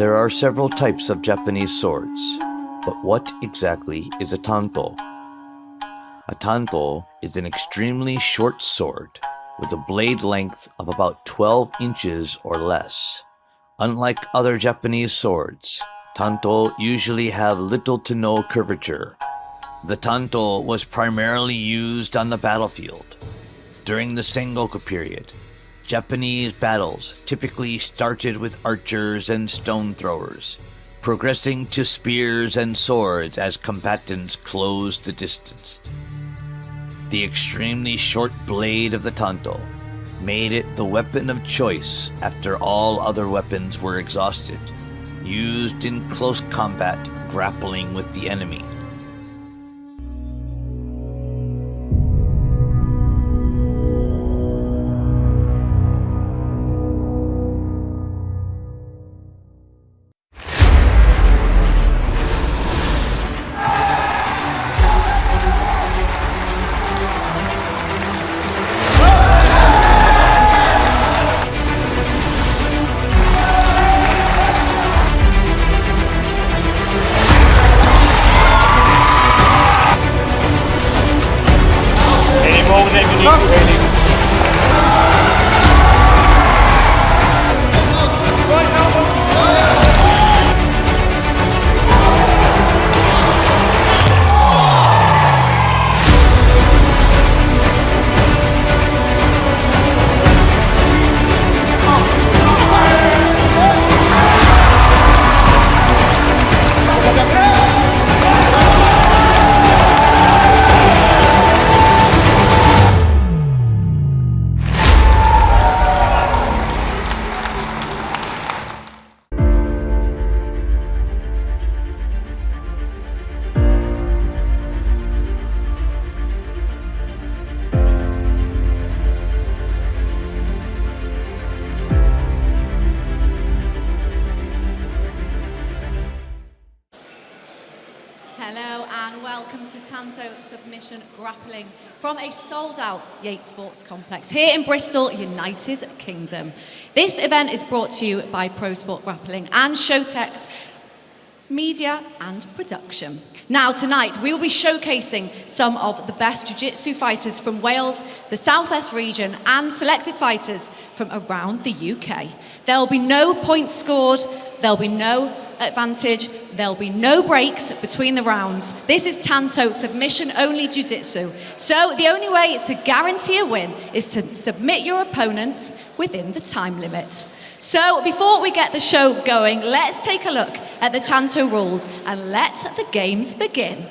There are several types of Japanese swords, but what exactly is a tanto? A tanto is an extremely short sword with a blade length of about 12 inches or less. Unlike other Japanese swords, tanto usually have little to no curvature. The tanto was primarily used on the battlefield. During the Sengoku period, Japanese battles typically started with archers and stone throwers, progressing to spears and swords as combatants closed the distance. The extremely short blade of the tanto made it the weapon of choice after all other weapons were exhausted, used in close combat grappling with the enemy. Tanto Submission Grappling from a sold-out Yate Sports Complex here in Bristol, United Kingdom. This event is brought to you by Pro Sport Grappling and Showtex Media and Production. Now tonight we will be showcasing some of the best jiu-jitsu fighters from Wales, the Southwest region and selected fighters from around the UK. There will be no points scored, there will be no advantage, there'll be no breaks between the rounds. This is Tanto submission only jiu-jitsu. So the only way to guarantee a win is to submit your opponent within the time limit. So before we get the show going, let's take a look at the Tanto rules and let the games begin.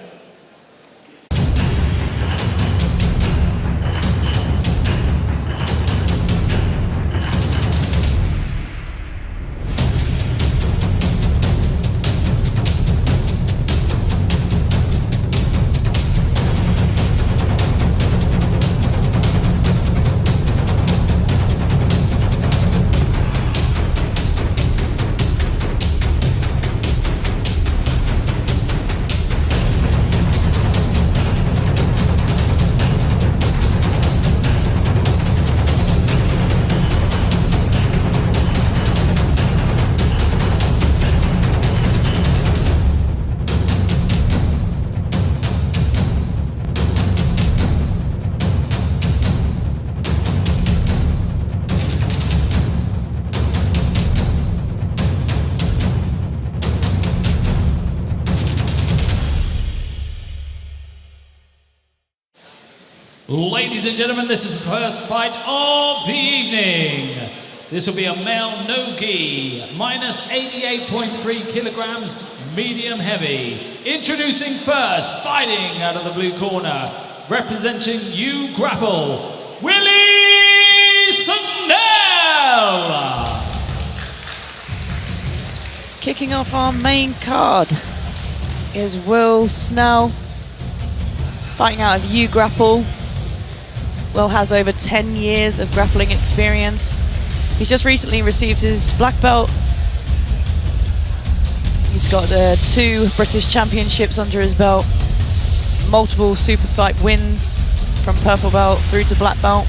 Ladies and gentlemen, this is the first fight of the evening. This will be a male no-gi, minus 88.3 kilograms, medium heavy. Introducing first, fighting out of the blue corner, representing U Grapple, Willie Snell. Kicking off our main card is Will Snell, fighting out of U Grapple. Will has over 10 years of grappling experience. He's just recently received his black belt. He's got 2 British championships under his belt, multiple super fight wins from purple belt through to black belt.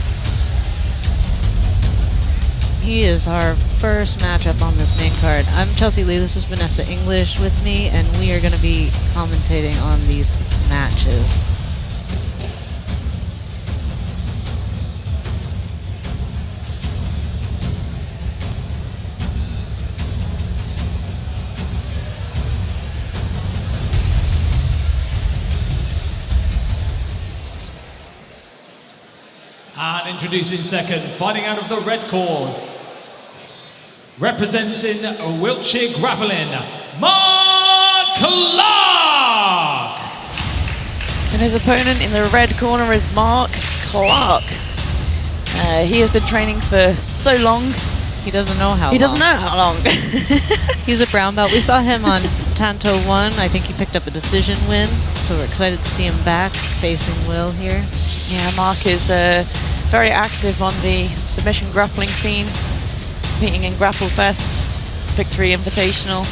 He is our first matchup on this main card. I'm Chelsea Lee, this is Vanessa English with me, and we are going to be commentating on these matches. And introducing second, fighting out of the red corner, representing Wiltshire Grappling, Mark Clark! And his opponent in the red corner is Mark Clark. He has been training for so long. He doesn't know how long. He doesn't know how long. He's a brown belt. We saw him on Tanto 1. I think he picked up a decision win, so we're excited to see him back facing Will here. Yeah, Mark is very active on the submission grappling scene, competing in Grapple Fest, Victory Invitational.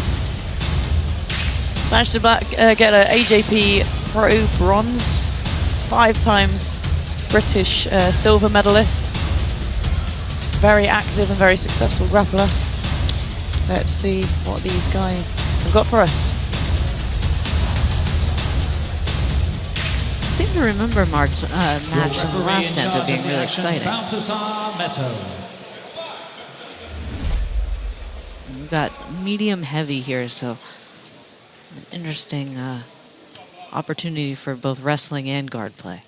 Managed to get an AJP Pro Bronze, 5 times British silver medalist. Very active and very successful grappler. Let's see what these guys have got for us. I seem to remember Mark's match in the last Tanto being really exciting. We've got medium heavy here, so an interesting opportunity for both wrestling and guard play.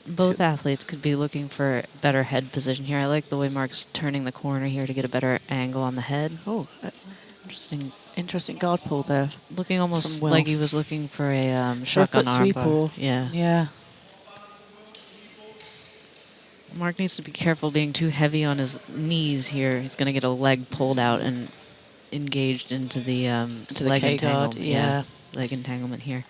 Both athletes could be looking for better head position here. I like the way Mark's turning the corner here to get a better angle on the head. Oh, interesting guard pull there. Looking almost like he was looking for a shotgun armbar. Yeah. Mark needs to be careful being too heavy on his knees here. He's going to get a leg pulled out and engaged into the leg entanglement. Yeah, leg entanglement here.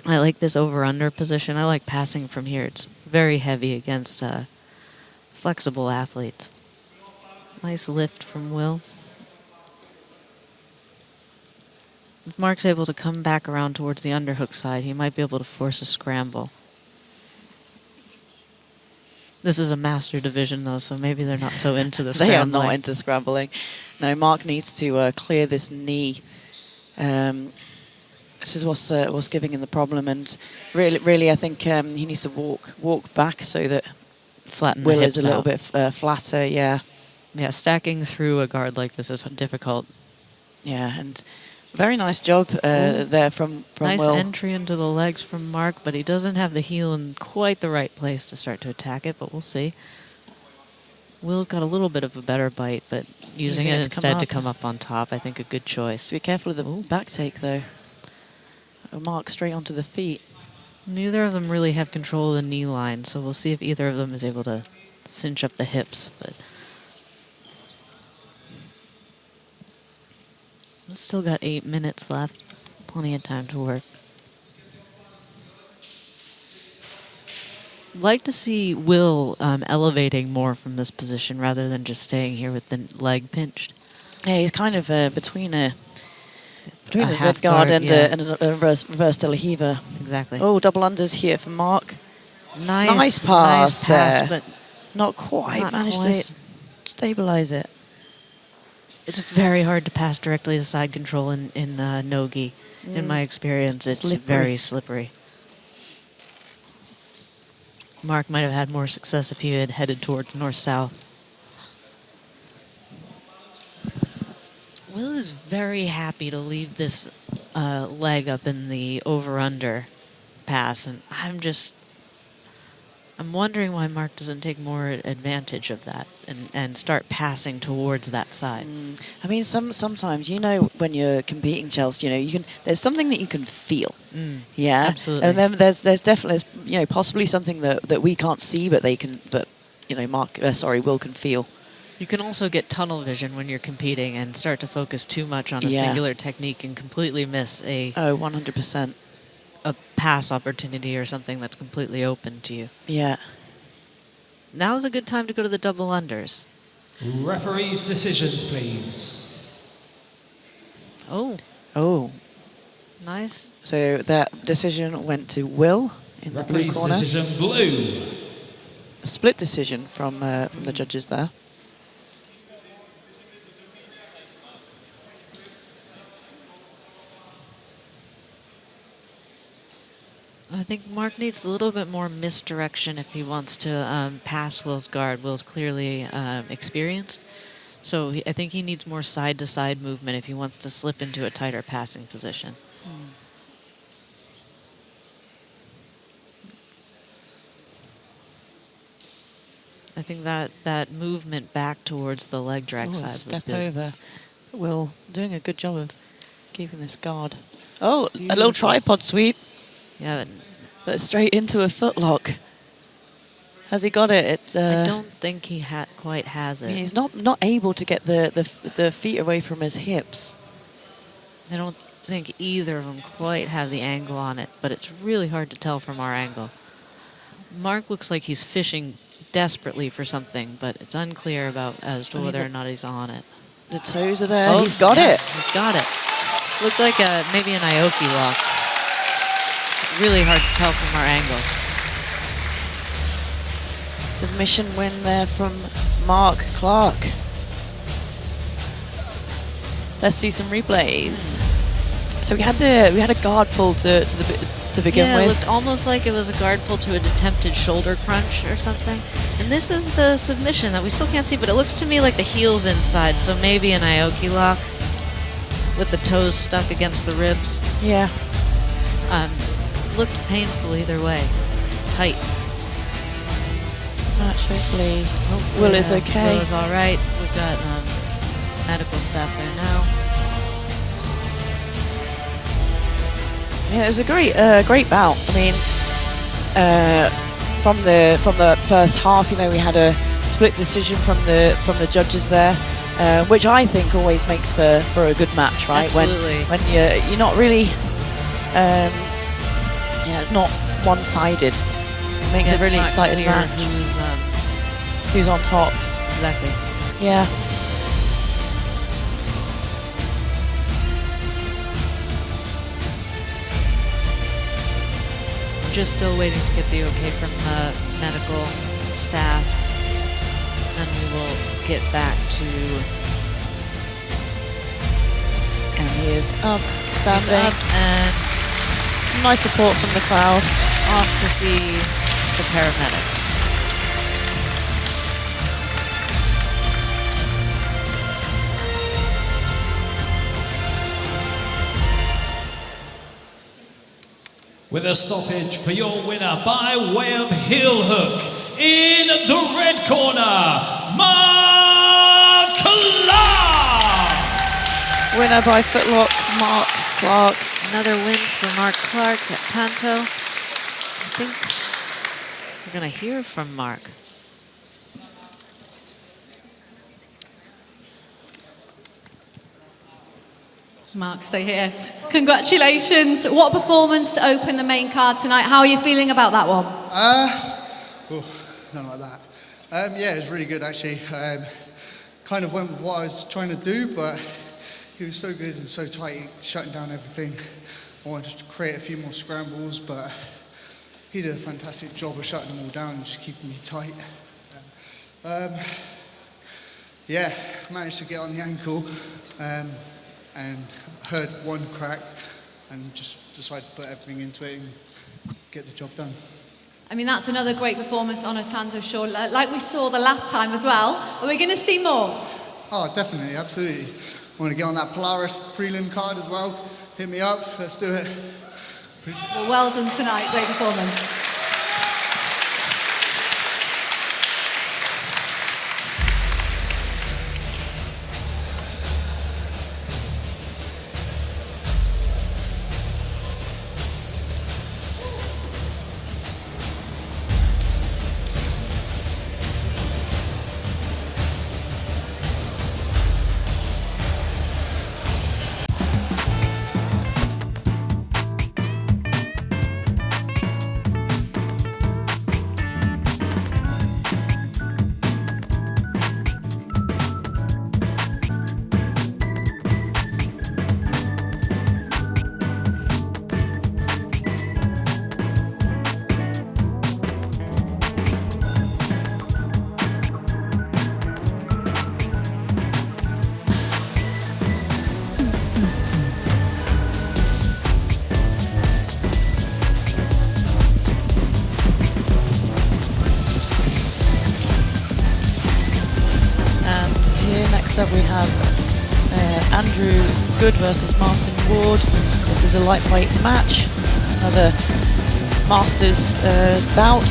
I like this over-under position. I like passing from here. It's very heavy against flexible athletes. Nice lift from Will. If Mark's able to come back around towards the underhook side, he might be able to force a scramble. This is a master division, though, so maybe they're not so into the scrambling. They are not into scrambling. No, Mark needs to clear this knee. This is what's giving him the problem, and really, I think he needs to walk back so that Will is a little bit flatter. Yeah, stacking through a guard like this is difficult. Yeah, and very nice job there from nice Will. Nice entry into the legs from Mark, but he doesn't have the heel in quite the right place to start to attack it. But we'll see. Will's got a little bit of a better bite, but using it instead to come up on top, I think a good choice. Be careful of the back take though. Mark straight onto the feet. Neither of them really have control of the knee line, so we'll see if either of them is able to cinch up the hips. But we've still got 8 minutes left. Plenty of time to work. I'd like to see Will elevating more from this position rather than just staying here with the leg pinched. Yeah, he's kind of between a Z guard and a reverse de la Hiva. Exactly. Oh, double unders here for Mark. Nice pass there. But not quite managed to stabilize it. It's very hard to pass directly to side control in no-gi. In my experience, it's very slippery. Mark might have had more success if he had headed toward north-south. Will is very happy to leave this leg up in the over-under pass, and I'm wondering why Mark doesn't take more advantage of that and start passing towards that side. I mean, sometimes, when you're competing, Chelsea, there's something that you can feel. Yeah, absolutely. And then there's definitely, possibly something that we can't see, but Will can feel. You can also get tunnel vision when you're competing and start to focus too much on a singular technique and completely miss 100%. A pass opportunity or something that's completely open to you. Yeah. Now is a good time to go to the double unders. Referees' decisions, please. Oh. Oh. Nice. So that decision went to Will. in the blue Referee's corner. decision blue. A split decision from the judges there. I think Mark needs a little bit more misdirection if he wants to pass Will's guard. Will's clearly experienced, so I think he needs more side-to-side movement if he wants to slip into a tighter passing position. I think that movement back towards the leg drag side was Step good. over. Will doing a good job of keeping this guard. Oh, a little tripod sweep. Yeah, But straight into a footlock. Has he got it? I don't think he quite has it. He's not able to get the feet away from his hips. I don't think either of them quite have the angle on it, but it's really hard to tell from our angle. Mark looks like he's fishing desperately for something, but it's unclear as to whether or not he's on it. The toes are there. Oh, He's got it. He's got it. Looked like maybe an Aoki lock. Really hard to tell from our angle. Submission win there from Mark Clark. Let's see some replays. So we had a guard pull to begin Yeah, it with. looked almost like it was a guard pull to an attempted shoulder crunch or something. And this is the submission that we still can't see, but it looks to me like the heel's inside, so maybe an Aoki lock with the toes stuck against the ribs. Yeah. Looked painful either way. Tight. Match hopefully Hopefully, Will is okay. Will is all right. We've got medical staff there now. Yeah, it was a great bout. I mean, from the first half, we had a split decision from the judges there, which I think always makes for a good match, right? Absolutely. When you're not really, it's not one-sided. It makes a really exciting match. Who's on top? Exactly. Yeah. Just still waiting to get the okay from medical staff, and we will get back to. And he is up, standing. He's up and Nice support from the crowd. off to see the paramedics. With a stoppage for your winner by way of heel hook in the red corner, Mark Clark. Winner by footlock, Mark Clark. Another win for Mark Clark at Tanto. I think we're going to hear from Mark. Mark, stay here. Congratulations. What performance to open the main card tonight. How are you feeling about that one? Nothing like that. Yeah, it was really good actually. Kind of went with what I was trying to do, but he was so good and so tight, shutting down everything. I wanted to create a few more scrambles, but he did a fantastic job of shutting them all down and just keeping me tight. Yeah, managed to get on the ankle and heard one crack and just decided to put everything into it and get the job done. I mean, that's another great performance on a Tanto show, like we saw the last time as well. Are we going to see more? Oh, definitely, absolutely. I want to get on that Polaris prelim card as well. Hit me up, let's do it. Well done tonight, great performance. Next up we have Andrew Good versus Martin Ward. This is a lightweight match, another Masters bout.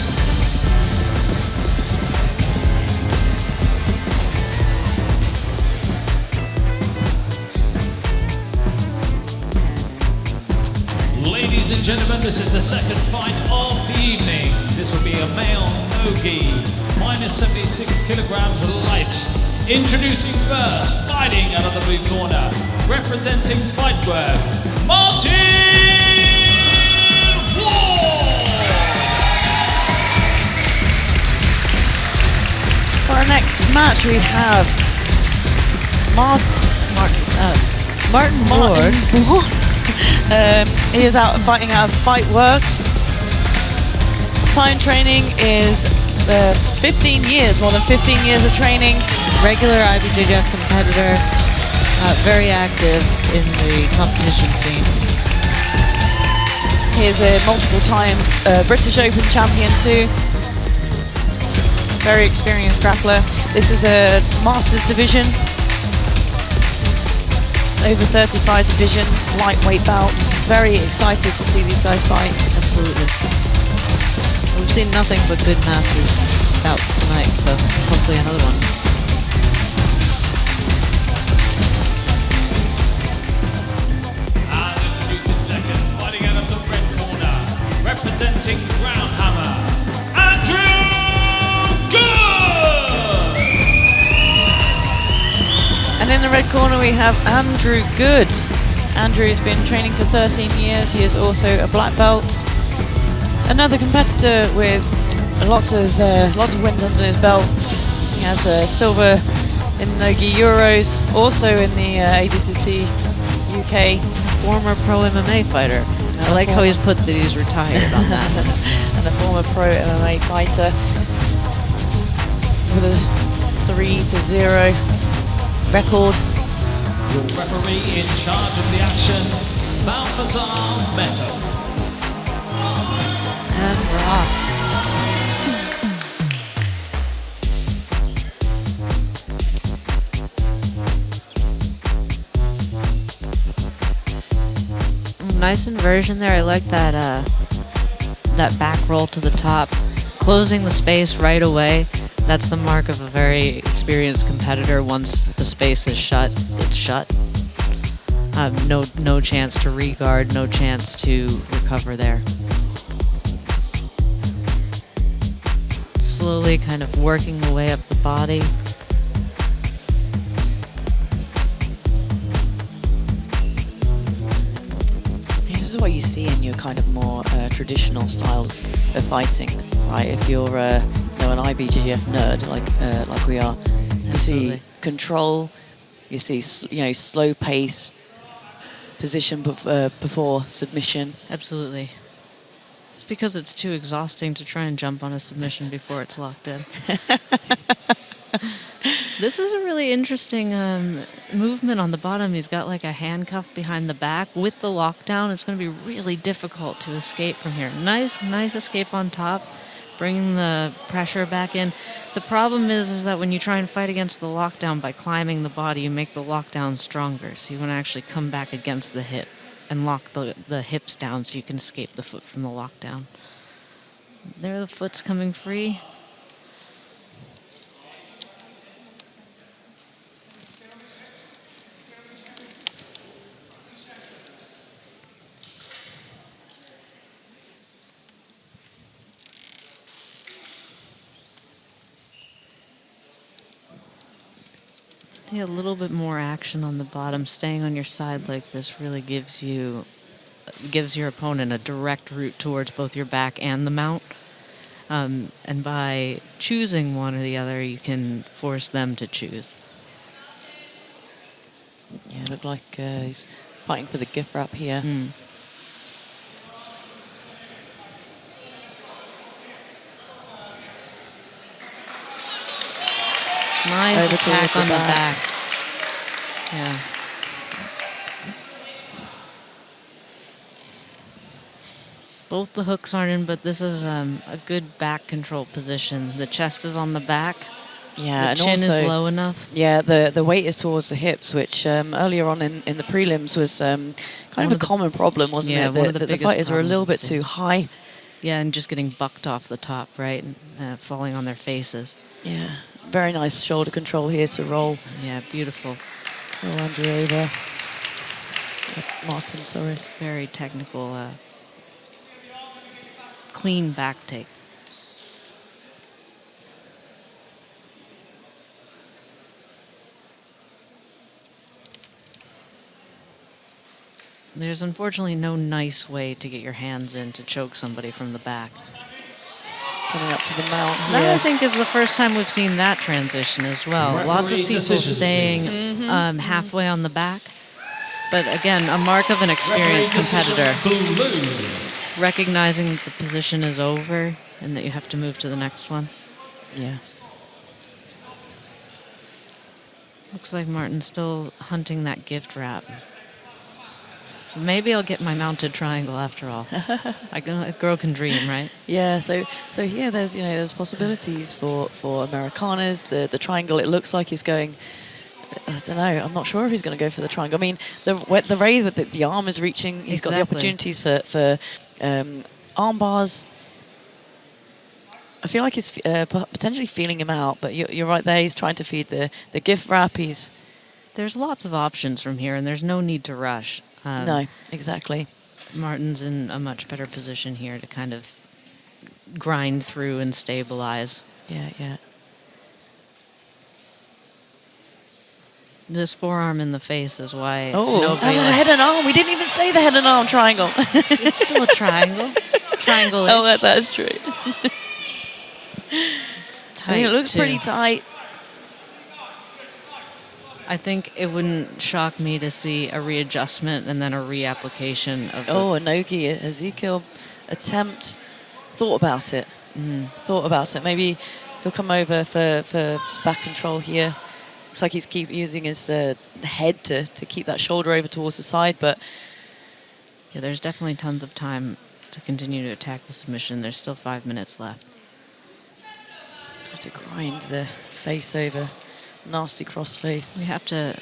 Ladies and gentlemen, this is the second fight of the evening. This will be a male no-gi, minus 76 kilograms light. Introducing first, fighting out of the blue corner, representing Fightwork, Martin Ward! For our next match we have Martin Ward. He is out fighting out of Fightworks. Time training is 15 years, more than 15 years of training. Regular IBJJF competitor, very active in the competition scene. He is a multiple times British Open champion too. Very experienced grappler. This is a Masters division. Over 35 division, lightweight bout. Very excited to see these guys fight. Absolutely. We've seen nothing but good Masters bouts tonight, so hopefully another one. And introducing second, fighting out of the red corner, representing Groundhammer, Andrew Good! And in the red corner we have Andrew Good. Andrew has been training for 13 years. He is also a black belt. Another competitor with lots of wins under his belt. He has silver in Nogi Euros, also in the ADCC UK. Former pro MMA fighter. I like how he's put that he's retired on that. And a former pro MMA fighter with a 3-0 record. Your referee in charge of the action, Balthazar Meto. And rock. Nice inversion there. I like that that back roll to the top, closing the space right away. That's the mark of a very experienced competitor. Once the space is shut, it's shut. No chance to re-guard, no chance to recover there. Slowly kind of working the way up the body. This is what you see in your kind of more traditional styles of fighting, right? If you're an IBJJF nerd like we are, you see control, you see slow pace, position before submission. Absolutely. It's because it's too exhausting to try and jump on a submission before it's locked in. This is a really interesting movement on the bottom. He's got like a handcuff behind the back. With the lockdown, it's going to be really difficult to escape from here. Nice escape on top, bringing the pressure back in. The problem is that when you try and fight against the lockdown by climbing the body, you make the lockdown stronger. So you want to actually come back against the hip and lock the hips down so you can escape the foot from the lockdown. There, the foot's coming free. A little bit more action on the bottom. Staying on your side like this really gives your opponent a direct route towards both your back and the mount. And by choosing one or the other, you can force them to choose. Yeah, it looked like he's fighting for the gift wrap here. Nice attack on the back. Yeah. Both the hooks aren't in, but this is a good back control position. The chest is on the back. Yeah, the and chin also, is low enough. Yeah, the weight is towards the hips, which earlier on in the prelims was kind of a common problem, wasn't it? One of the The biggest fighters are a little bit problems. too high. Yeah, and just getting bucked off the top, right? And falling on their faces. Yeah, very nice shoulder control here to roll. Yeah, beautiful. Roll Andrew over. Martin, sorry. Very technical, clean back take. There's unfortunately no nice way to get your hands in to choke somebody from the back. Coming up to the mount That, here. I think, is the first time we've seen that transition as well. Referee Lots of people decisions, staying halfway on the back. But again, a mark of an experienced competitor. Blue. Recognizing that the position is over and that you have to move to the next one. Yeah. Looks like Martin's still hunting that gift wrap. Maybe I'll get my mounted triangle after all. A girl can dream, right? Yeah, so here there's possibilities for Americanas. The triangle, it looks like he's going. I don't know. I'm not sure if he's going to go for the triangle. I mean, the way that the arm is reaching, he's got the opportunities for arm bars. I feel like he's potentially feeling him out, but you're right there. He's trying to feed the gift wrap. There's lots of options from here, and there's no need to rush. No, exactly. Martin's in a much better position here to kind of grind through and stabilize. Yeah. This forearm in the face is why Oh, nobody... head and arm. We didn't even say the head and arm triangle. It's still a triangle. Triangle. Oh, that's true. It's tight, I mean, it looks too. pretty tight. I think it wouldn't shock me to see a readjustment and then a reapplication of a Nogi, Ezekiel attempt. Thought about it. Maybe he'll come over for back control here. Looks like he's keep using his head to keep that shoulder over towards the side, but yeah, there's definitely tons of time to continue to attack the submission. There's still 5 minutes left. Have to grind the face over. Nasty cross face. We have to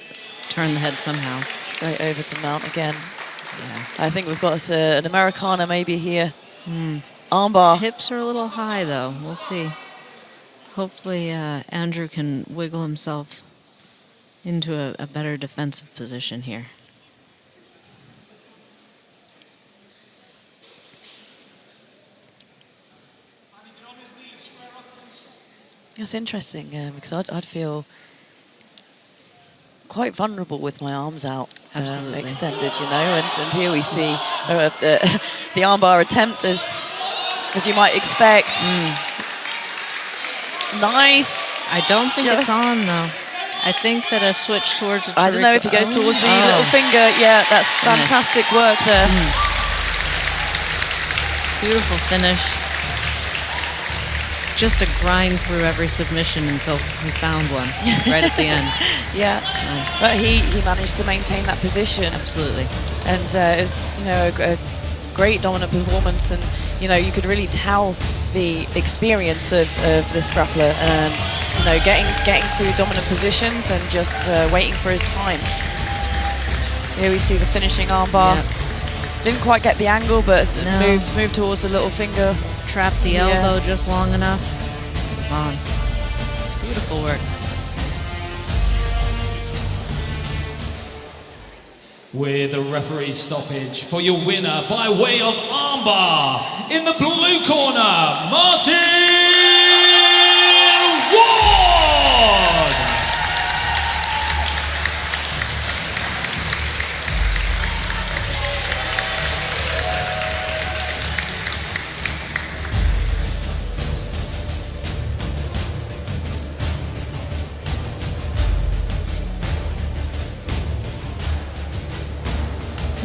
turn the head somehow. Straight over to mount again. Yeah. I think we've got an Americana maybe here. Armbar. Hips are a little high, though. We'll see. Hopefully Andrew can wiggle himself into a better defensive position here. It's interesting because I'd feel quite vulnerable with my arms out extended, and here we see the armbar attempt as you might expect. Nice. I don't think it's on, though. I think that a switch towards a I don't know if he goes towards the little finger. Yeah, that's fantastic work there. Beautiful finish. Just a grind through every submission until he found one right at the end. Yeah, but he managed to maintain that position. Absolutely. And it's a great dominant performance, and you could really tell the experience of this grappler. Getting to dominant positions and just waiting for his time. Here we see the finishing armbar. Yep. Didn't quite get the angle, but moved towards the little finger. Trapped the elbow just long enough. It was on. Beautiful work. With a referee stoppage for your winner by way of armbar in the blue corner, Martin Ward!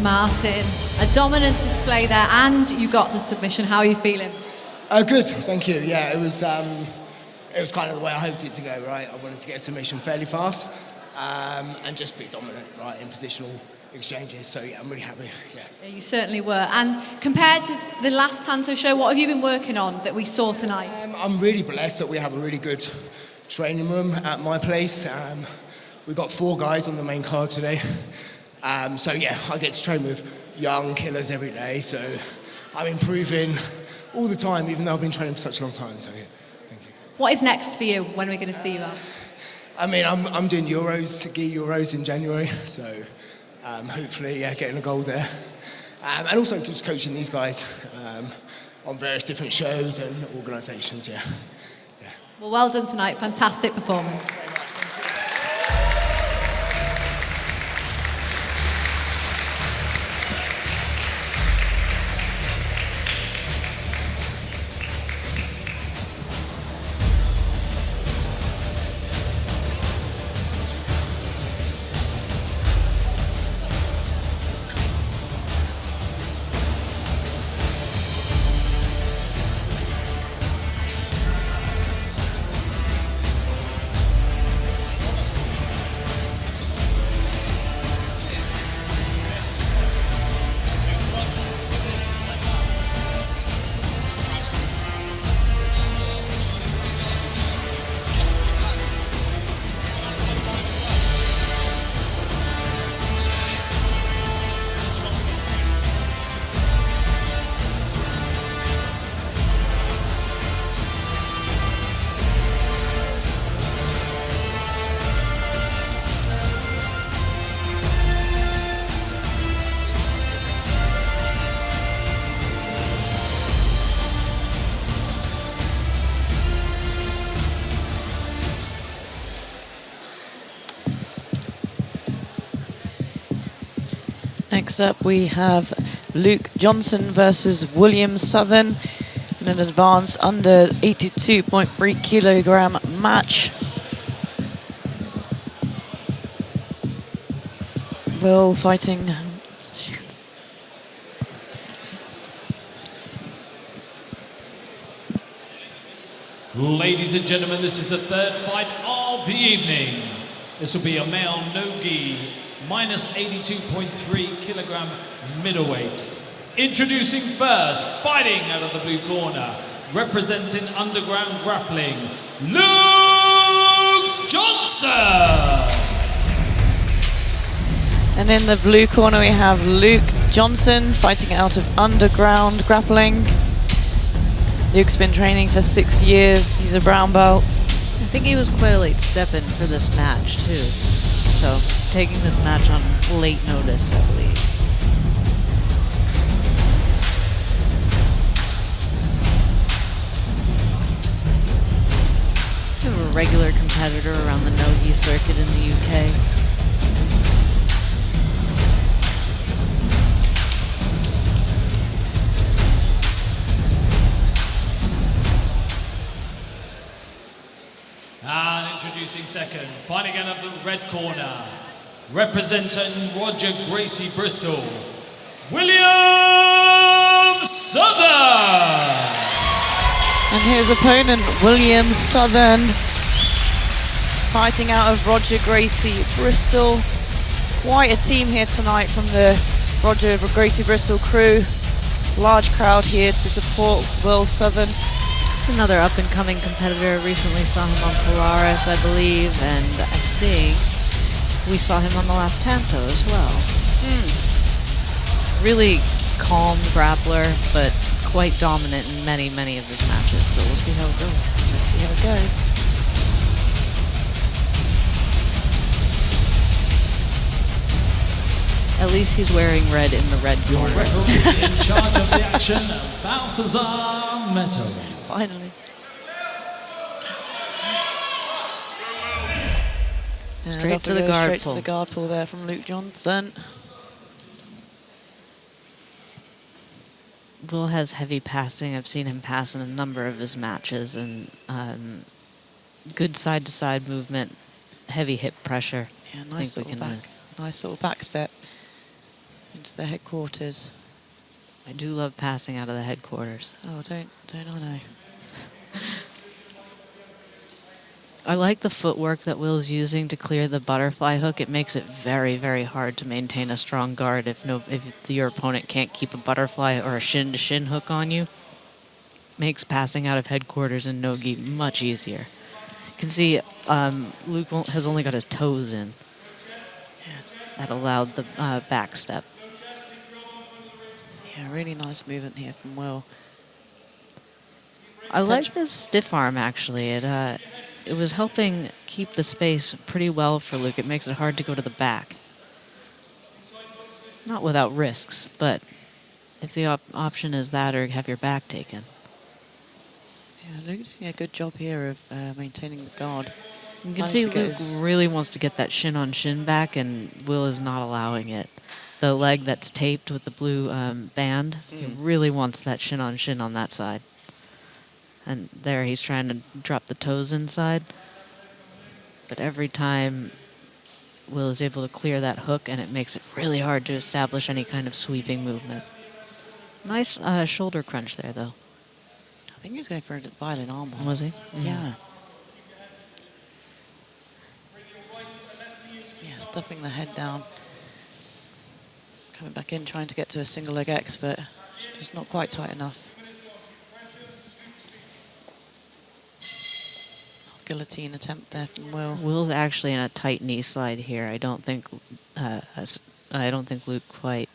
Martin, a dominant display there, and you got the submission. How are you feeling? Good, thank you. Yeah, it was kind of the way I hoped it to go, right? I wanted to get a submission fairly fast and just be dominant, right, in positional exchanges. So yeah, I'm really happy. Yeah, you certainly were. And compared to the last Tanto show, what have you been working on that we saw tonight? I'm really blessed that we have a really good training room at my place. We've got 4 guys on the main card today. So yeah, I get to train with young killers every day. So I'm improving all the time, even though I've been training for such a long time. So yeah, thank you. What is next for you? When are we going to see you out? I mean, I'm doing Euros in January. So hopefully, yeah, getting a gold there. And also just coaching these guys on various different shows and organisations, yeah. Well, well done tonight. Fantastic performance. Next up, we have Luke Johnson versus William Southern in an advanced under 82.3 kilogram match. Will fighting. Ladies and gentlemen, this is the third fight of the evening. This will be a male no-gi, minus 82.3 kilogram middleweight. Introducing first, fighting out of the blue corner, representing Underground Grappling, Luke Johnson! And in the blue corner we have Luke Johnson fighting out of Underground Grappling. Luke's been training for 6 years. He's a brown belt. I think he was quite a late step in for this match too. So taking this match on late notice, I believe. We have a regular competitor around the no-gi circuit in the UK. And introducing second, fighting out of the red corner, representing Roger Gracie Bristol, William Southern! And his opponent, William Southern, fighting out of Roger Gracie Bristol. Quite a team here tonight from the Roger Gracie Bristol crew. Large crowd here to support Will Southern. It's another up-and-coming competitor. Recently saw him on Polaris, I believe, and I think we saw him on the last Tanto as well. Really calm grappler, but quite dominant in many, many of his matches. So we'll see how it goes. Let's see how it goes. At least he's wearing red in the red Your corner. referee in charge of the action, Balthazar Meto. Finally. Straight to the guard Straight pull. to the guard pull there from Luke Johnson. Will has heavy passing. I've seen him pass in a number of his matches, and good side-to-side movement, heavy hip pressure. Yeah, I nice think we little can back. Nice little back step into the headquarters. I do love passing out of the headquarters. Oh, don't I know. I like the footwork that Will's using to clear the butterfly hook. It makes it very, very hard to maintain a strong guard if your opponent can't keep a butterfly or a shin-to-shin hook on you. Makes passing out of headquarters in no-gi much easier. can see Luke has only got his toes in. That allowed the back step. Yeah, really nice movement here from Will. I like this stiff arm, actually. It was helping keep the space pretty well for Luke. It makes it hard to go to the back. Not without risks, but if the option is that or have your back taken. Yeah, Luke doing a good job here of maintaining the guard. You can see Luke really wants to get that shin-on-shin back, and Will is not allowing it. The leg that's taped with the blue band, he really wants that shin-on-shin on that side. And there he's trying to drop the toes inside. But every time Will is able to clear that hook, and it makes it really hard to establish any kind of sweeping movement. Nice shoulder crunch there, though. I think he was going for a violent armbar. Was he? Yeah. Yeah, stuffing the head down. Coming back in, trying to get to a single leg X, but just not quite tight enough. Guillotine attempt there from Will. Will's actually in a tight knee slide here. I don't think Luke quite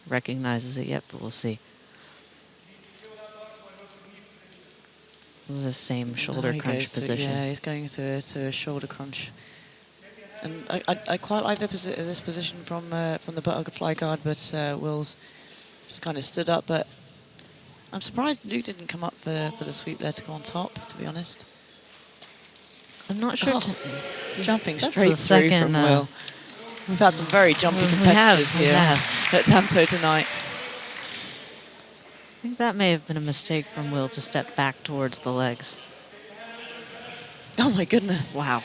recognizes it yet, but we'll see. This is the same shoulder crunch position. Yeah, he's going to a shoulder crunch. And I quite like this position from the butterfly guard, but Will's just kind of stood up. But I'm surprised Luke didn't come up for the sweep there to go on top, to be honest. I'm not sure. Jumping That's straight the through second, from Will. We've had some very jumpy competitors here at Tanto tonight. I think that may have been a mistake from Will to step back towards the legs. Oh my goodness. Wow.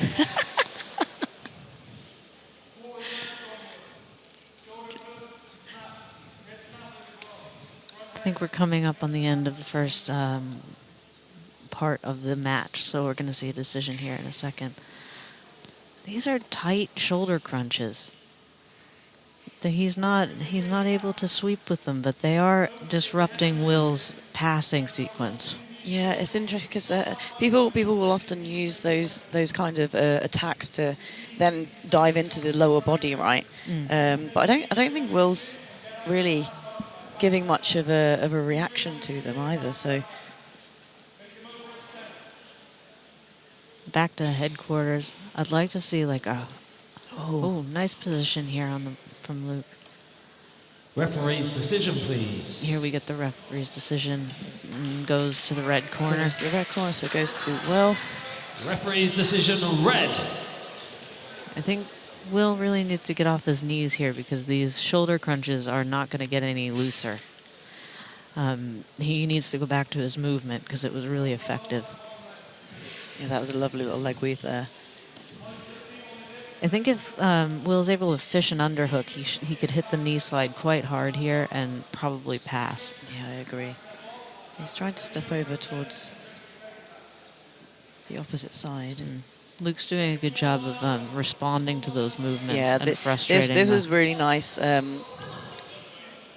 I think we're coming up on the end of the first part of the match, so we're going to see a decision here in a second. These are tight shoulder crunches. He's not able to sweep with them, but they are disrupting Will's passing sequence. Yeah, it's interesting because people will often use those kind of attacks to then dive into the lower body, right? But I don't think Will's really giving much of a reaction to them either. So back to headquarters. I'd like to see like a nice position here from Luke. Referee's decision, please. Here we get the referee's decision. Goes to the red corner. Goes to the red corner, so it goes to Will. Referee's decision, red. I think Will really needs to get off his knees here because these shoulder crunches are not going to get any looser. He needs to go back to his movement because it was really effective. Yeah, that was a lovely little leg weave there. I think if Will's able to fish an underhook, he could hit the knee slide quite hard here and probably pass. Yeah, I agree. He's trying to step over towards the opposite side. Luke's doing a good job of responding to those movements and frustrating this was really nice.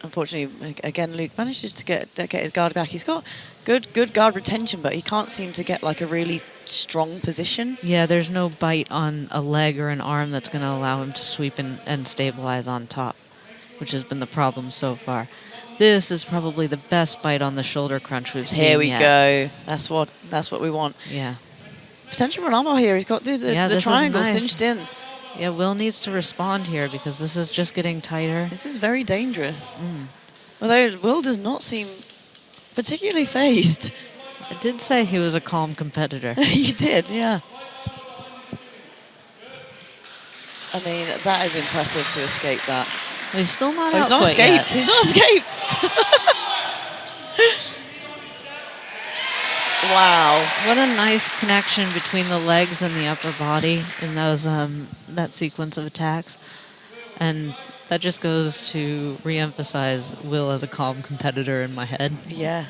Unfortunately, again, Luke manages to get his guard back. He's got good guard retention, but he can't seem to get like a really strong position. Yeah, there's no bite on a leg or an arm that's going to allow him to sweep and stabilize on top, which has been the problem so far. This is probably the best bite on the shoulder crunch we've seen. Here we go. That's what we want. Yeah. Potential for an armbar here. He's got the triangle cinched in. Yeah, Will needs to respond here because this is just getting tighter. This is very dangerous. Although Will does not seem particularly phased. I did say he was a calm competitor. You did, yeah. I mean, that is impressive to escape that. He's still not out He's not quite escaped. yet. He's not escaped. Wow. What a nice connection between the legs and the upper body in those that sequence of attacks. And that just goes to re-emphasize Will as a calm competitor in my head. Yeah.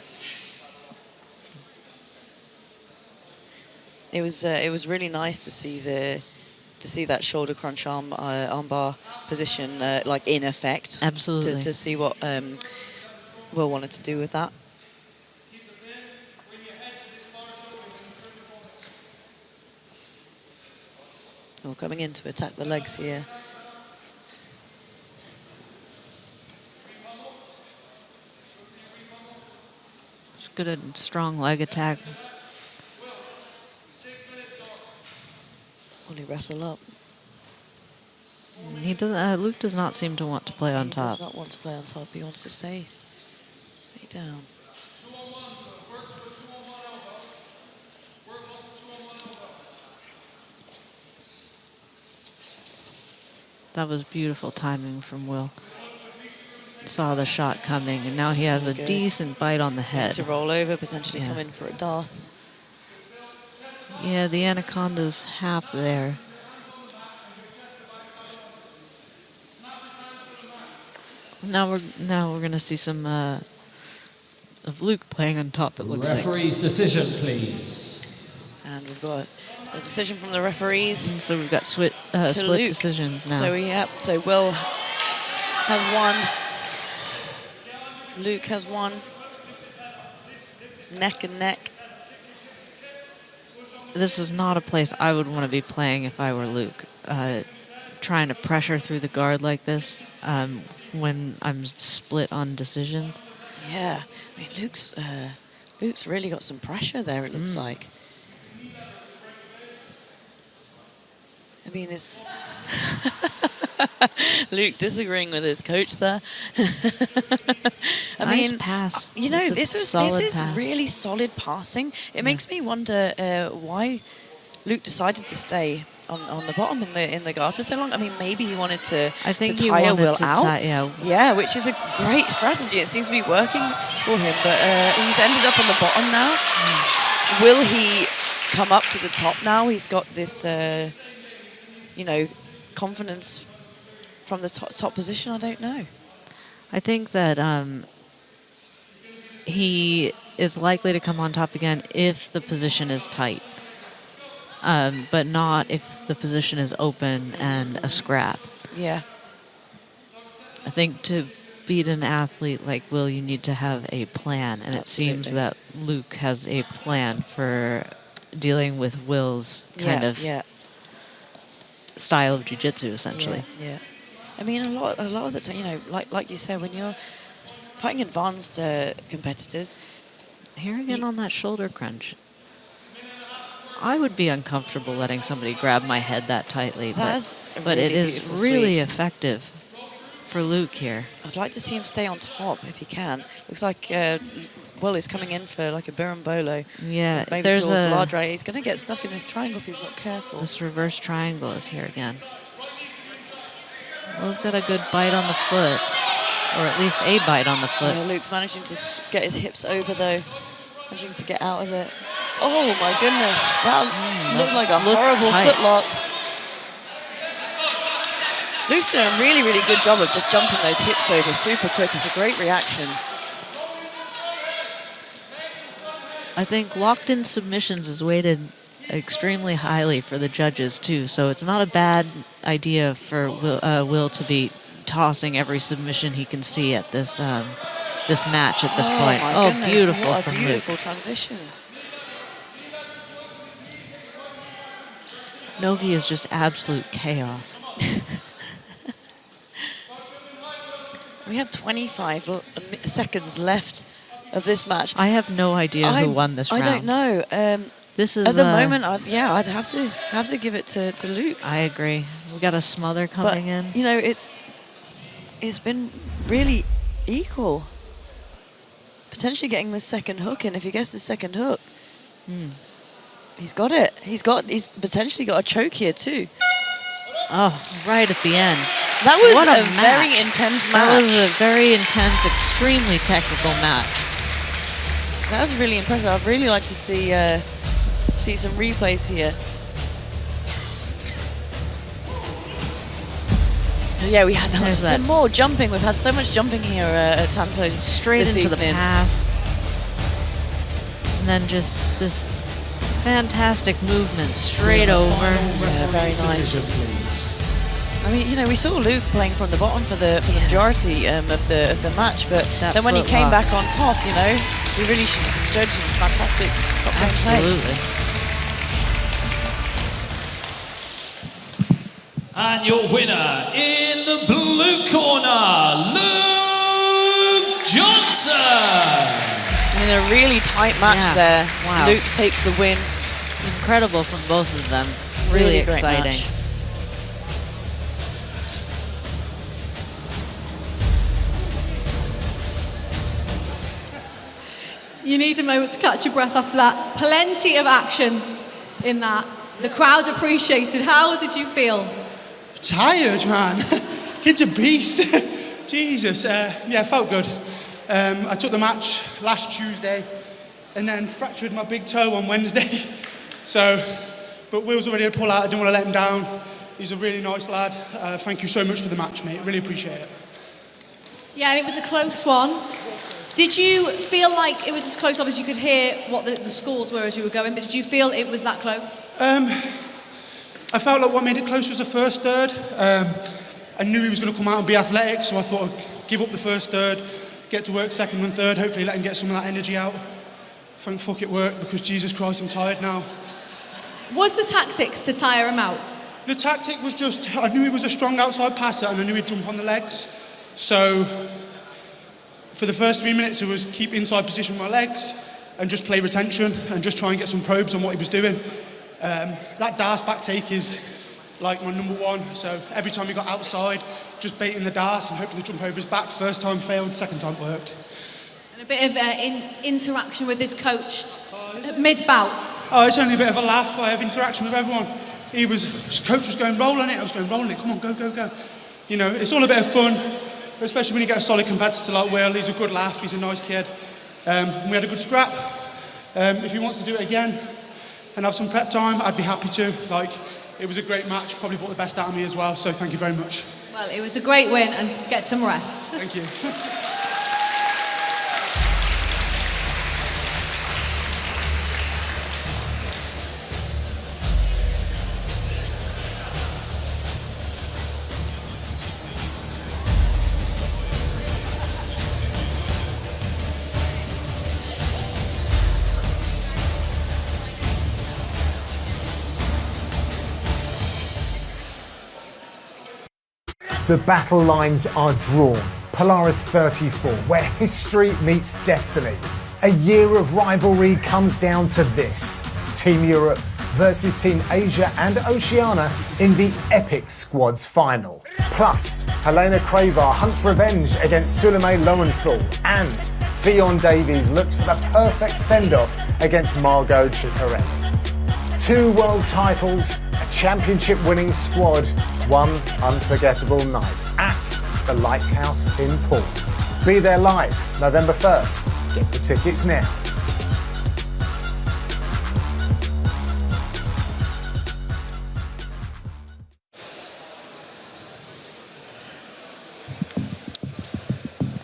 It was really nice to see that shoulder crunch armbar position like in effect. Absolutely. To see what Will wanted to do with that. Or coming in to attack the legs here. It's good at strong leg attack. Will he wrestle up? He does, Luke does not seem to want to play on top. He does not want to play on top. He wants to stay down. That was beautiful timing from Will. Saw the shot coming, and now he has a decent bite on the head. To roll over, potentially come in for a Darth. Yeah, the anaconda's half there. Now we're gonna see some of Luke playing on top. It looks like. Referee's decision, please. And we've got a decision from the referees. And so we've got split decisions now. So Will has one. Luke has one. Neck and neck. This is not a place I would want to be playing if I were Luke. Trying to pressure through the guard like this when I'm split on decision. Yeah, I mean Luke's really got some pressure there. It looks like. I mean, it's Luke disagreeing with his coach there. Nice pass. You know, this is pass. really solid passing. It makes me wonder why Luke decided to stay on the bottom in the guard for so long. I mean, maybe he wanted to tire Will out. Yeah, which is a great strategy. It seems to be working for him, but he's ended up on the bottom now. Will he come up to the top now? He's got this, confidence from the top position. I don't know. I think that he is likely to come on top again if the position is tight. But not if the position is open and a scrap. Yeah. I think to beat an athlete like Will, you need to have a plan. And it seems that Luke has a plan for dealing with Will's kind of style of jiu-jitsu, essentially. Yeah. I mean, a lot of the time, like you said, when you're fighting advanced competitors. Here again on that shoulder crunch. I would be uncomfortable letting somebody grab my head that tightly, but it is really effective for Luke here. I'd like to see him stay on top if he can. Looks like Will is coming in for like a berimbolo. Yeah, maybe there's towards Ladre. He's going to get stuck in this triangle if he's not careful. This reverse triangle is here again. Will's got a good bite on the foot, or at least a bite on the foot. Yeah, Luke's managing to get his hips over though. Managing to get out of it. Oh my goodness, that looked like a horrible footlock. Luke's doing a really, really good job of just jumping those hips over super quick. It's a great reaction. I think locked-in submissions is weighted extremely highly for the judges too, so it's not a bad idea for Will to be tossing every submission he can see at this this match at this point. Oh, goodness, beautiful what a from beautiful Luke. transition. Nogi is just absolute chaos. We have 25 seconds left of this match. I have no idea who won this round. I don't know. This is at the moment. I'd have to give it to Luke. I agree. We got a smother coming in. You know, it's been really equal. Potentially getting the second hook in. If he gets the second hook, he's got it. He's potentially got a choke here too. Oh, right at the end. That was a match. very intense match. That was a very intense, extremely technical match. That was really impressive. I'd really like to see some replays here. Yeah, we had some more jumping. We've had so much jumping here at Tanto. Straight into the pass. And then just this fantastic movement straight over. Yeah, very nice. Decision, please. I mean, you know, we saw Luke playing from the bottom for the majority of the match, but then when he came back on top, you know, he really showed some fantastic top game play. Absolutely. And your winner in the blue corner, Luke Johnson. In a really tight match there. Wow. Luke takes the win. Incredible from both of them. Really great exciting. match. You need a moment to catch your breath after that. Plenty of action in that. The crowd appreciated. How did you feel? Tired, man. Kid's a beast. Jesus. Yeah, felt good. I took the match last Tuesday and then fractured my big toe on Wednesday. But Will's already a pull out. I didn't want to let him down. He's a really nice lad. Thank you so much for the match, mate. Really appreciate it. Yeah, and it was a close one. Did you feel like it was as close? Obviously, you could hear what the scores were as you were going, but did you feel it was that close? I felt like what made it close was the first third. I knew he was going to come out and be athletic, so I thought I'd give up the first third, get to work second and third, hopefully let him get some of that energy out. Thank fuck it worked, because Jesus Christ, I'm tired now. Was the tactics to tire him out? The tactic was just, I knew he was a strong outside passer and I knew he'd jump on the legs. So for the first 3 minutes, it was keep inside position with my legs and just play retention and just try and get some probes on what he was doing. That Darce back take is like my number one. So every time he got outside, just baiting the Darce and hoping to jump over his back. First time failed, second time worked. And a bit of interaction with his coach mid-bout. Oh, it's only a bit of a laugh. I have interaction with everyone. His coach was going, roll on it. I was going, roll on it. Come on, go, go, go. You know, it's all a bit of fun, especially when you get a solid competitor like Will. He's a good laugh. He's a nice kid. We had a good scrap. If he wants to do it again and have some prep time, I'd be happy to. Like, it was a great match. Probably brought the best out of me as well. So thank you very much. Well, it was a great win, and get some rest. Thank you. The battle lines are drawn. Polaris 34, where history meets destiny. A year of rivalry comes down to this. Team Europe versus Team Asia and Oceania in the epic squads final. Plus, Helena Cravar hunts revenge against Suleme Lowenthal, and Fionn Davies looks for the perfect send-off against Margot Chicorelli. 2 world titles, a championship-winning squad, one unforgettable night at the Lighthouse in Poole. Be there live, November 1st. Get the tickets now.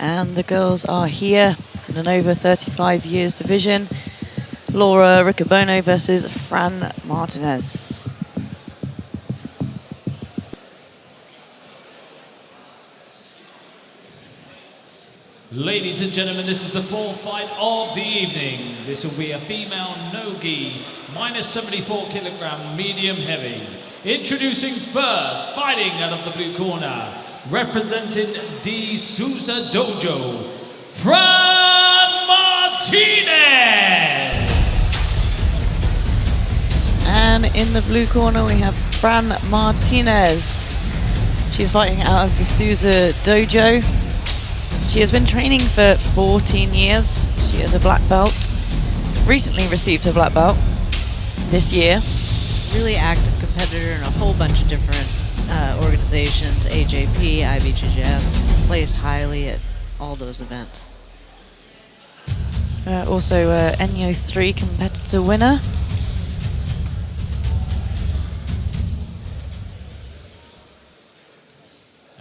And the girls are here in an over 35 years division. Laura Riccobono versus Fran Martinez. Ladies and gentlemen, this is the fourth fight of the evening. This will be a female no-gi, minus 74 kilogram, medium heavy. Introducing first, fighting out of the blue corner, representing De Souza Dojo, Fran Martinez. And in the blue corner we have Fran Martinez. She's fighting out of De Souza Dojo. She has been training for 14 years. She is a black belt. Recently received her black belt this year. Really active competitor in a whole bunch of different organizations, AJP, IBJJF, placed highly at all those events. Also NEO 3 competitor winner.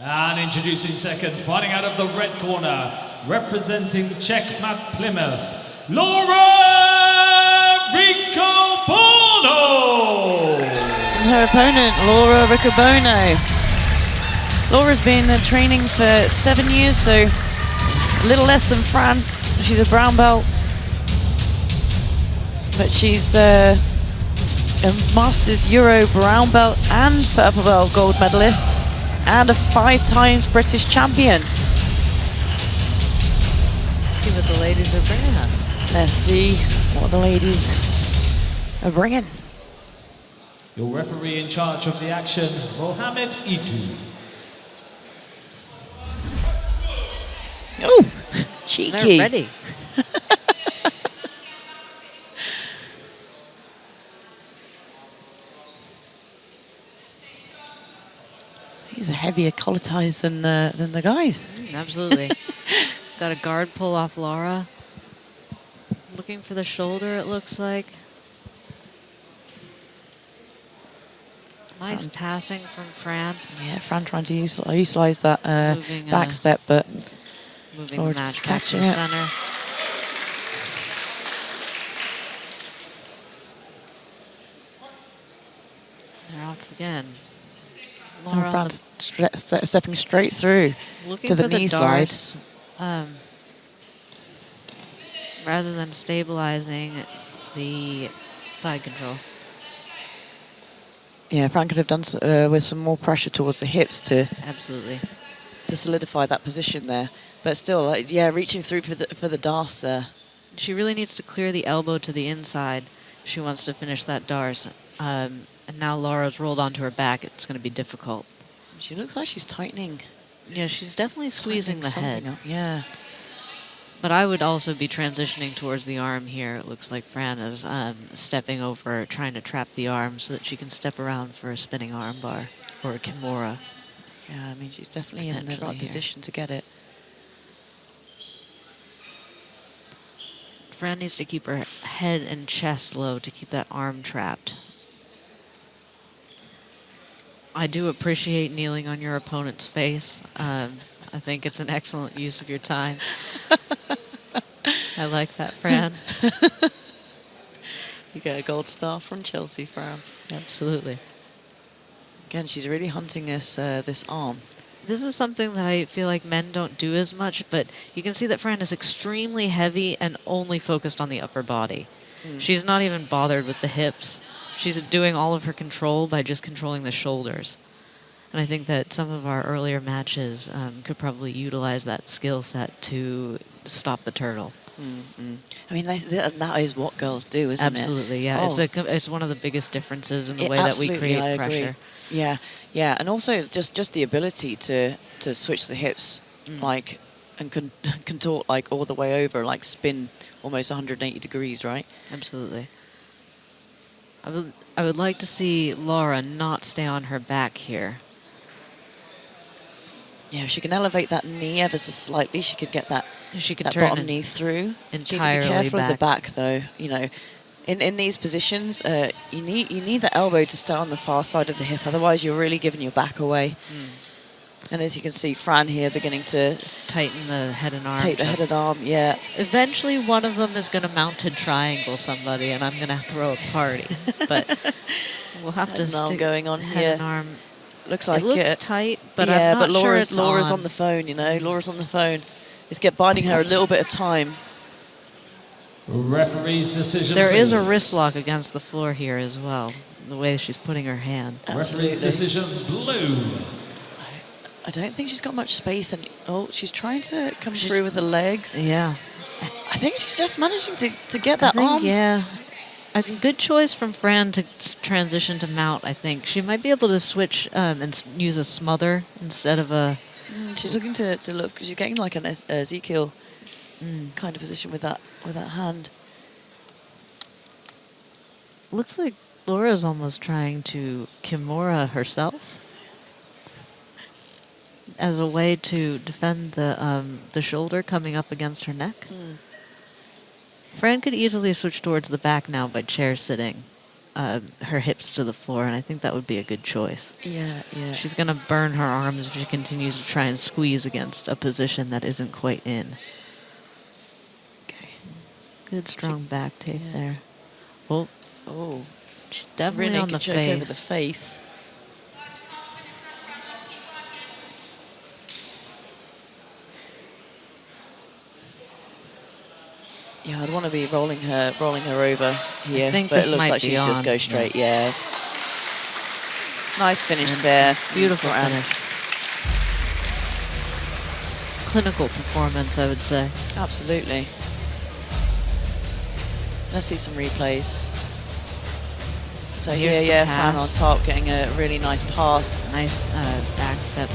And introducing second, fighting out of the red corner, representing Checkmat Plymouth, Laura Riccobono. And her opponent, Laura Riccobono. Laura's been training for 7 years, so a little less than Fran. She's a brown belt, but she's a Masters Euro brown belt and purple belt gold medalist, and a 5 times British champion. Let's see what the ladies are bringing us. Let's see what the ladies are bringing. Your referee in charge of the action, Mohamed Itu. Oh, cheeky. They're ready. He's a heavier colletized than the guys. Absolutely. Got a guard pull off Laura. Looking for the shoulder, it looks like. Nice passing from Fran. Yeah, Fran trying to utilize that Moving, back step, but moving Laura the match just back to catching the it. center. They're off again. Laura on Fran's stepping straight through looking to the for knee the side. darts, rather than stabilizing the side control. Yeah, Fran could have done with some more pressure towards the hips to Absolutely. solidify that position there. But still, like, yeah, reaching through for the darts there. She really needs to clear the elbow to the inside if she wants to finish that darts. And now Laura's rolled onto her back. It's going to be difficult. She looks like she's tightening. Yeah, she's definitely squeezing the head. Up. Yeah. But I would also be transitioning towards the arm here. It looks like Fran is stepping over, trying to trap the arm so that she can step around for a spinning arm bar or a kimura. Yeah, I mean, she's definitely in the Potentially right here. position to get it. Fran needs to keep her head and chest low to keep that arm trapped. I do appreciate kneeling on your opponent's face. I think it's an excellent use of your time. I like that, Fran. You get a gold star from Chelsea, Fran. Absolutely. Again, she's really hunting this arm. This is something that I feel like men don't do as much, but you can see that Fran is extremely heavy and only focused on the upper body. She's not even bothered with the hips. She's doing all of her control by just controlling the shoulders. And I think that some of our earlier matches could probably utilize that skill set to stop the turtle. I mean, that is what girls do, isn't Absolutely, yeah. Oh. It's one of the biggest differences in the way that we Absolutely, create I agree. pressure. Yeah, yeah, and also just the ability to switch the hips, like, and contort like all the way over, like spin almost 180 degrees, right? Absolutely. I would like to see Laura not stay on her back here. Yeah, if she can elevate that knee ever so slightly, she could get that She could that turn bottom knee through. She needs to be entirely careful of the back. back, though. You know, in these positions, you need the elbow to stay on the far side of the hip. Otherwise, you're really giving your back away. And as you can see, Fran here beginning to Tighten the head and arm. take the head and arm. Yeah, Eventually, one of them is going to mounted triangle somebody, and I'm going to throw a party. But we'll have to Head and arm stick going on head here. and arm. looks like It looks it. tight, but yeah, I'm not but sure Laura's it's Laura's on. on the phone. You know, Laura's on the phone. It's biding her a little bit of time. Referee's decision. There is a please. wrist lock against the floor here as well, the way she's putting her hand. Referee's decision blue. I don't think she's got much space. And oh, she's trying to come through with the legs. Yeah. I think she's just managing to get that arm. Yeah. A good choice from Fran to transition to mount, I think. She might be able to switch and use a smother instead of a... She's looking to look, because she's getting like an Ezekiel kind of position with that hand. Looks like Laura's almost trying to kimura herself as a way to defend the shoulder coming up against her neck. Fran could easily switch towards the back now by chair sitting her hips to the floor, and I think that would be a good choice. Yeah, yeah. She's going to burn her arms if she continues to try and squeeze against a position that isn't quite in. Okay. Good strong back take Yeah. there. Oh, Oh, she's definitely really on the choke face. over the face. Yeah, I'd want to be rolling her over here. I think but this it looks might like be she's just on, go straight, yeah. yeah. Nice finish there. Beautiful Fran. finish. Clinical performance, I would say. Absolutely. Let's see some replays. So Here's here, the yeah, Fran on pass. top, getting a really nice pass. Nice back step.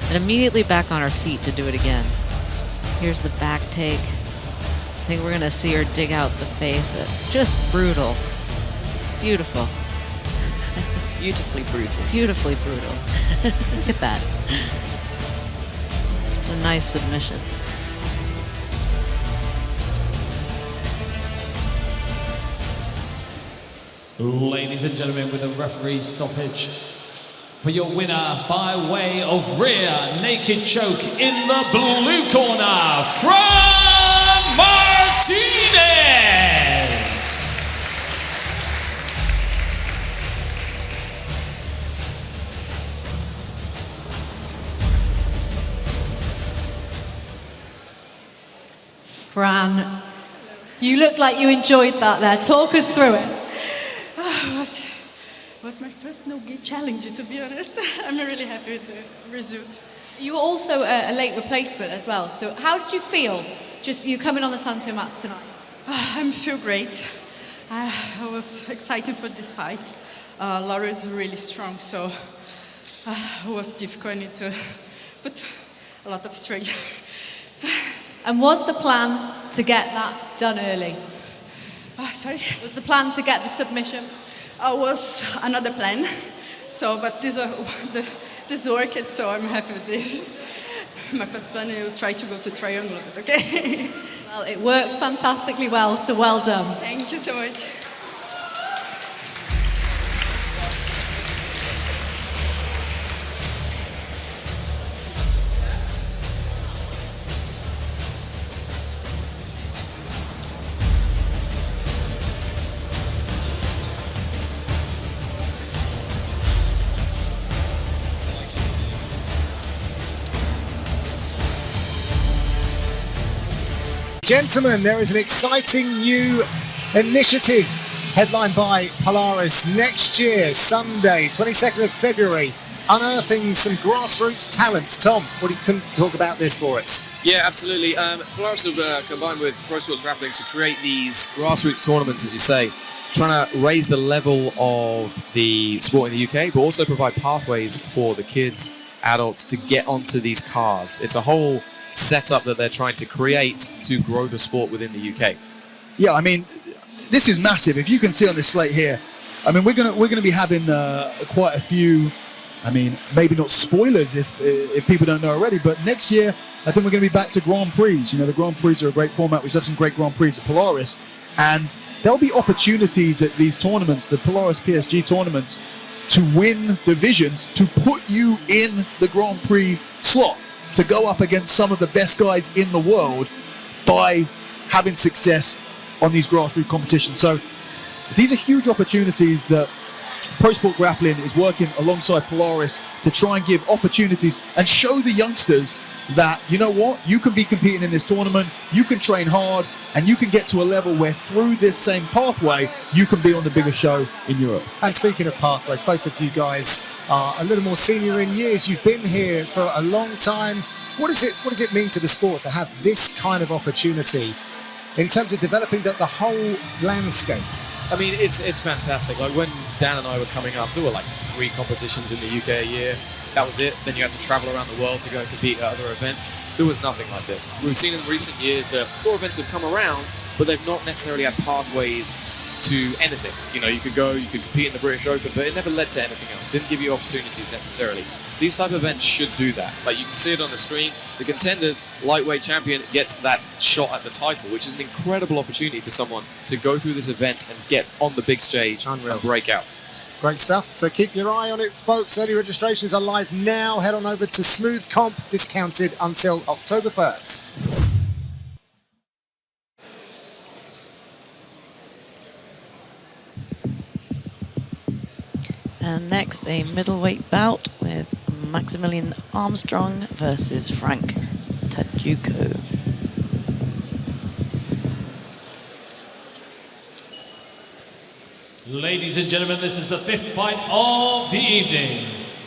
And immediately back on her feet to do it again. Here's the back take. I think we're going to see her dig out the face. Just brutal. Beautiful. Beautifully brutal. Beautifully brutal. Look at that. A nice submission. Ladies and gentlemen, with a referee stoppage, for your winner by way of rear naked choke in the blue corner, Fran Martinez. Fran, you look like you enjoyed that there. Talk us through it. It was my first no-gi challenge, to be honest. I'm really happy with the result. You were also a late replacement as well. So how did you feel just you coming on the Tanto mats tonight? I feel great. I was excited for this fight. Laura is really strong, so it was difficult. I need to put a lot of strength. And was the plan to get that done early? Sorry? Was the plan to get the submission? Was another plan. So, but this worked, so I'm happy with this. My first plan is to try to go to triangle, but okay. Well, it works fantastically well, so well done. Thank you so much. Gentlemen, there is an exciting new initiative headlined by Polaris next year, Sunday, 22nd of February, unearthing some grassroots talent. Tom, what do you talk about this for us? Yeah, absolutely. Polaris have combined with Pro Sport Grappling to create these grassroots tournaments, as you say, trying to raise the level of the sport in the UK, but also provide pathways for the kids, adults to get onto these cards. It's a whole setup that they're trying to create to grow the sport within the UK. Yeah, I mean, this is massive. If you can see on this slate here, I mean, we're gonna be having quite a few. I mean, maybe not spoilers if people don't know already, but next year I think we're going to be back to Grand Prix. You know, the Grand Prix are a great format. We've had some great Grand Prix at Polaris, and there'll be opportunities at these tournaments, the Polaris PSG tournaments, to win divisions, to put you in the Grand Prix slot, to go up against some of the best guys in the world by having success on these grassroots competitions. So these are huge opportunities that Pro Sport Grappling is working alongside Polaris to try and give opportunities and show the youngsters that, you know what, you can be competing in this tournament, you can train hard, and you can get to a level where through this same pathway, you can be on the biggest show in Europe. And speaking of pathways, both of you guys are a little more senior in years. You've been here for a long time. What does it mean to the sport to have this kind of opportunity in terms of developing the whole landscape? I mean, it's fantastic. Like when Dan and I were coming up, there were like 3 competitions in the UK a year. That was it. Then you had to travel around the world to go and compete at other events. There was nothing like this. We've seen in recent years that more events have come around, but they've not necessarily had pathways to anything. You know, you could compete in the British Open, but it never led to anything else. It didn't give you opportunities necessarily. These type of events should do that. Like you can see it on the screen. The contenders lightweight champion gets that shot at the title, which is an incredible opportunity for someone to go through this event and get on the big stage and break out. Great stuff. So keep your eye on it, folks. Early registrations are live now. Head on over to Smoothcomp, discounted until October 1st. And next, a middleweight bout with Maximilian Armstrong versus Frank Takoudjou. Ladies and gentlemen, this is the 5th fight of the evening.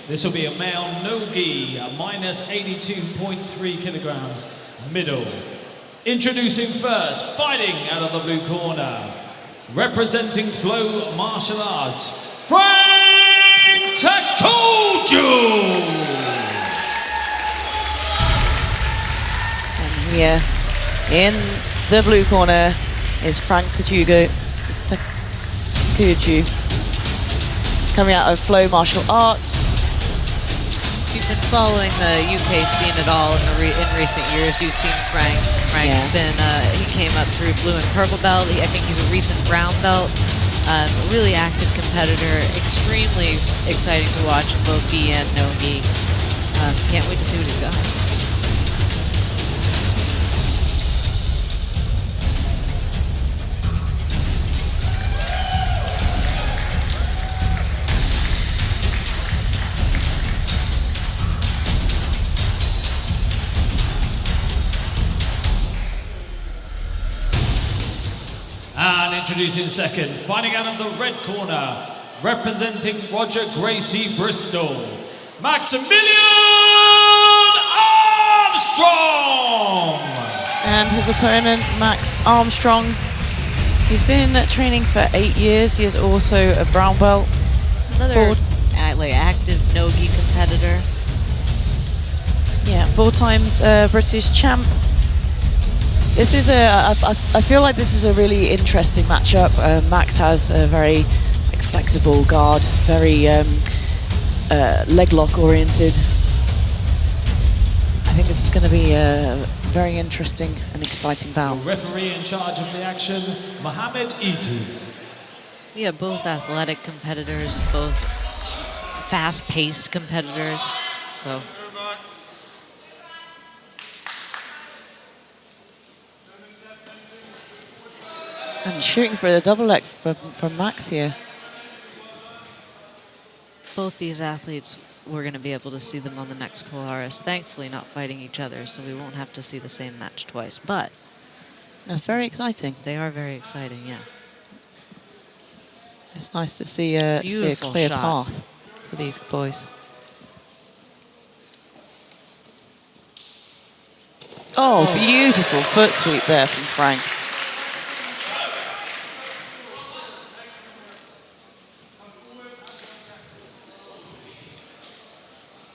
This will be a male no-gi, minus 82.3 kilograms, middle. Introducing first, fighting out of the blue corner, representing Flow Martial Arts, Frank Takoudjou! And here in the blue corner is Frank Takoudjou, coming out of Flow Martial Arts. If you've been following the UK scene at all in recent years, you've seen Frank. Frank's been, he came up through blue and purple belt. I think he's a recent brown belt. Really active competitor, extremely exciting to watch in both gi and no gi. Can't wait to see what he's got. And introducing second, fighting out of the red corner, representing Roger Gracie Bristol, Maximilian Armstrong! And his opponent, Max Armstrong. He's been training for 8 years. He is also a brown belt. Another active no-gi competitor. Yeah, 4 times British champ. This is I feel like this is a really interesting matchup. Max has a very flexible guard, very leg lock oriented. I think this is going to be a very interesting and exciting bout. The referee in charge of the action, Mohamed Itu. Yeah, both athletic competitors, both fast-paced competitors. So. And shooting for the double leg from Max here. Both these athletes, we're going to be able to see them on the next Polaris. Thankfully not fighting each other, so we won't have to see the same match twice. But that's very exciting. They are very exciting, yeah. It's nice to see a clear path for these boys. Oh, beautiful foot sweep there from Frank.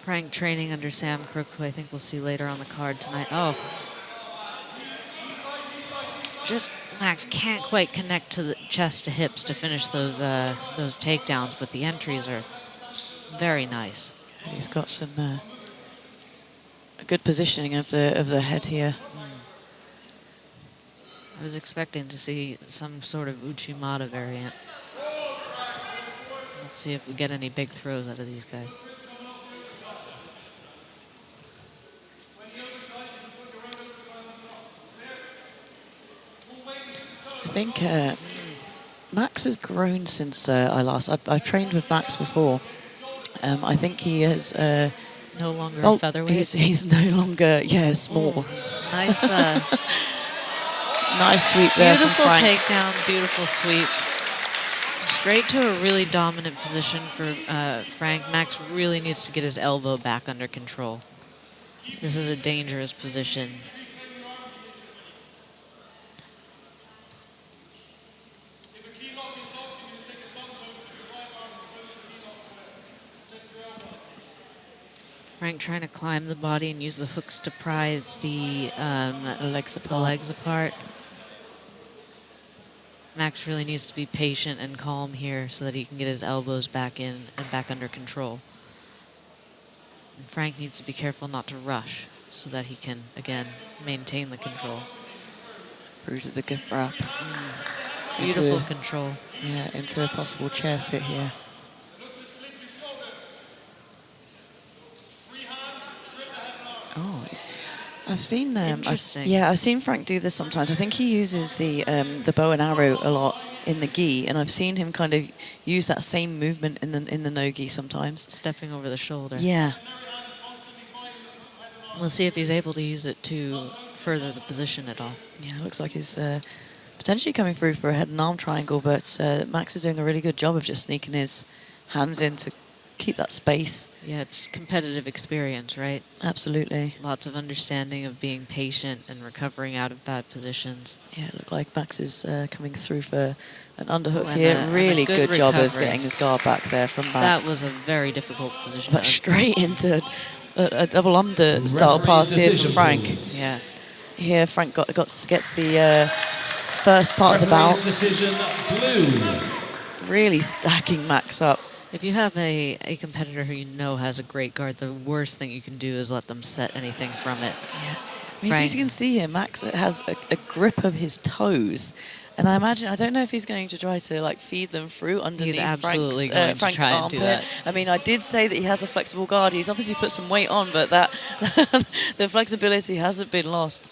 Frank training under Sam Crook, who I think we'll see later on the card tonight. Oh. Just Max can't quite connect to the chest to hips to finish those takedowns, but the entries are very nice. And he's got some a good positioning of the head here. I was expecting to see some sort of Uchimata variant. Let's see if we get any big throws out of these guys. I think Max has grown since I've trained with Max before. I think he is no longer a featherweight. He's no longer small. Ooh, nice, nice sweep there. Beautiful from Frank. takedown, beautiful sweep. Straight to a really dominant position for Frank. Max really needs to get his elbow back under control. This is a dangerous position. Frank trying to climb the body and use the hooks to pry the legs apart. Max really needs to be patient and calm here so that he can get his elbows back in and back under control. And Frank needs to be careful not to rush so that he can, again, maintain the control. Root of the gift wrap. Beautiful control. Yeah, into a possible chair sit here. Oh, I've seen them. Interesting. I've seen Frank do this sometimes. I think he uses the bow and arrow a lot in the gi, and I've seen him kind of use that same movement in the no gi sometimes. Stepping over the shoulder. Yeah. We'll see if he's able to use it to further the position at all. Yeah, it looks like his potentially coming through for a head and arm triangle, but Max is doing a really good job of just sneaking his hands in to keep that space. Yeah, it's competitive experience, right? Absolutely. Lots of understanding of being patient and recovering out of bad positions. Yeah, it looked like Max is coming through for an underhook And here. and Really good good job of recovery. getting his guard back there from Max. That was a very difficult position. But straight into a double under style pass here from Frank. Yeah. Here, Frank gets the first part of the bout. Decision blue. Really stacking Max up. If you have a competitor who you know has a great guard, the worst thing you can do is let them set anything from it. Yeah. I mean, as you can see here, Max has a grip of his toes. And I don't know if he's going to try to like feed them through underneath He's absolutely going Frank's to try and armpit. do that. I mean, I did say that he has a flexible guard. He's obviously put some weight on, but that the flexibility hasn't been lost.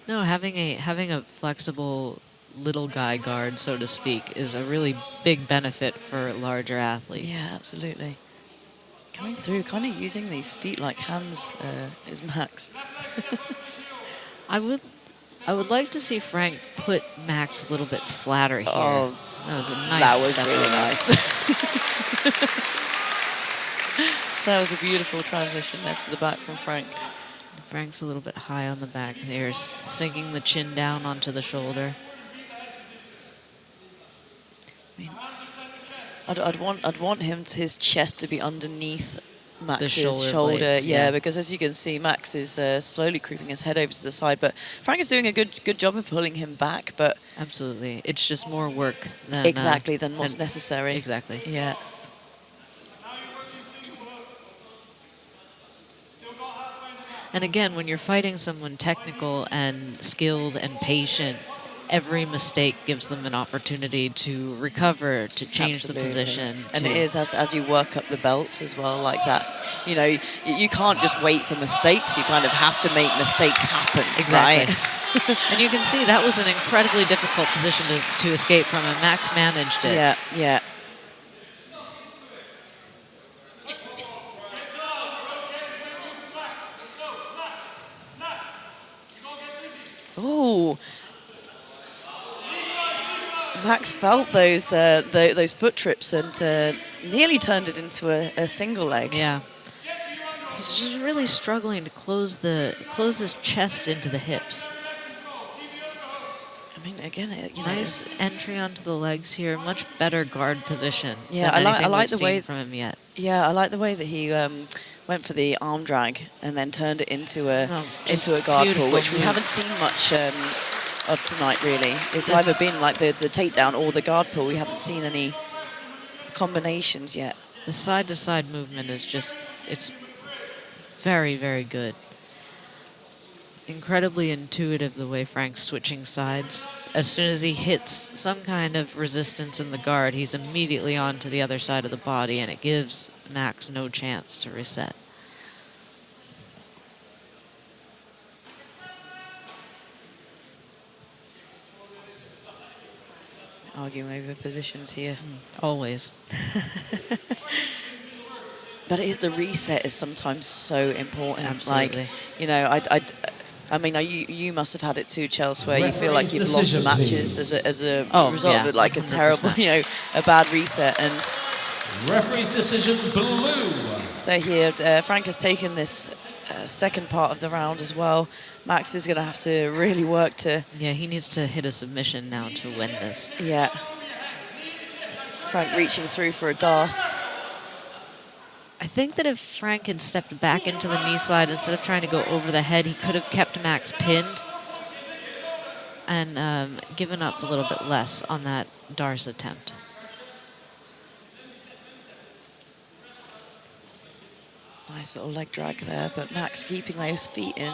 No, having a flexible little guy guard, so to speak, is a really big benefit for larger athletes. Yeah, absolutely. Coming through, kind of using these feet like hands is Max. I would like to see Frank put Max a little bit flatter here. Oh, that was a nice that was step really over. nice. That was a beautiful transition there to the back from Frank. Frank's a little bit high on the back there, sinking the chin down onto the shoulder. I'd want his chest to be underneath Max's shoulder blades, yeah, yeah. because as you can see, Max is slowly creeping his head over to the side, but Frank is doing a good job of pulling him back. But absolutely, it's just more work than than what's necessary. Exactly. Yeah. And again, when you're fighting someone technical and skilled and patient, every mistake gives them an opportunity to recover, to change Absolutely. the position. And it is as you work up the belts as well, like that. You know, you can't just wait for mistakes. You kind of have to make mistakes happen. Exactly. Right? And you can see that was an incredibly difficult position to escape from, and Max managed it. Yeah, yeah. Oh, Max felt those foot trips and nearly turned it into a single leg. Yeah, he's just really struggling to close his chest into the hips. I mean, again, nice entry onto the legs here. Much better guard position. Yeah, than I like we've the way seen from him yet. Yeah, I like the way that he went for the arm drag and then turned it into a guard pull, which we haven't seen much of tonight, really. It's either been like the takedown or the guard pull. We haven't seen any combinations yet. The side-to-side movement is it's very, very good. Incredibly intuitive the way Frank's switching sides. As soon as he hits some kind of resistance in the guard, he's immediately on to the other side of the body, and it gives Max no chance to reset. Arguing over positions here. Always. But it is, the reset is sometimes so important. Absolutely. Like, you know, I mean, you must have had it too, Chelsea, where you feel like you've lost matches as a result of it, like 100%. A terrible, a bad reset. And referee's decision blue. So here, Frank has taken this second part of the round as well. Max is going to have to really work to... Yeah, he needs to hit a submission now to win this. Yeah. Frank reaching through for a Darce. I think that if Frank had stepped back into the knee slide instead of trying to go over the head, he could have kept Max pinned and given up a little bit less on that Darce attempt. Nice little leg drag there, but Max keeping those feet in.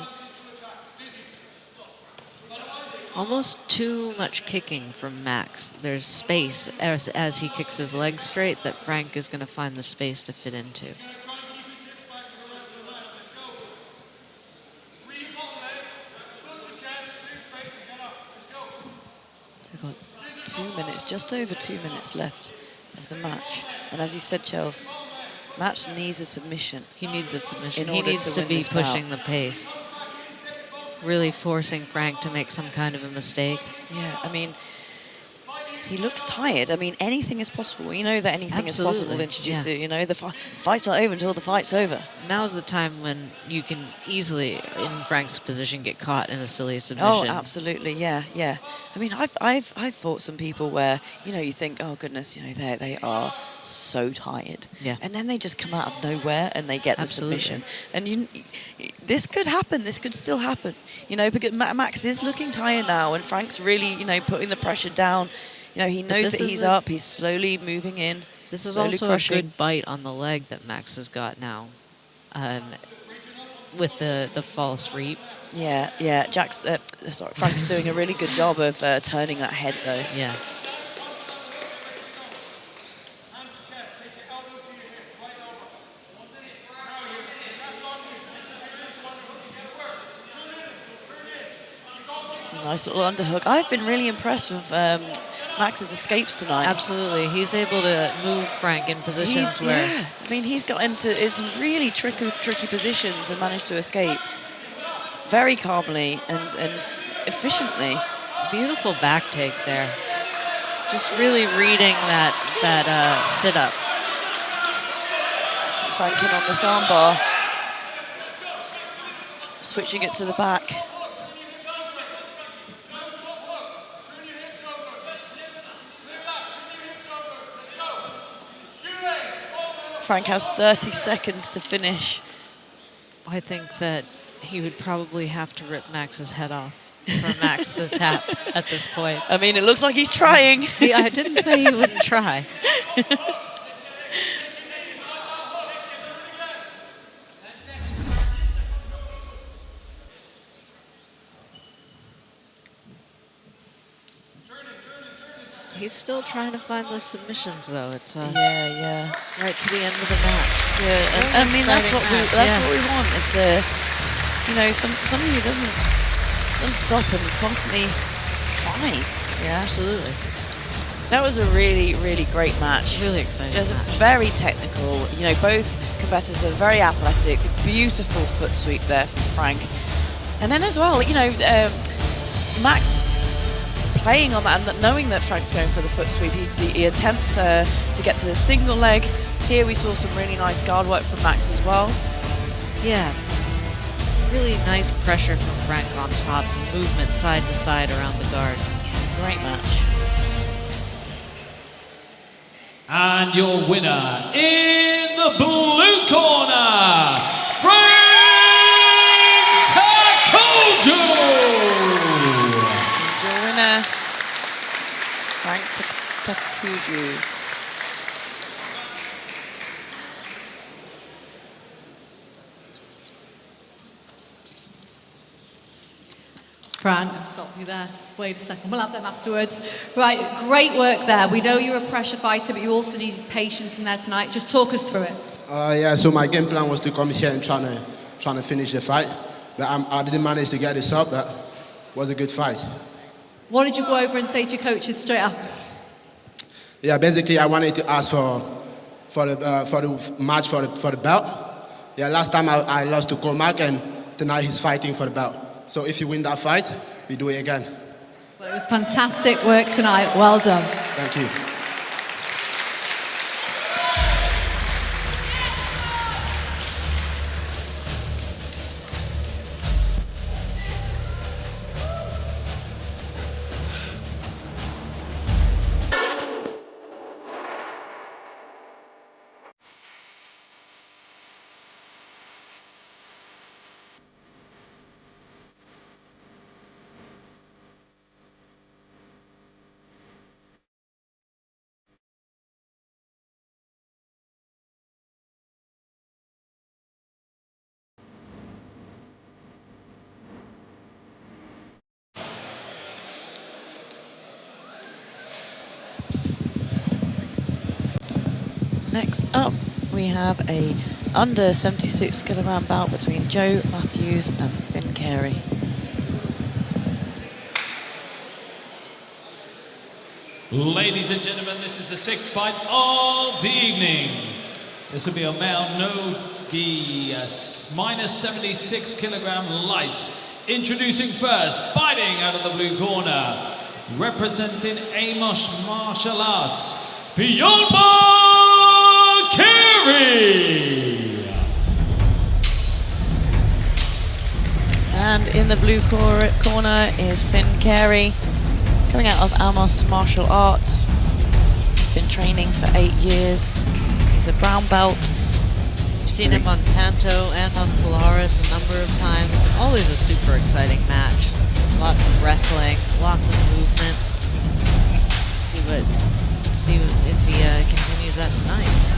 Almost too much kicking from Max. There's space as he kicks his legs straight that Frank is going to find the space to fit into. So we've got 2 minutes, just over 2 minutes left of the match. And as you said, Chelsea, Max needs a submission. He needs a submission. In He order needs to to win be this bout. pushing the pace. really forcing Frank to make some kind of a mistake. Yeah, I mean, he looks tired. I mean, anything is possible. You know that anything is possible in jiu-jitsu. You know, the fight's not over until the fight's over. Now's the time when you can easily, in Frank's position, get caught in a silly submission. Oh, absolutely, yeah. I mean, I've fought some people where, you know, you think, oh goodness, you know, they are so tired. Yeah. And then they just come out of nowhere and they get the submission. And this could happen. This could still happen. You know, because Max is looking tired now, and Frank's really, you know, putting the pressure down. You know, he knows that he's up. He's slowly moving in. This is also crushing. A good bite on the leg that Max has got now, with the false reap. Yeah. Frank's doing a really good job of turning that head, though. Yeah. Nice little underhook. I've been really impressed with Max's escapes tonight. Absolutely. He's able to move Frank in positions where... Yeah. I mean, he's got into some really tricky positions and managed to escape very calmly and efficiently. Beautiful back take there. Just really reading that sit-up. Franking on this armbar. Switching it to the back. Frank has 30 seconds to finish. I think that he would probably have to rip Max's head off for Max to tap at this point. I mean, it looks like he's trying. I didn't say he wouldn't try. He's still trying to find those submissions, though. It's right to the end of the match. Yeah, I mean that's what we want. Is you know, somebody who doesn't stop and is constantly tries. Yeah, absolutely. That was a really great match. Really exciting. It was very technical. You know, both competitors are very athletic. Beautiful foot sweep there from Frank, and then as well, you know, Max. Playing on that and knowing that Frank's going for the foot sweep, he attempts to get to the single leg. Here we saw some really nice guard work from Max as well. Yeah, really nice pressure from Frank on top, movement side to side around the guard. Great match. And your winner in the blue corner, Frank Takoudjou! Frank Takoudjou. Fran, I'll stop you there. Wait a second, we'll have them afterwards. Right, great work there. We know you're a pressure fighter, but you also needed patience in there tonight. Just talk us through it. Yeah, so my game plan was to come here and trying to finish the fight. But I didn't manage to get this up, but it was a good fight. What did you go over and say to your coaches straight after? Yeah, basically I wanted to ask for the match for the belt. Yeah, last time I lost to Cormac, and tonight he's fighting for the belt. So if you win that fight, we do it again. Well, it was fantastic work tonight. Well done. Thank you. Next up, we have a under 76 kilogram bout between Joe Matthews and Finn Kerry. Ladies and gentlemen, this is the sixth fight of the evening. This will be a male no-gi minus 76 kilogram light Introducing first, fighting out of the blue corner, representing Amos Martial Arts, Fiona Kerry. And in the blue corner is Finn Kerry, coming out of Amos Martial Arts. He's been training for 8 years. He's a brown belt. I've seen him on Tanto and on Polaris a number of times. Always a super exciting match. Lots of wrestling, lots of movement. See if he continues that tonight.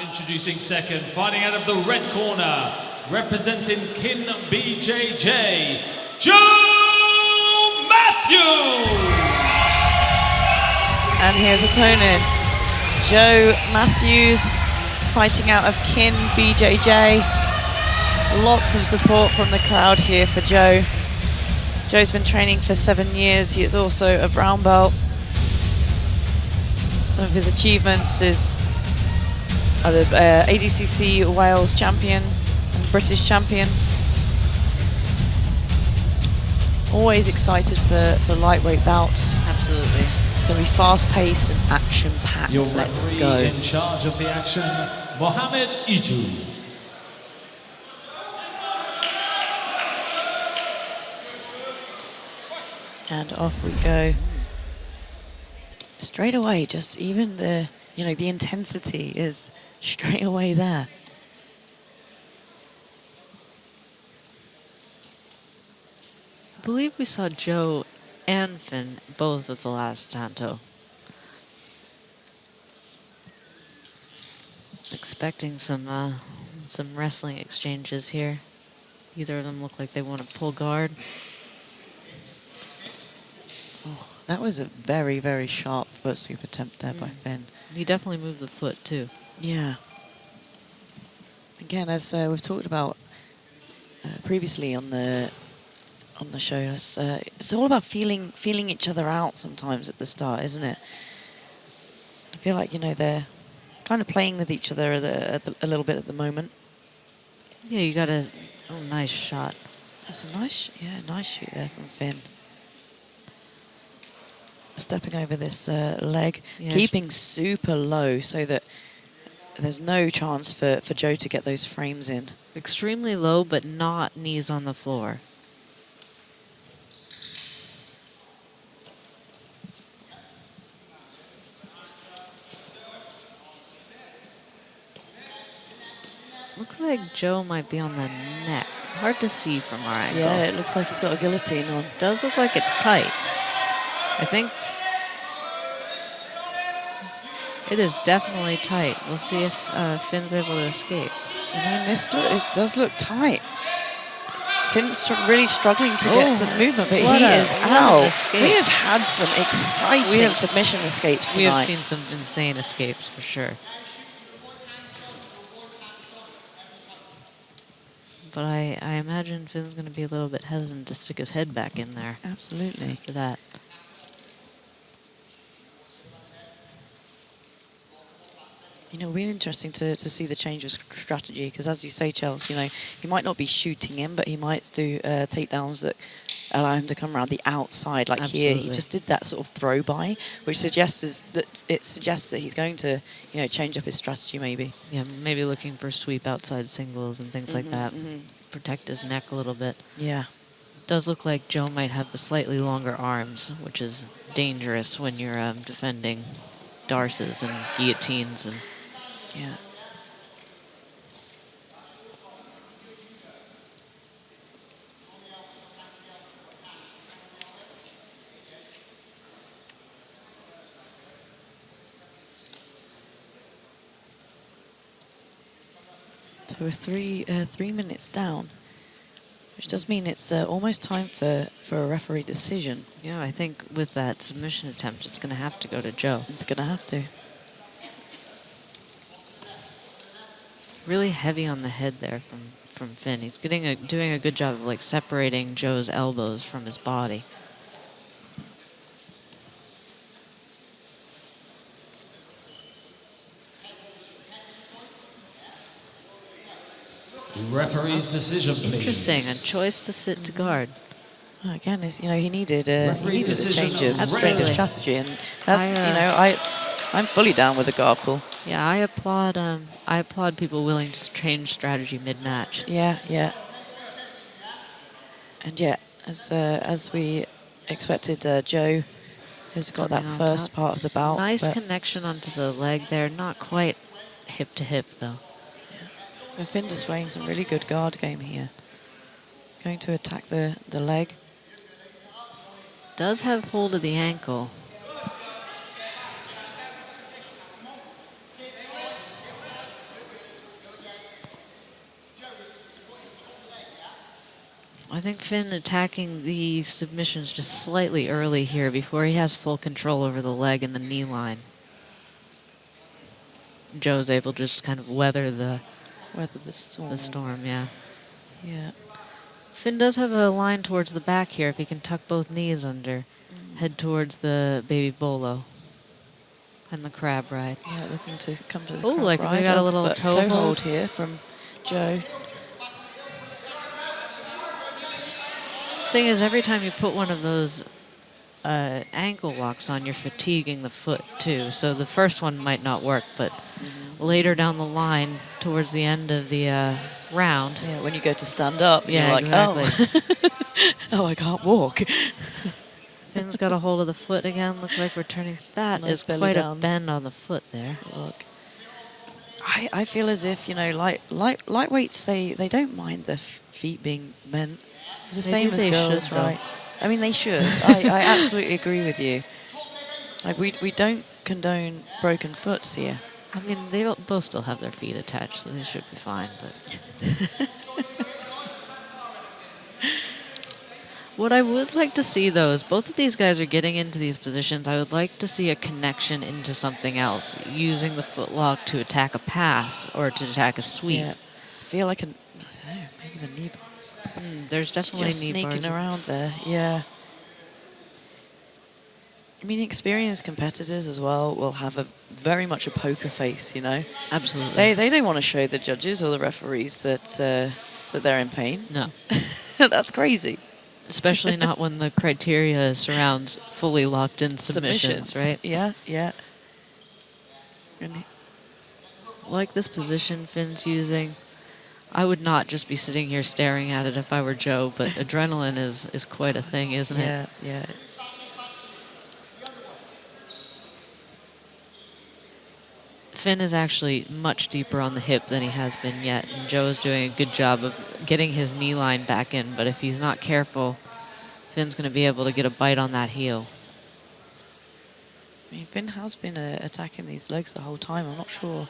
Introducing second, fighting out of the red corner, representing Kin BJJ, Joe Matthews! And his opponent, Joe Matthews, fighting out of Kin BJJ. Lots of support from the crowd here for Joe. Joe's been training for 7 years. He is also a brown belt. Some of his achievements is the ADCC Wales champion and British champion. Always excited for lightweight bouts. Absolutely. It's going to be fast-paced and action-packed. Your Let's referee go. in charge of the action, Mohamed Itu. And off we go. Straight away, just even the intensity is straight away there. I believe we saw Joe and Finn both at the last Tanto. Expecting some wrestling exchanges here. Either of them look like they want to pull guard. Oh, that was a very, very sharp foot sweep attempt there by Finn. He definitely moved the foot too. Yeah. Again, as we've talked about previously on the show, it's all about feeling each other out sometimes at the start, isn't it? I feel like they're kind of playing with each other a little bit at the moment. Yeah, you got a nice shot. That's a nice shoot there from Finn. Stepping over this leg, keeping super low so that there's no chance for Joe to get those frames in. Extremely low, but not knees on the floor. Looks like Joe might be on the neck. Hard to see from our angle. Yeah, it looks like he's got a guillotine on. Does look like it's tight. I think it is definitely tight. We'll see if Finn's able to escape. I mean, it does look tight. Finn's really struggling to get some movement, but he is out. We have had some exciting submission escapes tonight. We have seen some insane escapes for sure. But I imagine Finn's going to be a little bit hesitant to stick his head back in there. Absolutely. For that. Really interesting to see the change of strategy, because as you say, Chelsea, he might not be shooting him, but he might do takedowns that allow him to come around the outside. Like Absolutely. Here, he just did that sort of throw by, which suggests that he's going to, change up his strategy maybe. Yeah, maybe looking for sweep outside singles and things like that. Protect his neck a little bit. Yeah. It does look like Joe might have the slightly longer arms, which is dangerous when you're defending darces and guillotines and. Yeah. So we're 3 minutes down, which does mean it's almost time for a referee decision. Yeah, I think with that submission attempt, it's going to have to go to Joe. It's going to have to. Really heavy on the head there from Finn. He's doing a good job of like separating Joe's elbows from his body. Referee's decision, please. Interesting, a choice to sit to guard. Well, again, he needed a change of strategy, and that's I'm fully down with the guard pull. Yeah, I applaud people willing to change strategy mid-match. Yeah. And yeah, as we expected, Joe has got that first part of the bout. Nice connection onto the leg there, not quite hip to hip though. And Finn displaying some really good guard game here. Going to attack the leg. Does have hold of the ankle. I think Finn attacking the submissions just slightly early here before he has full control over the leg and the knee line. Joe's able to just kind of weather the storm. The storm, yeah. Yeah. Finn does have a line towards the back here if he can tuck both knees under. Head towards the baby bolo and the crab ride. Yeah, looking to come to the crab like ride. We got a little toe hold here from Joe. Thing is, every time you put one of those ankle locks on, you're fatiguing the foot too. So the first one might not work, but later down the line, towards the end of the round. Yeah, when you go to stand up, yeah, you're like, exactly. Oh, I can't walk. Finn's got a hold of the foot again. Look like we're turning. That nice is quite down. A bend on the foot there. Look. I feel as if, lightweights, they don't mind their feet being bent. It's the same as girls, right? I mean, they should. I absolutely agree with you. Like, we don't condone broken foots here. I mean, they both still have their feet attached, so they should be fine. But what I would like to see, though, is both of these guys are getting into these positions. I would like to see a connection into something else, using the footlock to attack a pass or to attack a sweep. Yeah. I feel like maybe the knee bars. There's definitely just knee bars. Sneaking around there, yeah. I mean, experienced competitors as well will have very much a poker face, Absolutely. They don't want to show the judges or the referees that they're in pain. No. That's crazy. Especially not when the criteria surrounds fully locked in submissions, right? Yeah. Like this position Finn's using, I would not just be sitting here staring at it if I were Joe, but adrenaline is quite a thing, isn't it? Yeah. Finn is actually much deeper on the hip than he has been yet, and Joe is doing a good job of getting his knee line back in, but if he's not careful, Finn's going to be able to get a bite on that heel. I mean, Finn has been attacking these legs the whole time. I'm not sure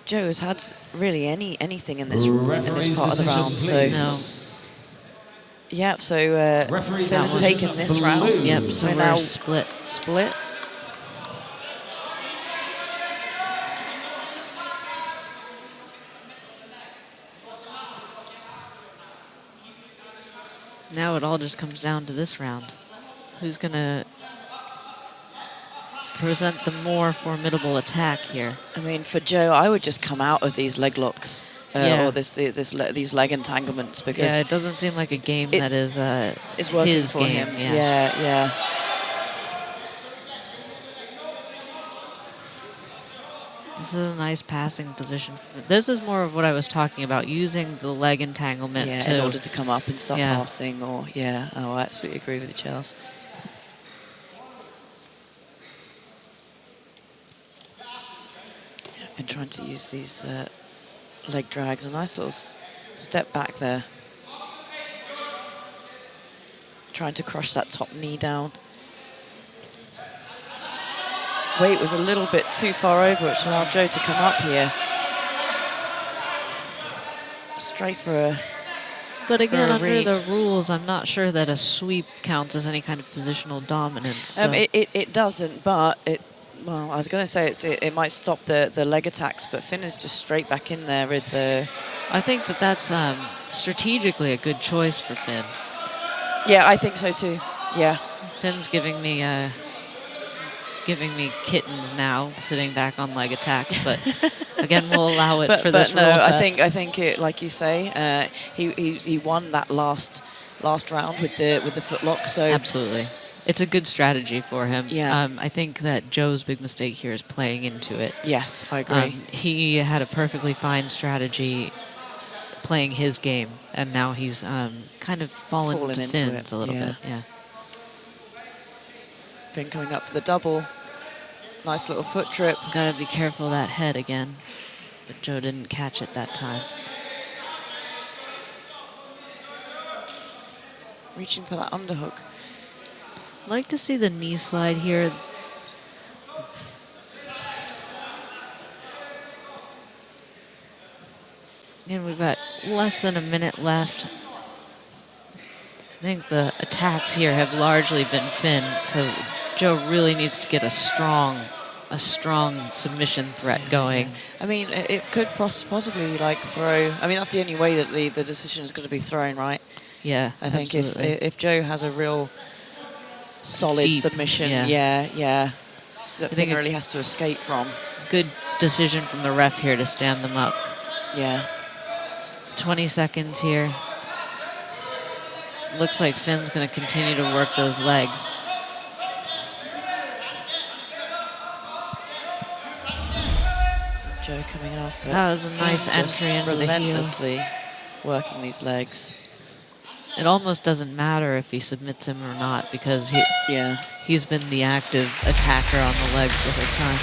Joe has had really anything in this part of the round. So, yeah, so Finn's taken this round. Yep, so we're now split. Now it all just comes down to this round. Who's going to present the more formidable attack here? I mean, for Joe, I would just come out of these leg locks or these leg entanglements, because it doesn't seem like a game that is it's working his for game. him. Yeah. Yeah. This is a nice passing position. This is more of what I was talking about, using the leg entanglement in order to come up and start passing. Or I absolutely agree with you, Charles. I've been trying to use these leg drags. A nice little step back there. Trying to crush that top knee down. Weight was a little bit too far over, which allowed Joe to come up here. Straight for a But again, under the rules, I'm not sure that a sweep counts as any kind of positional dominance. So. It doesn't, but Well, I was going to say it might stop the leg attacks, but Finn is just straight back in there with the... I think that's strategically a good choice for Finn. Yeah, I think so too. Yeah. Finn's giving me kittens now, sitting back on leg attacks, but again, we'll allow it for this rule set. I think it, like you say, he won that last round with the footlock. So absolutely, it's a good strategy for him. Yeah. I think that Joe's big mistake here is playing into it. Yes, I agree. He had a perfectly fine strategy playing his game, and now he's kind of fallen into Finn's a little bit. Yeah. Finn coming up for the double. Nice little foot trip. Got to be careful of that head again, but Joe didn't catch it that time. Reaching for that underhook. Like to see the knee slide here. And we've got less than a minute left. I think the attacks here have largely been Finn, so Joe really needs to get a strong submission threat going. I mean, it could possibly like throw. I mean, that's the only way that the decision is going to be thrown, right? Yeah, I think absolutely. if Joe has a real solid Deep, submission, yeah. that Finn really has to escape from. Good decision from the ref here to stand them up. Yeah. 20 seconds here. Looks like Finn's going to continue to work those legs. Joe coming up. That was a nice entry into the heel. Relentlessly working these legs. It almost doesn't matter if he submits him or not because he's been the active attacker on the legs the whole time.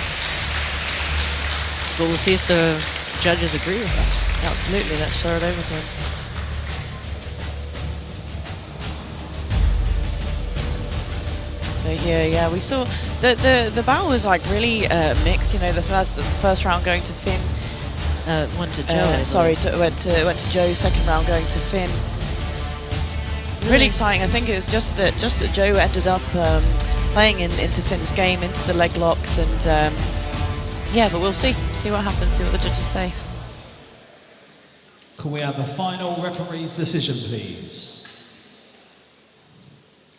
But we'll see if the judges agree with us. Absolutely, let's throw it over to him. So here, yeah, we saw the battle was like really mixed. You know, the first round going to Finn. Went to Joe. Went to Joe. Second round going to Finn. Really exciting. I think it's just that Joe ended up playing into Finn's game, into the leg locks, and yeah, but we'll see what happens. See what the judges say. Can we have a final referee's decision, please?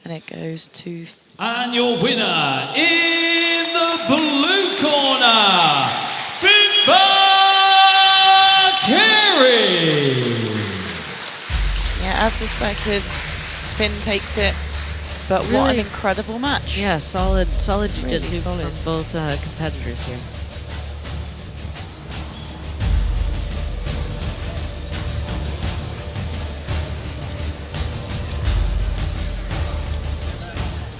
And it goes to... And your winner in the blue corner, Kerry. Yeah, as suspected, Finn takes it. But really, what an incredible match. Yeah, solid jiu-jitsu really solid from both competitors here.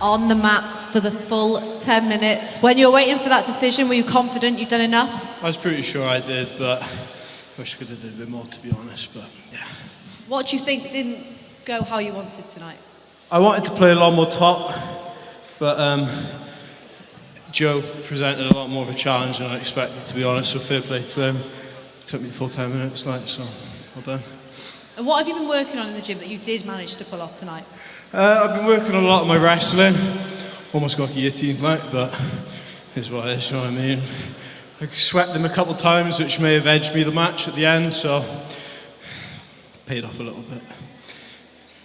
On the mats for the full 10 minutes. When you were waiting for that decision, were you confident you'd done enough? I was pretty sure I did, but I wish I could have done a bit more, to be honest, but yeah. What do you think didn't go how you wanted tonight? I wanted to play a lot more top, but Joe presented a lot more of a challenge than I expected, to be honest, so fair play to him. It took me the full 10 minutes, so well done. And what have you been working on in the gym that you did manage to pull off tonight? I've been working on a lot of my wrestling. Almost got guillotined tonight, but it's what it is, you know what I mean? I swept them a couple of times, which may have edged me the match at the end, so paid off a little bit.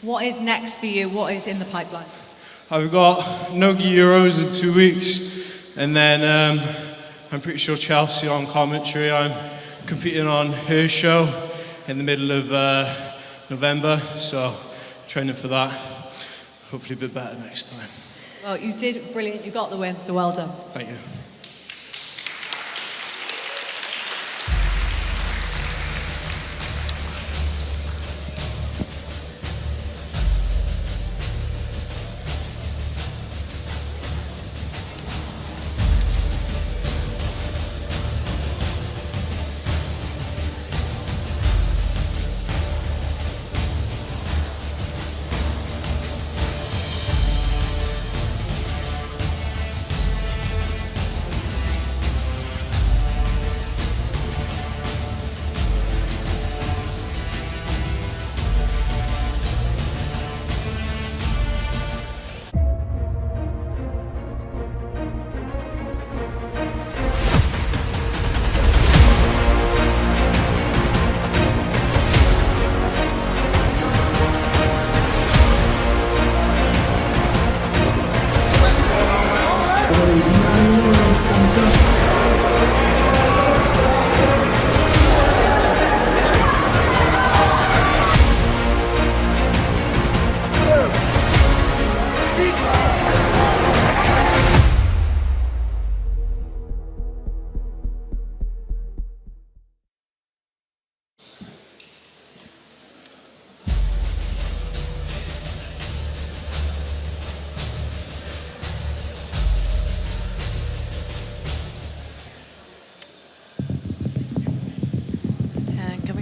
What is next for you? What is in the pipeline? I've got Nogi Euros in 2 weeks, and then I'm pretty sure Chelsea on commentary. I'm competing on her show in the middle of November, so training for that. Hopefully a bit better next time. Well, you did brilliant. You got the win, so well done. Thank you.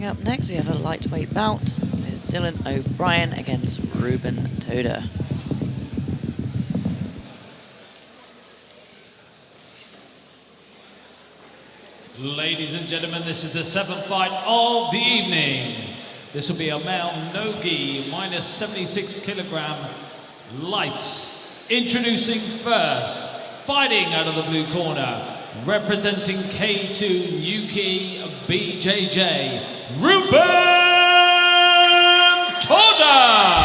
Coming up next, we have a lightweight bout with Dylan O'Brien against Reuben Toada. Ladies and gentlemen, this is the 7th fight of the evening. This will be a male no-gi, minus 76 kilogram lights. Introducing first, fighting out of the blue corner, representing K2 Yuki BJJ, Reuben Toada.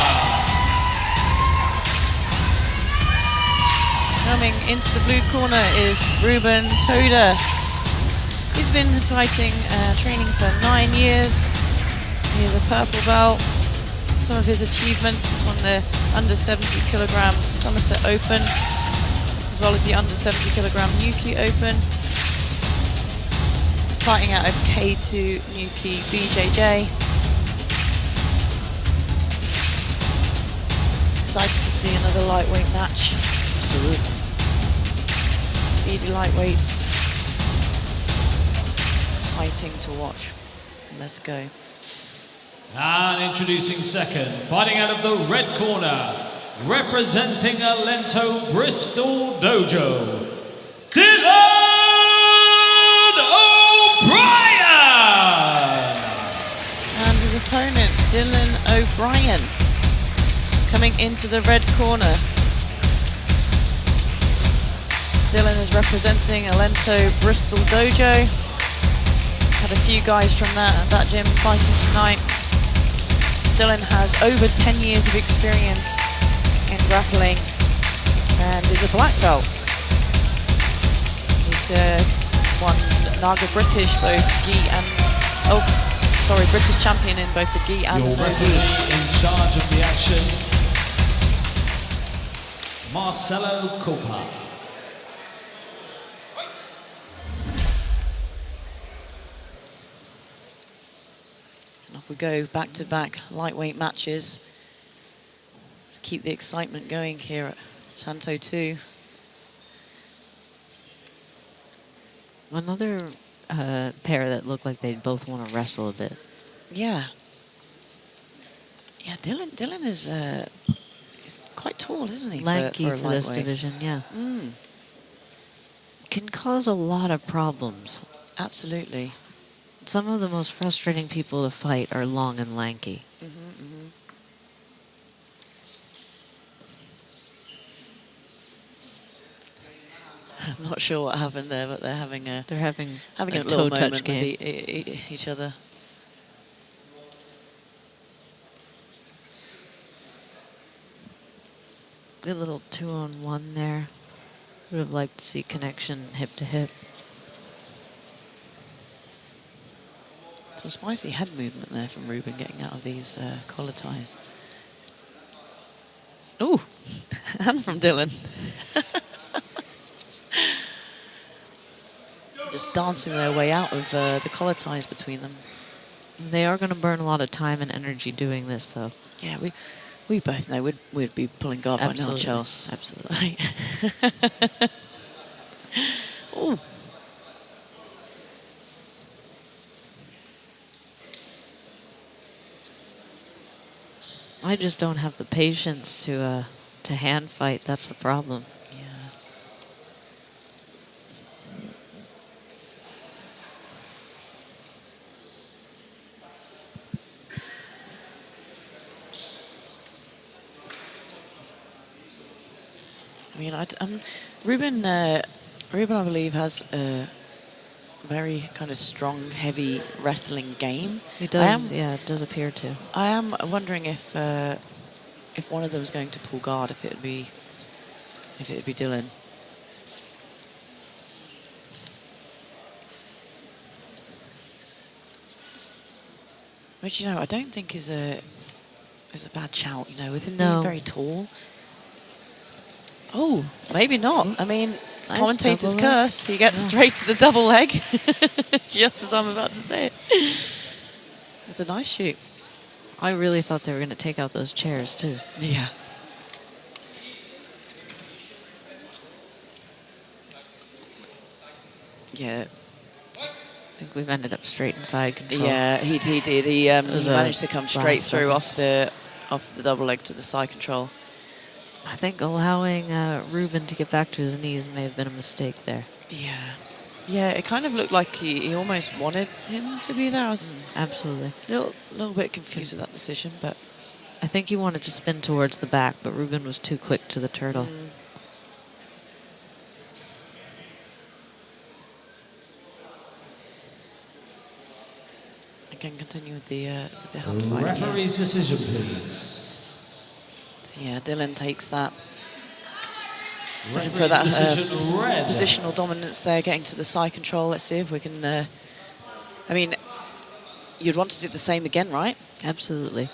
Coming into the blue corner is Reuben Toada. He's been fighting, training for 9 years. He is a purple belt. Some of his achievements, he's won the under 70 kilogram Somerset Open, as well as the under 70 kilogram Newquay Open. Fighting out of K2 Newquay BJJ. Excited to see another lightweight match. Absolutely. Speedy lightweights. Exciting to watch. Let's go. And introducing second, fighting out of the red corner, representing Alento Bristol Dojo, Dylan O'Brien! And his opponent, Dylan O'Brien, coming into the red corner. Dylan is representing Alento Bristol Dojo. Had a few guys from that gym fighting tonight. Dylan has over 10 years of experience in grappling and is a black belt. He's won Naga British, both gi and, British champion in both the gi and the no-gi. In charge of the action, Marcelo Copa. We go back-to-back lightweight matches. Let's keep the excitement going here at Tanto 2. Another pair that looked like they both want to wrestle a bit. Yeah. Yeah, Dylan is he's quite tall, isn't he? Lanky for a for this lightweight. division, yeah. Mm. Can cause a lot of problems. Absolutely. Some of the most frustrating people to fight are long and lanky. I'm not sure what happened there, but they're having a a little toe-touch moment game. with each other. Good little 2-on-1 there. Would have liked to see connection hip to hip. Some spicy head movement there from Reuben getting out of these collar ties. Ooh, and from Dylan. Just dancing their way out of the collar ties between them. They are going to burn a lot of time and energy doing this, though. Yeah, we both know we'd be pulling guard by now, Charles. Absolutely. Ooh. I just don't have the patience to hand fight. That's the problem. Yeah. I mean, Reuben, I believe, has a very kind of strong, heavy wrestling game. He does, yeah, it does appear to. I am wondering if one of them is going to pull guard, if it would be Dylan. Which, I don't think is a bad shout, with him being very tall. Oh, maybe not. I mean, nice commentator's curse. He gets straight to the double leg, just as I'm about to say it. It's a nice shoot. I really thought they were going to take out those chairs, too. Yeah. Yeah. think we've ended up straight inside control. Yeah, he did. He managed to come straight through second. off the double leg to the side control. I think allowing Reuben to get back to his knees may have been a mistake there. Yeah, it kind of looked like he almost wanted him to be there. I was Absolutely. a little bit confused with that decision, but I think he wanted to spin towards the back, but Reuben was too quick to the turtle. Again, continue with the held fight. Referee's decision, please. Yeah, Dylan takes that. Looking for Referee's that decision, red. positional dominance there, getting to the side control. Let's see if we can... I mean, you'd want to do the same again, right? Absolutely.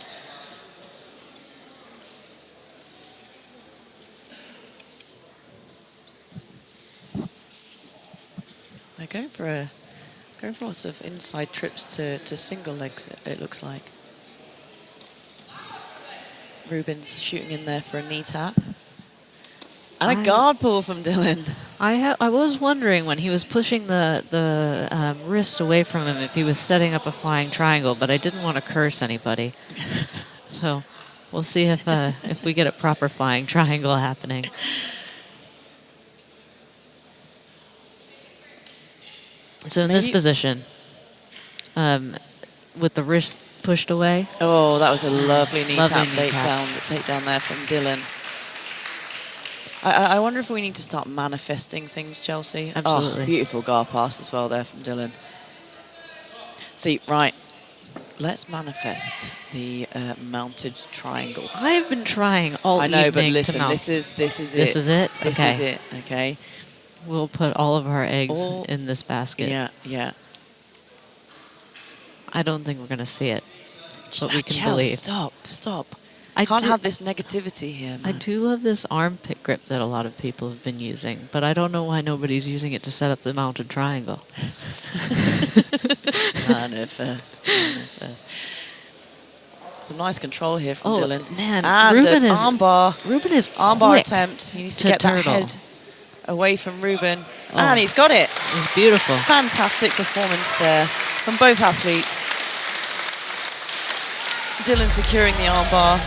They're going for lots of inside trips to single legs, it looks like. Reuben's shooting in there for a knee tap. And a guard pull from Dylan. I was wondering when he was pushing the wrist away from him if he was setting up a flying triangle, but I didn't want to curse anybody. So we'll see if we get a proper flying triangle happening. So in this position, with the wrist pushed away. Oh, that was a lovely knee tap takedown there from Dylan. I wonder if we need to start manifesting things, Chelsea. Absolutely. Oh, beautiful guard pass as well there from Dylan. See, right. Let's manifest the mounted triangle. I've been trying all evening. I know, but listen, to mount. this is it. This is it? This Okay. is it, okay? We'll put all of our eggs in this basket. Yeah. I don't think we're going to see it, but we can Chelsea, believe. Stop. I can't have this negativity here, man. I do love this armpit grip that a lot of people have been using, but I don't know why nobody's using it to set up the mounted triangle. No first. Some nice control here from Dylan. Man, and Reuben an is armbar. Reuben is armbar quick attempt. He needs to to get that turtle. head away from Reuben. And he's got it. It's beautiful. Fantastic performance there from both athletes. Dylan securing the armbar.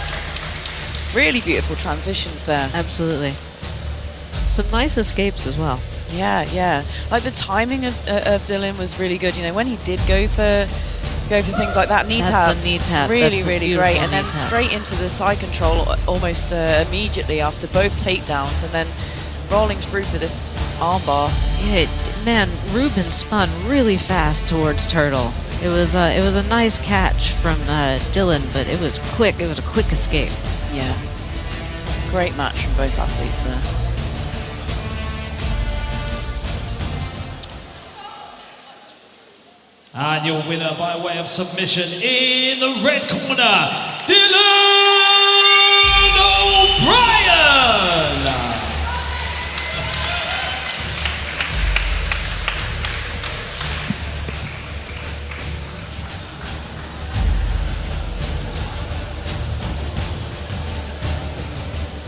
Really beautiful transitions there. Absolutely. Some nice escapes as well. Yeah. Like the timing of Dylan was really good. You know, when he did go for things like that knee tap. The knee tap. Really great. And then tap. straight into the side control almost immediately after both takedowns, and then rolling through for this armbar. Yeah, man, Reuben spun really fast towards turtle. It was a nice catch from Dylan, but it was quick. It was a quick escape. Yeah. Great match from both athletes there. And your winner by way of submission in the red corner, Dylan O'Brien!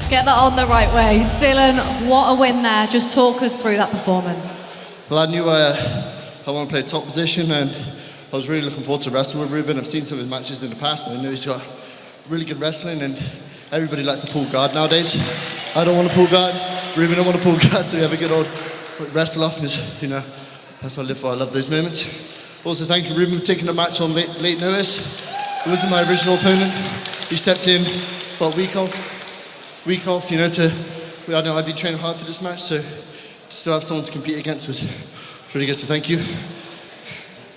Get that on the right way. Dylan, what a win there. Just talk us through that performance. Well, I knew I want to play top position, and I was really looking forward to wrestling with Reuben. I've seen some of his matches in the past, and I know he's got really good wrestling, and everybody likes to pull guard nowadays. I don't want to pull guard. Reuben don't want to pull guard, so we have a good old wrestle off, and that's what I live for. I love those moments. Also, thank you, Reuben, for taking the match on late notice. It wasn't my original opponent. He stepped in about a week off, I know I've been training hard for this match, so still have someone to compete against was really good, so thank you.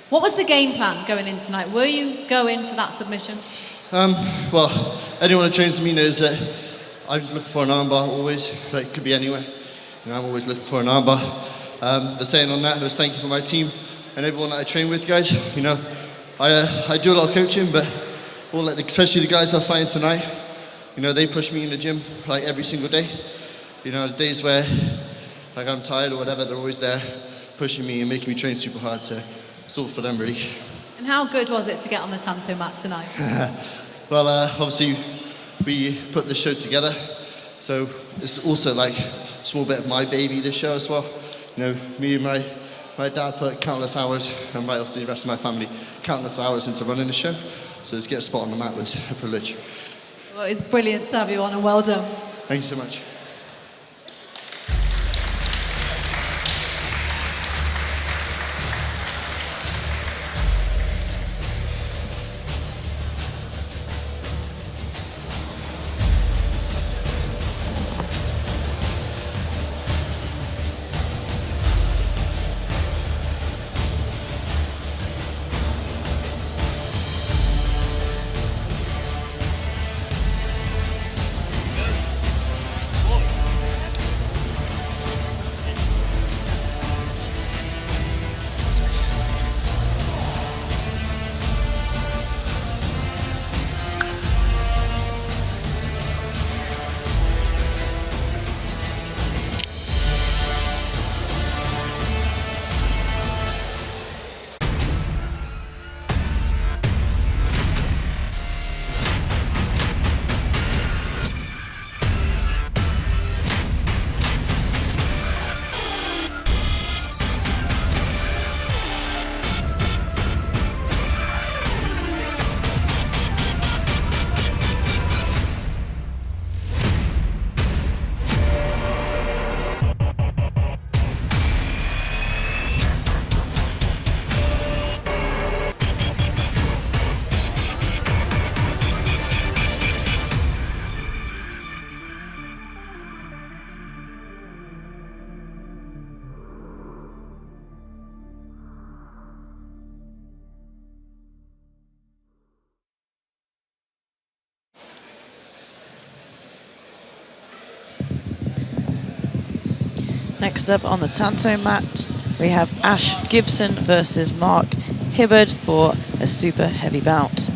What was the game plan going in tonight? Were you going for that submission? Well, anyone who trains with me knows that I was looking for an armbar always, but it could be anywhere. I'm always looking for an armbar. But saying on that, I was thanking for my team and everyone that I train with, guys. I do a lot of coaching, but especially the guys I'm fighting tonight, they push me in the gym like every single day. The days where like I'm tired or whatever, they're always there pushing me and making me train super hard. So it's all for them, really. And how good was it to get on the Tanto mat tonight? Well, obviously we put this show together, so it's also like a small bit of my baby, this show as well. Me and my My dad put countless hours, and obviously the rest of my family, countless hours into running the show. So to get a spot on the mat was a privilege. Well, it's brilliant to have you on, and well done. Thank you so much. Next up on the Tanto mat, we have Ash Gibson versus Mark Hibbert for a super heavy bout.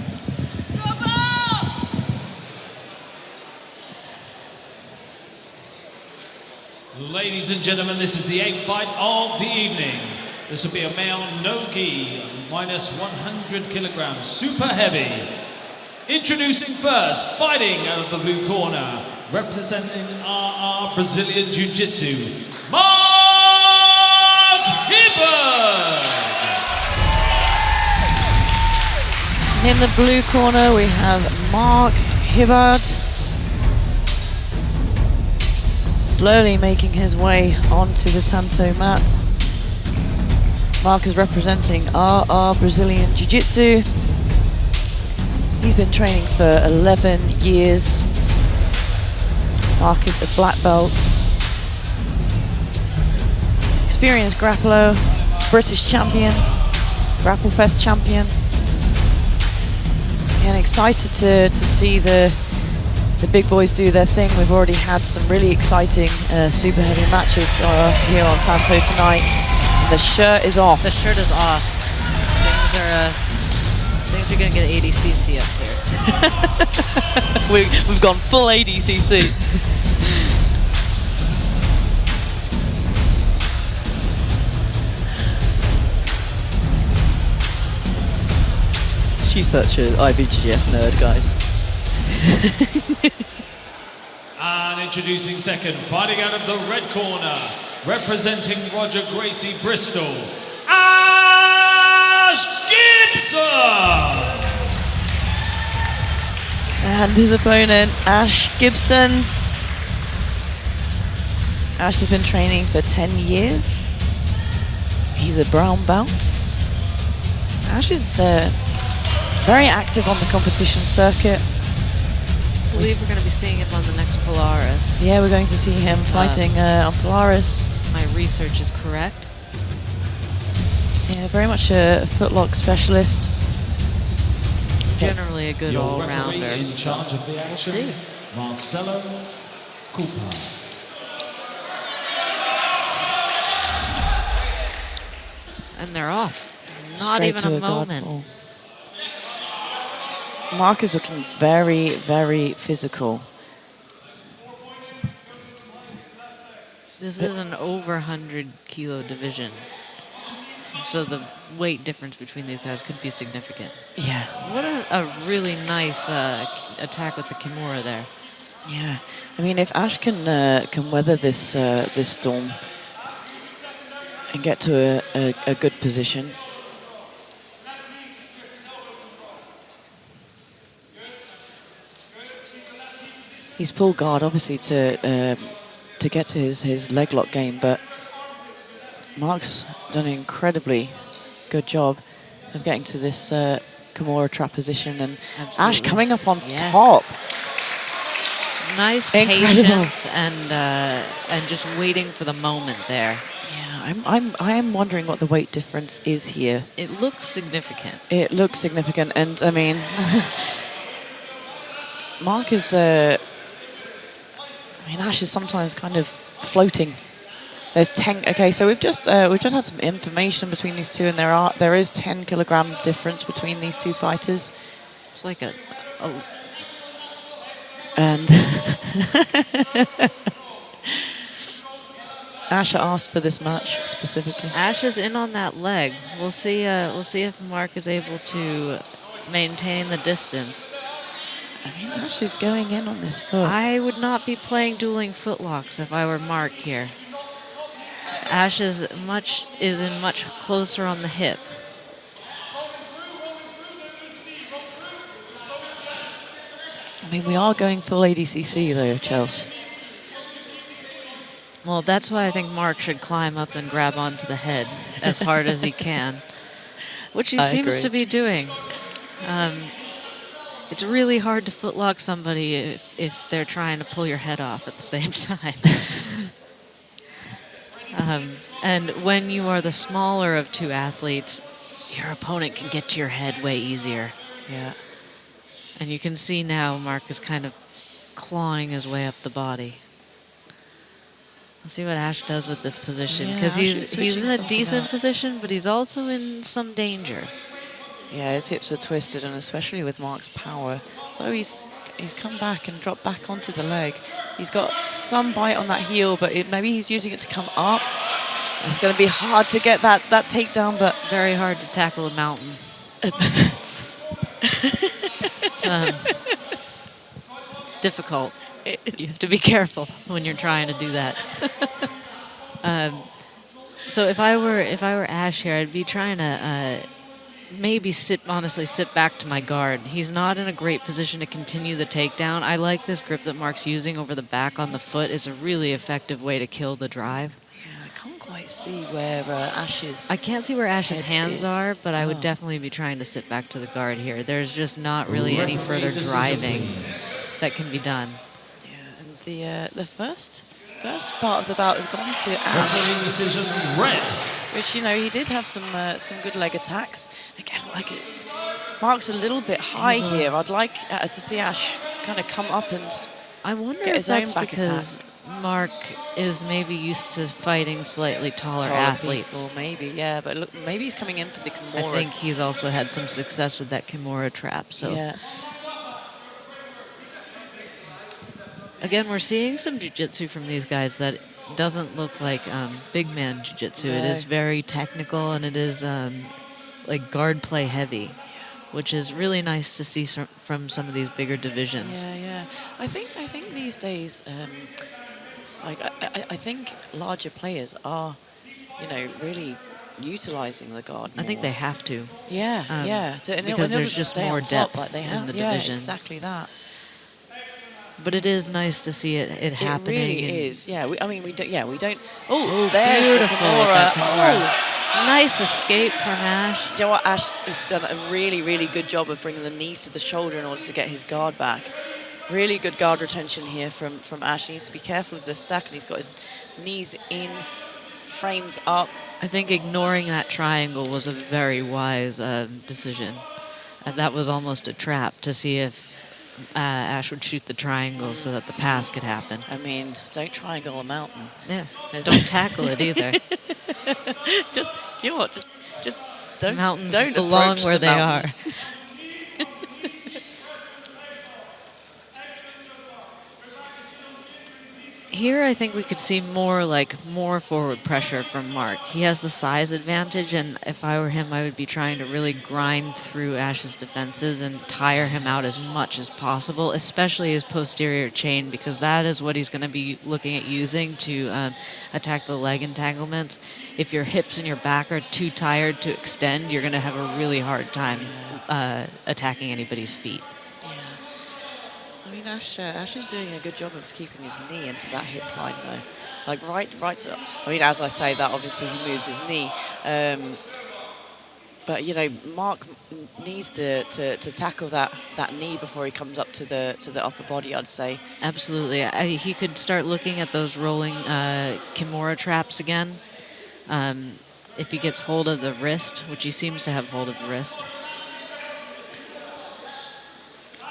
Ladies and gentlemen, this is the 8th fight of the evening. This will be a male no-gi, minus 100 kilograms, super heavy. Introducing first, fighting out of the blue corner, representing RR Brazilian Jiu-Jitsu, Mark Hibbert. And in the blue corner, we have Mark Hibbert, slowly making his way onto the Tanto mat. Mark is representing RR Brazilian Jiu-Jitsu. He's been training for 11 years. Mark is the black belt. Experienced grappler, British champion, Grapplefest champion. And excited to see the big boys do their thing. We've already had some really exciting super heavy matches here on Tanto tonight. And the shirt is off. The shirt is off. Things are going to get ADCC up here. We've gone full ADCC. She's such an IBGF nerd, guys. And introducing second, fighting out of the red corner, representing Roger Gracie Bristol, Ash Gibson! And his opponent, Ash Gibson. Ash has been training for 10 years. He's a brown belt. Ash is very active on the competition circuit. I believe we're going to be seeing him on the next Polaris. Yeah, we're going to see him fighting on Polaris. My research is correct. Yeah, very much a footlock specialist. Generally a good all-rounder. In charge of the action, Marcelo Cooper. And they're off. Not Straight even to a moment. godfall. Mark is looking very, very physical. This is an over 100 kilo division. So the weight difference between these guys could be significant. Yeah. What a really nice attack with the Kimura there. Yeah. I mean, if Ash can weather this storm, and get to a good position. He's pulled guard, obviously, to get to his leg lock game, but Mark's done an incredibly good job of getting to this Kimura trap position, and Ash coming up on top. Nice patience and just waiting for the moment there. Yeah, I am wondering what the weight difference is here. It looks significant. It looks significant, and I mean, Mark is. Ash is sometimes kind of floating. There's 10. Okay, so we've just had some information between these two, and there is 10 kilogram difference between these two fighters. It's like a and Ash asked for this match specifically. Ash is in on that leg. We'll see if Mark is able to maintain the distance. I mean, Ash is going in on this foot. I would not be playing dueling footlocks if I were Mark here. Ash is much closer on the hip. I mean, we are going full ADCC though, Chelsea. Well, that's why I think Mark should climb up and grab onto the head as hard as he can, which he seems to be doing. It's really hard to footlock somebody if they're trying to pull your head off at the same time. And when you are the smaller of two athletes, your opponent can get to your head way easier. Yeah. And you can see now Mark is kind of clawing his way up the body. Let's see what Ash does with this position, because he's in a decent position, but he's also in some danger. Yeah, his hips are twisted, and especially with Mark's power. Though he's come back and dropped back onto the leg. He's got some bite on that heel, but maybe he's using it to come up. It's going to be hard to get that takedown, but very hard to tackle a mountain. It's difficult. You have to be careful when you're trying to do that. So if I were Ash here, I'd be trying to maybe sit back to my guard. He's not in a great position to continue the takedown. I like this grip that Mark's using over the back on the foot. It's a really effective way to kill the drive. Yeah, I can't quite see where Ash's I can't see where Ash's hands are, but I would definitely be trying to sit back to the guard here. There's just not really any further driving that can be done. Yeah, and the first part of the bout has gone to Ash. Referee decision, red. Which, he did have some good leg attacks. Again, Mark's a little bit high here. I'd like to see Ash kind of come up and I wonder get if his that's own back because attack. Mark is maybe used to fighting slightly taller athletes. People, maybe, yeah. But look, maybe he's coming in for the Kimura. I think he's also had some success with that Kimura trap. So. Yeah. Again, we're seeing some jiu-jitsu from these guys that doesn't look like big man jiu-jitsu. No. It is very technical, and it is like guard play heavy, which is really nice to see from some of these bigger divisions. Yeah. I think these days, I think larger players are, really utilizing the guard more. I think they have to. Yeah. Because there's just more depth like they in have. the divisions. Exactly that. But it is nice to see it happening. It really is. Yeah. We don't. Oh, there's beautiful. The Kimura. Nice escape from Ash. You know what? Ash has done a really, really good job of bringing the knees to the shoulder in order to get his guard back. Really good guard retention here from Ash. He needs to be careful with the stack, and he's got his knees in, frames up. I think ignoring that triangle was a very wise decision. That was almost a trap to see if Ash would shoot the triangle so that the pass could happen. I mean, don't triangle a mountain. Yeah, don't tackle it either. Just don't. Mountains don't belong where they are. Here, I think we could see more forward pressure from Mark. He has the size advantage, and if I were him, I would be trying to really grind through Ash's defenses and tire him out as much as possible, especially his posterior chain, because that is what he's going to be looking at using to attack the leg entanglements. If your hips and your back are too tired to extend, you're going to have a really hard time attacking anybody's feet. I mean, Ash is doing a good job of keeping his knee into that hip line, though. Like, right up. I mean, as I say that, obviously he moves his knee. But, you know, Mark needs to tackle that knee before he comes up to the upper body, I'd say. Absolutely. He could start looking at those rolling Kimura traps again. If he gets hold of the wrist, which he seems to have hold of the wrist.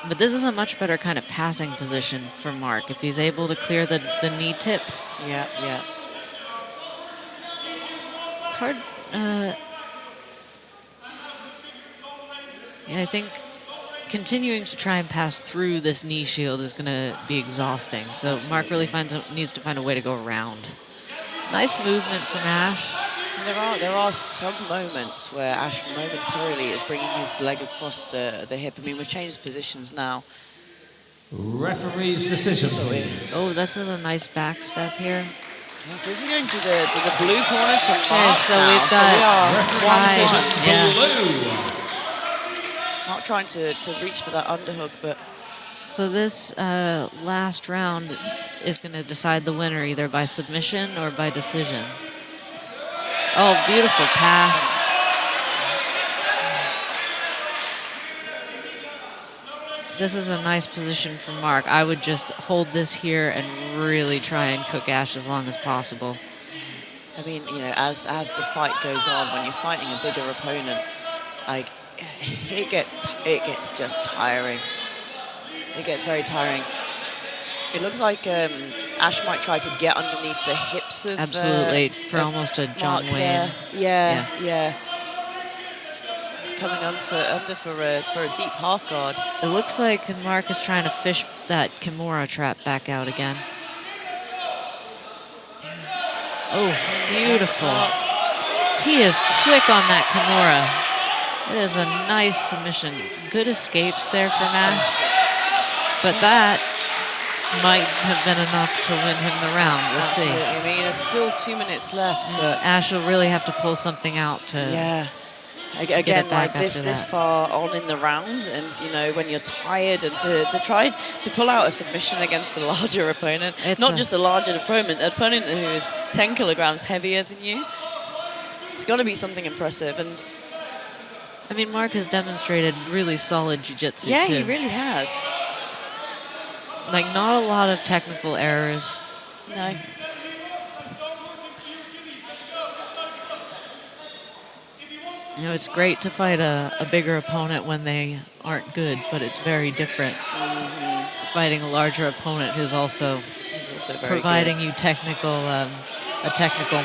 But this is a much better kind of passing position for Mark if he's able to clear the knee tip. Yeah. It's hard. Yeah, I think continuing to try and pass through this knee shield is going to be exhausting. So Mark really needs to find a way to go around. Nice movement from Ash. There are some moments where Ash momentarily is bringing his leg across the hip. I mean, we've changed positions now. Referee's decision, please. Oh, that's a nice back step here. Yeah, so this is going to the blue corner to Mark. So we've got blue. Not trying to reach for that underhook, but... So this last round is going to decide the winner either by submission or by decision. Oh, beautiful pass. This is a nice position for Mark. I would just hold this here and really try and cook Ash as long as possible. I mean, you know, as the fight goes on, when you're fighting a bigger opponent, like, it gets just tiring. It gets very tiring. It looks like Ash might try to get underneath the hips of... Absolutely, for almost a John Wayne. Yeah. It's coming under for a deep half guard. It looks like Mark is trying to fish that Kimura trap back out again. Oh, beautiful. He is quick on that Kimura. It is a nice submission. Good escapes there from Ash. But that might have been enough to win him the round. We'll see. I mean, there's still 2 minutes left. But Ash will really have to pull something out to... Yeah. Again, like this far on in the round, and you know, when you're tired, and to try to pull out a submission against a larger opponent, not just a larger opponent, an opponent who is 10 kilograms heavier than you, it's got to be something impressive. And I mean, Mark has demonstrated really solid jiu-jitsu yeah, too. he really has. Like, not a lot of technical errors. No. You know, it's great to fight a bigger opponent when they aren't good, but it's very different fighting a larger opponent who's also very providing good. you a technical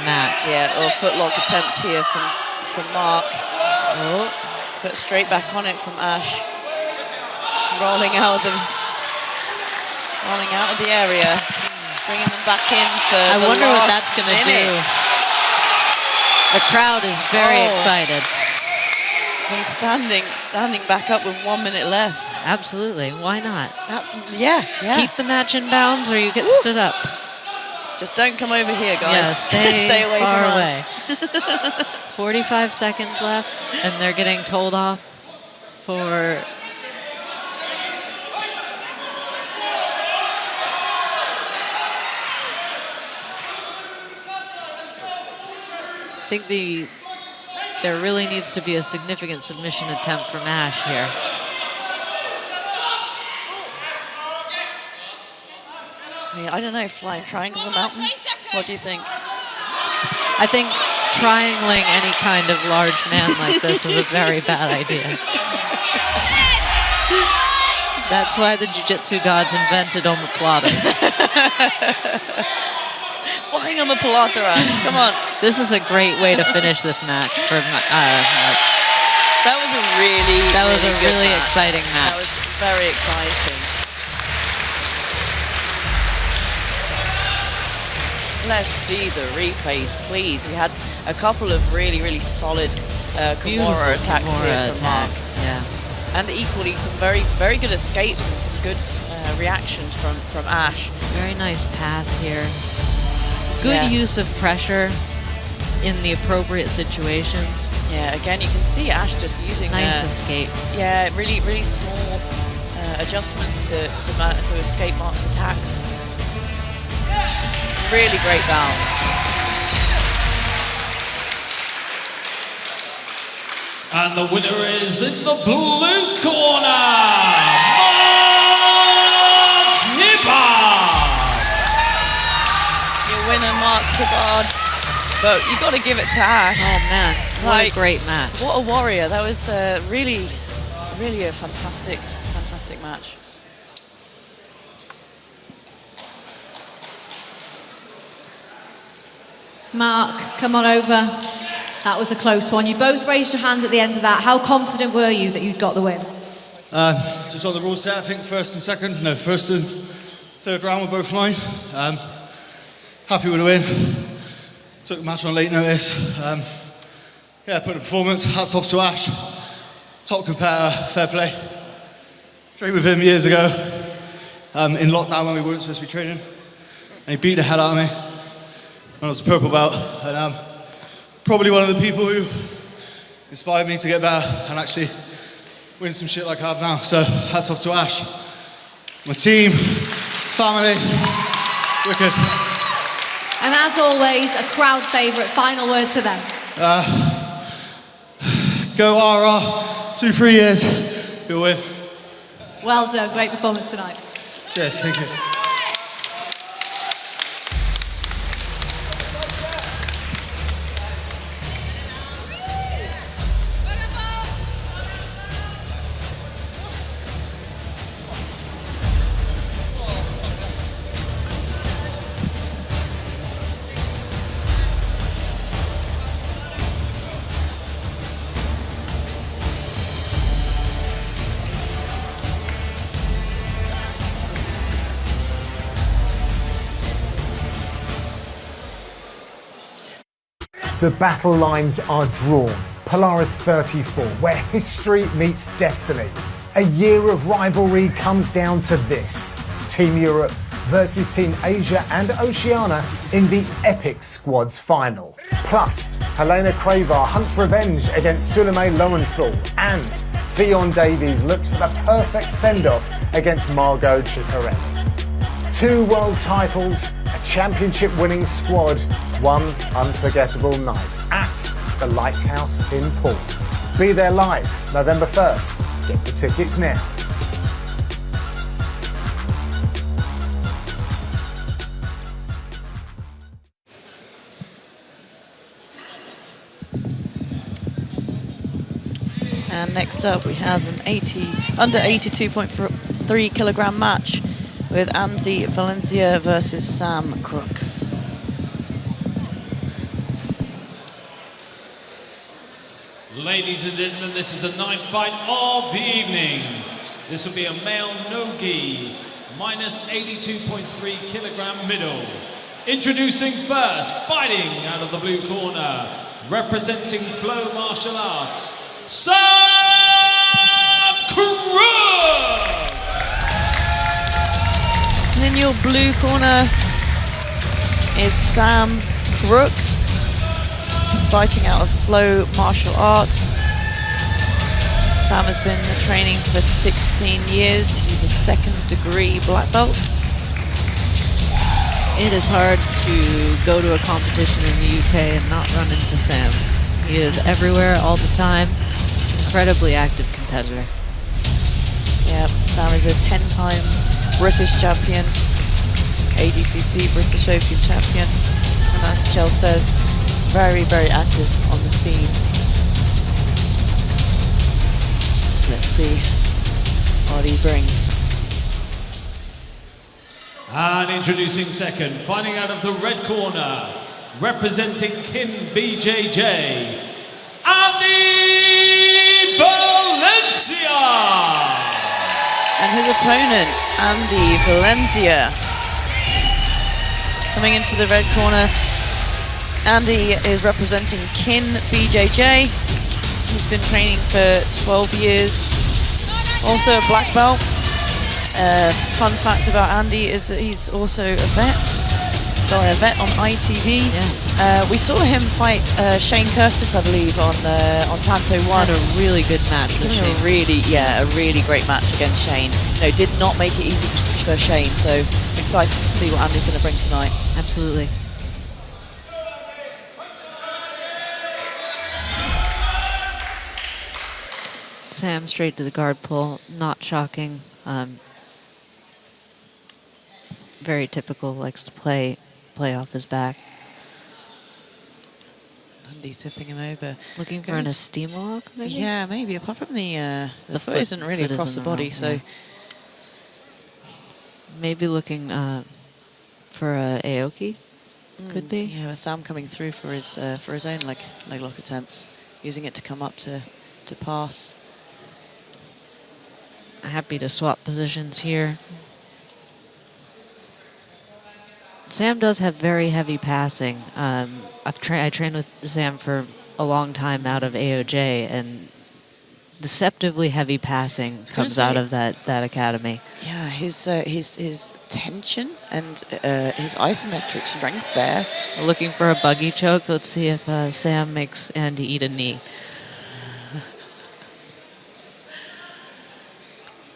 match. Yeah, or a footlock attempt here from Mark. Oh, but straight back on it from Ash. Rolling out of the area, bringing them back in for I the wonder what last that's going to minute. do. The crowd is very excited. He's standing back up with 1 minute left. Absolutely. Why not? Absolutely. Yeah. Keep the match in bounds or you get stood up. Just don't come over here, guys. Yeah, stay away far from away. us. 45 seconds left, and they're getting told off for... I think there really needs to be a significant submission attempt from Ash here. I mean, I don't know, flying triangle the mountain? What do you think? I think triangling any kind of large man like this is a very bad idea. That's why the jiu-jitsu gods invented omoplatas. Flying omoplata, Ash, come on. This is a great way to finish this match for Mark. That was a really good match. Exciting match. That was very exciting. let's see the replays, please. We had a couple of really, really solid Kimura attacks here from Mark. Yeah. And equally some very, very good escapes and some good reactions from Ash. Very nice pass here. Good use of pressure in the appropriate situations. Yeah, again, you can see Ash just using nice escape. Yeah, really, really small adjustments to escape Mark's attacks. Really great bound. And the winner is in the blue corner, Mark Hibbert. Your winner, Mark Hibbert. But you got to give it to Ash. Oh man, what a great match! What a warrior! That was really, really a fantastic match. Mark, come on over. That was a close one. You both raised your hand at the end of that. How confident were you that you'd got the win? Just on the rules set, I think first and third round were both mine. Happy with the win. Took the match on late notice. Put a performance. Hats off to Ash. Top competitor, fair play. Trained with him years ago in lockdown when we weren't supposed to be training, and he beat the hell out of me when I was a purple belt. And probably one of the people who inspired me to get better and actually win some shit like I have now. So hats off to Ash, my team, family, wicked. And as always, a crowd favourite. Final word to them. Go RR, 2-3 years, you'll win. Well done, great performance tonight. Cheers, thank you. The battle lines are drawn. Polaris 34, where history meets destiny. A year of rivalry comes down to this. Team Europe versus Team Asia and Oceania in the epic squads final. Plus, Helena Cravar hunts revenge against Suleiman Lowenthal, and Fionn Davies looks for the perfect send-off against Margot Chicorelli. 2 world titles, a championship-winning squad, one unforgettable night at the Lighthouse in Poole. Be there live, November 1st. Get the tickets now. And next up we have an under 82.3 kilogram match with Andy Valencia versus Sam Crook. Ladies and gentlemen, this is the 9th fight of the evening. This will be a male no-gi, minus 82.3 kilogram middle. Introducing first, fighting out of the blue corner, representing Flow Martial Arts, Sam Crook! And in your blue corner is Sam Crook. He's fighting out of Flow Martial Arts. Sam has been training for 16 years. He's a 2nd degree black belt. It is hard to go to a competition in the UK and not run into Sam. He is everywhere all the time. Incredibly active competitor. Yeah, Sam is a 10 times British champion, ADCC British Open champion, and as Chell says, very, very active on the scene. Let's see what he brings. And introducing second, fighting out of the red corner, representing Kin BJJ, Andy Valencia! And his opponent, Andy Valencia. Coming into the red corner, Andy is representing Kin BJJ. He's been training for 12 years, also a black belt. Fun fact about Andy is that he's also a vet. Sorry, a vet on ITV. Yeah. We saw him fight Shane Curtis, I believe, on Tanto 1. Had a really good match with Shane. A really great match against Shane. No, did not make it easy for Shane, so excited to see what Andy's going to bring tonight. Absolutely. Sam straight to the guard pull, not shocking. Very typical, likes to play off his back. Andy tipping him over. Looking for an esteem lock, maybe? Yeah, maybe. Apart from the foot isn't really across the body, so... Yeah. Maybe looking for a Aoki, could be. Yeah, with Sam coming through for his own leg lock attempts, using it to come up to pass. Happy to swap positions here. Sam does have very heavy passing. I trained with Sam for a long time out of AOJ, and deceptively heavy passing comes out of that academy. Yeah, his tension and his isometric strength there. We're looking for a buggy choke. Let's see if Sam makes Andy eat a knee.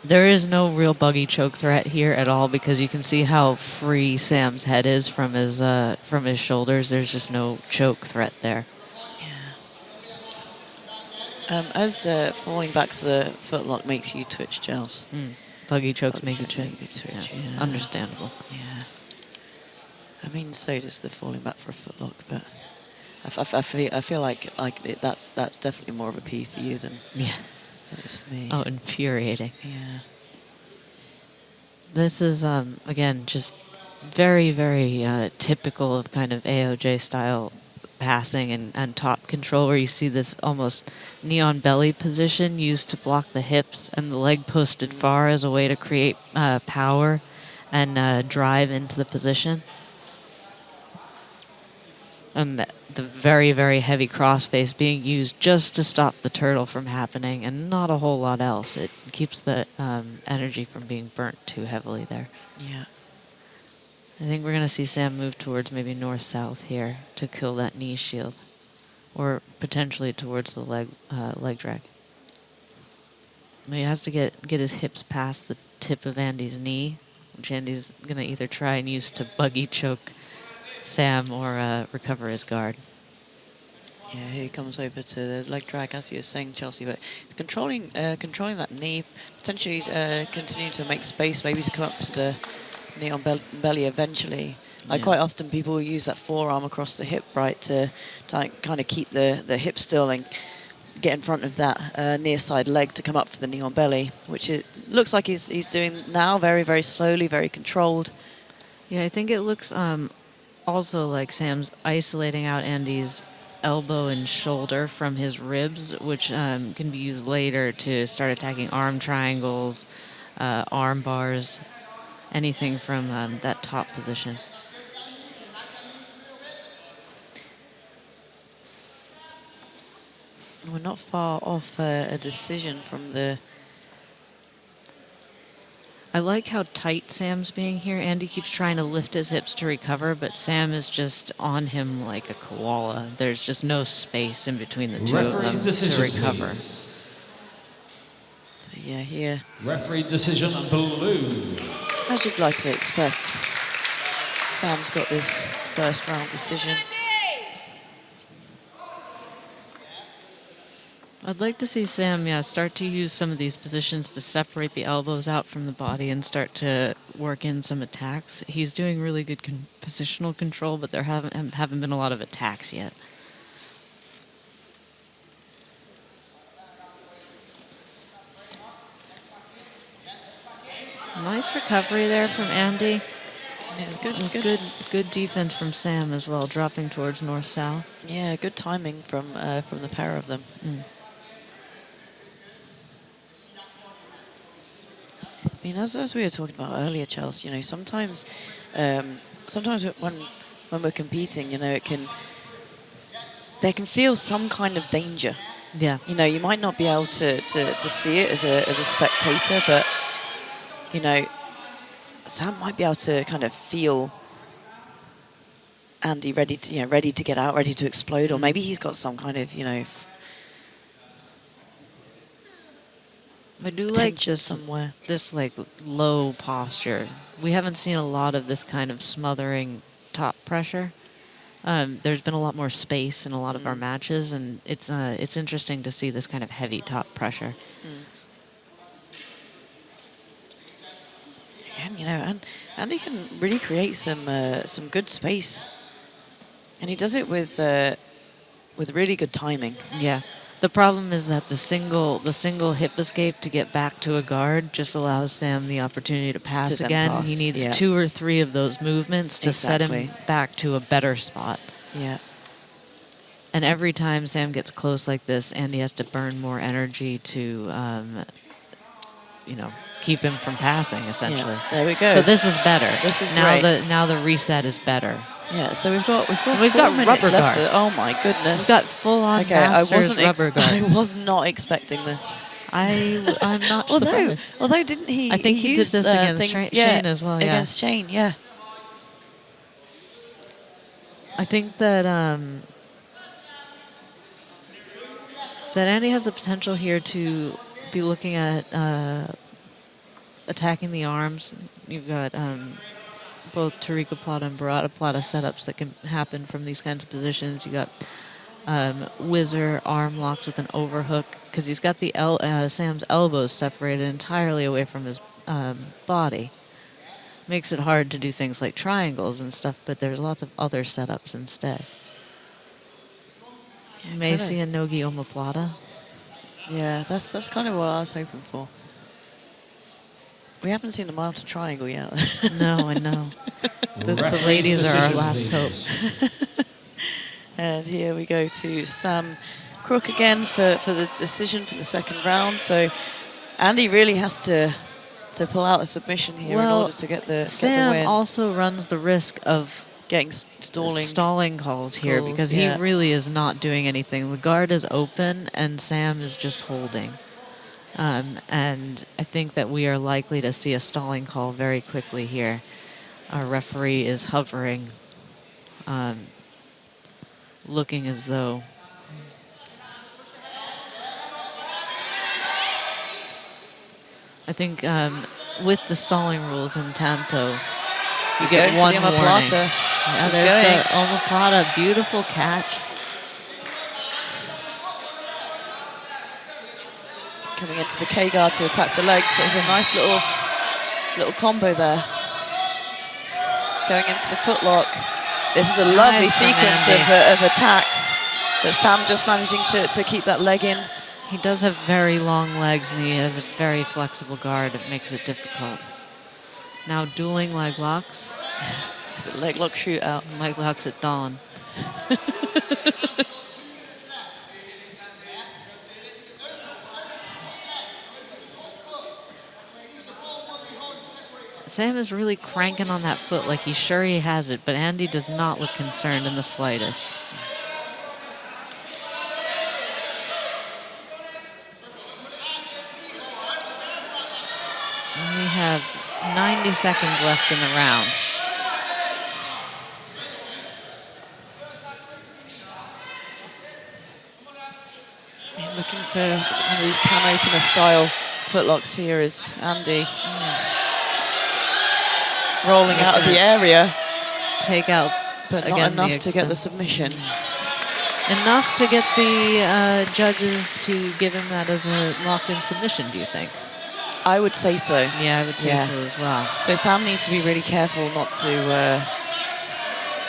There is no real buggy choke threat here at all because you can see how free Sam's head is from his shoulders. There's just no choke threat there. Yeah. As falling back for the footlock makes you twitch, Giles. Buggy chokes make you twitch. Yeah. Understandable. Yeah. I mean, so does the falling back for a footlock, but I feel like that's definitely more of a P for you than. Yeah. It's me. Oh, infuriating. Yeah. This is, again, just very, very typical of kind of AOJ style passing and top control, where you see this almost knee on belly position used to block the hips and the leg posted far as a way to create power and drive into the position. And the very, very heavy crossface being used just to stop the turtle from happening and not a whole lot else. It keeps the energy from being burnt too heavily there. Yeah. I think we're going to see Sam move towards maybe north-south here to kill that knee shield, or potentially towards the leg drag. He has to get his hips past the tip of Andy's knee, which Andy's going to either try and use to buggy choke Sam or recover his guard. Yeah, he comes over to the leg drag, as you were saying, Chelsea, but controlling that knee, potentially continue to make space, maybe to come up to the knee on belly eventually. Like quite often people will use that forearm across the hip, right, to kind of keep the hip still and get in front of that near side leg to come up for the knee on belly, which it looks like he's doing now, very, very slowly, very controlled. Yeah, I think it looks also like Sam's isolating out Andy's elbow and shoulder from his ribs, which can be used later to start attacking arm triangles, arm bars, anything from that top position. We're not far off a decision from the... I like how tight Sam's being here. Andy keeps trying to lift his hips to recover, but Sam is just on him like a koala. There's just no space in between the two of them to recover. Please. So yeah, here. Referee decision blue. As you'd like to expect, Sam's got this first round decision. I'd like to see Sam, start to use some of these positions to separate the elbows out from the body and start to work in some attacks. He's doing really good positional control, but there haven't been a lot of attacks yet. Nice recovery there from Andy. Yeah, it's good. Good defense from Sam as well, dropping towards north-south. Yeah, good timing from the pair of them. I mean, as we were talking about earlier, Chelsea, you know, sometimes when we're competing, you know, there can feel some kind of danger. Yeah. You know, you might not be able to see it as a spectator, but, you know, Sam might be able to kind of feel Andy ready to get out, ready to explode, or maybe he's got some kind of, you know, I do like this like low posture. We haven't seen a lot of this kind of smothering top pressure. There's been a lot more space in a lot of our matches, and it's interesting to see this kind of heavy top pressure. And you know, and Andy can really create some good space, and he does it with really good timing. Yeah. The problem is that the single hip escape to get back to a guard just allows Sam the opportunity to pass again. He needs 2 or 3 of those movements to set him back to a better spot. Yeah. And every time Sam gets close like this, Andy has to burn more energy to, you know, keep him from passing, essentially. Yeah. There we go. So this is better. This is now great. Now the reset is better. Yeah, so we've got rubber guard. Oh my goodness! We've got full-on Masters rubber guard. I was not expecting this. I'm not surprised. Although didn't he? I think he did this against Shane as well. Yeah. Against Shane, yeah. I think that that Andy has the potential here to be looking at attacking the arms. You've got both Tarika Plata and Barata Plata setups that can happen from these kinds of positions. You got whizzer arm locks with an overhook, because he's got the Sam's elbows separated entirely away from his body. Makes it hard to do things like triangles and stuff, but there's lots of other setups instead. You may see a Nogi omoplata. Yeah, that's kind of what I was hoping for. We haven't seen a Malta triangle yet. No, I know. The ladies are our last hope. And here we go to Sam Crook again for the decision for the second round. So Andy really has to pull out a submission here in order to get the win. Sam also runs the risk of getting stalling calls here because he really is not doing anything. The guard is open and Sam is just holding. And I think that we are likely to see a stalling call very quickly here. Our referee is hovering, looking as though... I think with the stalling rules in Tanto, you get one warning. Yeah, there's the omoplata, beautiful catch. Coming into the K-guard to attack the legs. So it was a nice little combo there. Going into the footlock. This is a lovely sequence of attacks, but Sam just managing to keep that leg in. He does have very long legs and he has a very flexible guard. It makes it difficult. Now dueling leg locks. It's a leg lock shootout. Leg locks at dawn. Sam is really cranking on that foot like he's sure he has it, but Andy does not look concerned in the slightest. And we have 90 seconds left in the round. I'm looking for one of these can opener style footlocks here is Andy. Rolling out of the area. Take out, but not enough to get the submission. Enough to get the judges to give him that as a locked-in submission, do you think? I would say so. Yeah, I would say so as well. So Sam needs to be really careful not to...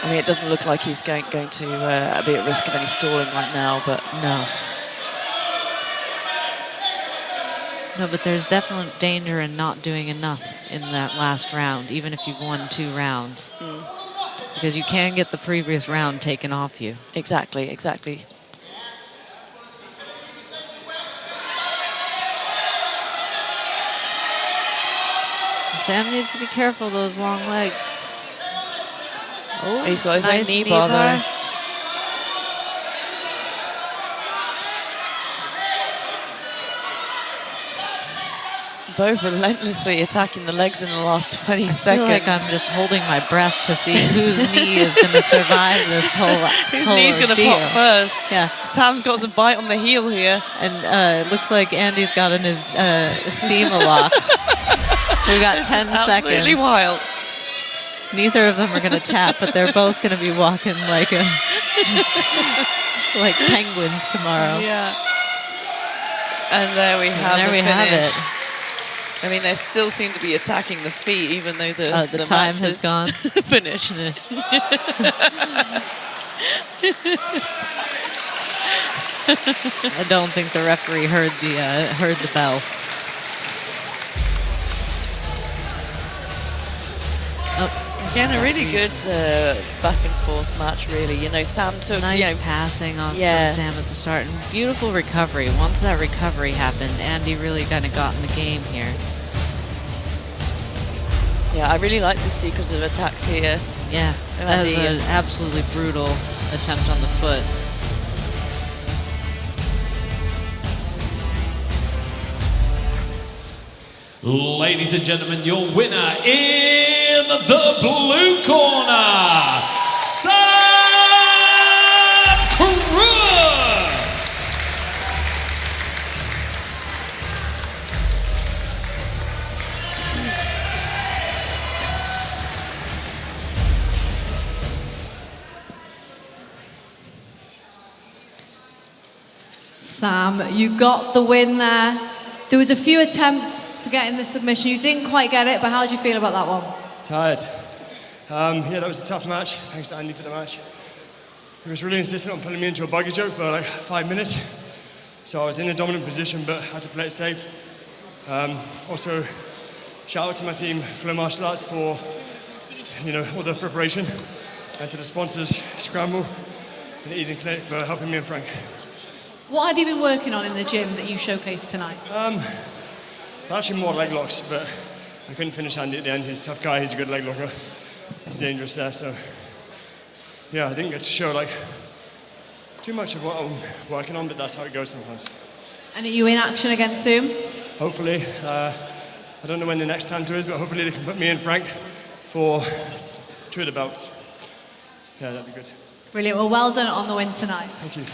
I mean, it doesn't look like he's going to be at risk of any stalling right now, but... No. No, but there's definite danger in not doing enough in that last round, even if you've won 2 rounds. Because you can get the previous round taken off you. Exactly, exactly. Sam needs to be careful, those long legs. Oh, He's got his nice own knee bar there. Both relentlessly attacking the legs in the last 20 seconds. I feel like I'm just holding my breath to see whose knee is going to survive this whole Whose knee's going to pop first. Yeah. Sam's got some bite on the heel here. And it looks like Andy's got in his steam a lock. We've got 10 seconds. Absolutely wild. Neither of them are going to tap, but they're both going to be walking like like penguins tomorrow. Yeah. And there we have it. I mean, they still seem to be attacking the feet, even though the time match has gone. Finished. I don't think the referee heard the bell. Again, a really good back and forth match, really. You know, Sam took nice passing on from Sam at the start, and beautiful recovery. Once that recovery happened, Andy really kind of got in the game here. Yeah, I really like the sequence of attacks here. Yeah, that was an absolutely brutal attempt on the foot. Ladies and gentlemen, your winner in the blue corner, Crook. Sam, you got the win there. There was a few attempts to get in the submission. You didn't quite get it, but how did you feel about that one? Tired. Yeah, that was a tough match. Thanks to Andy for the match. He was really insistent on putting me into a buggy choke for like 5 minutes. So I was in a dominant position, but had to play it safe. Also, shout out to my team, Flow Martial Arts, for all the preparation, and to the sponsors, Scramble and Eden Clinic, for helping me and Frank. What have you been working on in the gym that you showcased tonight? Actually more leg locks, but I couldn't finish Andy at the end. He's a tough guy, he's a good leg locker. He's dangerous there, so yeah, I didn't get to show too much of what I'm working on, but that's how it goes sometimes. And are you in action again soon? Hopefully. I don't know when the next Tanto is, but hopefully they can put me and Frank for 2 of the belts. Yeah, that'd be good. Brilliant. Well, well done on the win tonight. Thank you.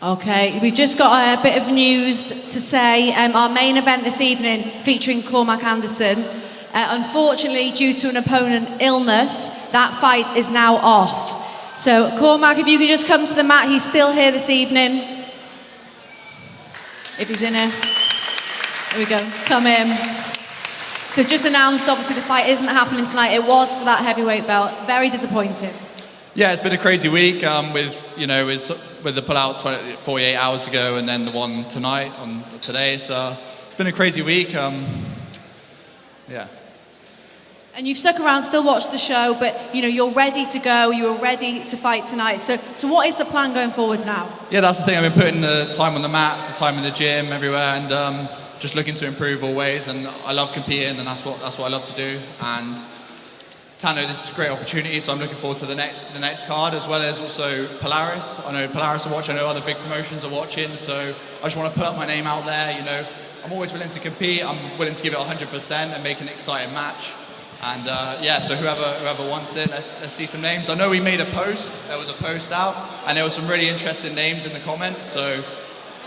Okay, we've just got a bit of news to say. Our main event this evening, featuring Cormac Anderson, unfortunately, due to an opponent illness, that fight is now off. So, Cormac, if you could just come to the mat, he's still here this evening. If he's in here. There we go, come in. So just announced, obviously, the fight isn't happening tonight. It was for that heavyweight belt. Very disappointing. Yeah, it's been a crazy week with the pullout 48 hours ago, and then the one tonight on today. So it's been a crazy week. Yeah. And you've stuck around, still watched the show, but you're ready to go. You were ready to fight tonight. So what is the plan going forwards now? Yeah, that's the thing. I've been putting the time on the mats, the time in the gym, everywhere, and just looking to improve always. And I love competing, and that's what I love to do. And Tanto, this is a great opportunity, so I'm looking forward to the next card, as well as also Polaris. I know Polaris are watching, I know other big promotions are watching, so I just want to put up my name out there. I'm always willing to compete. I'm willing to give it 100% and make an exciting match. And so whoever wants it, let's see some names. I know we made a post. There was a post out, and there were some really interesting names in the comments. So,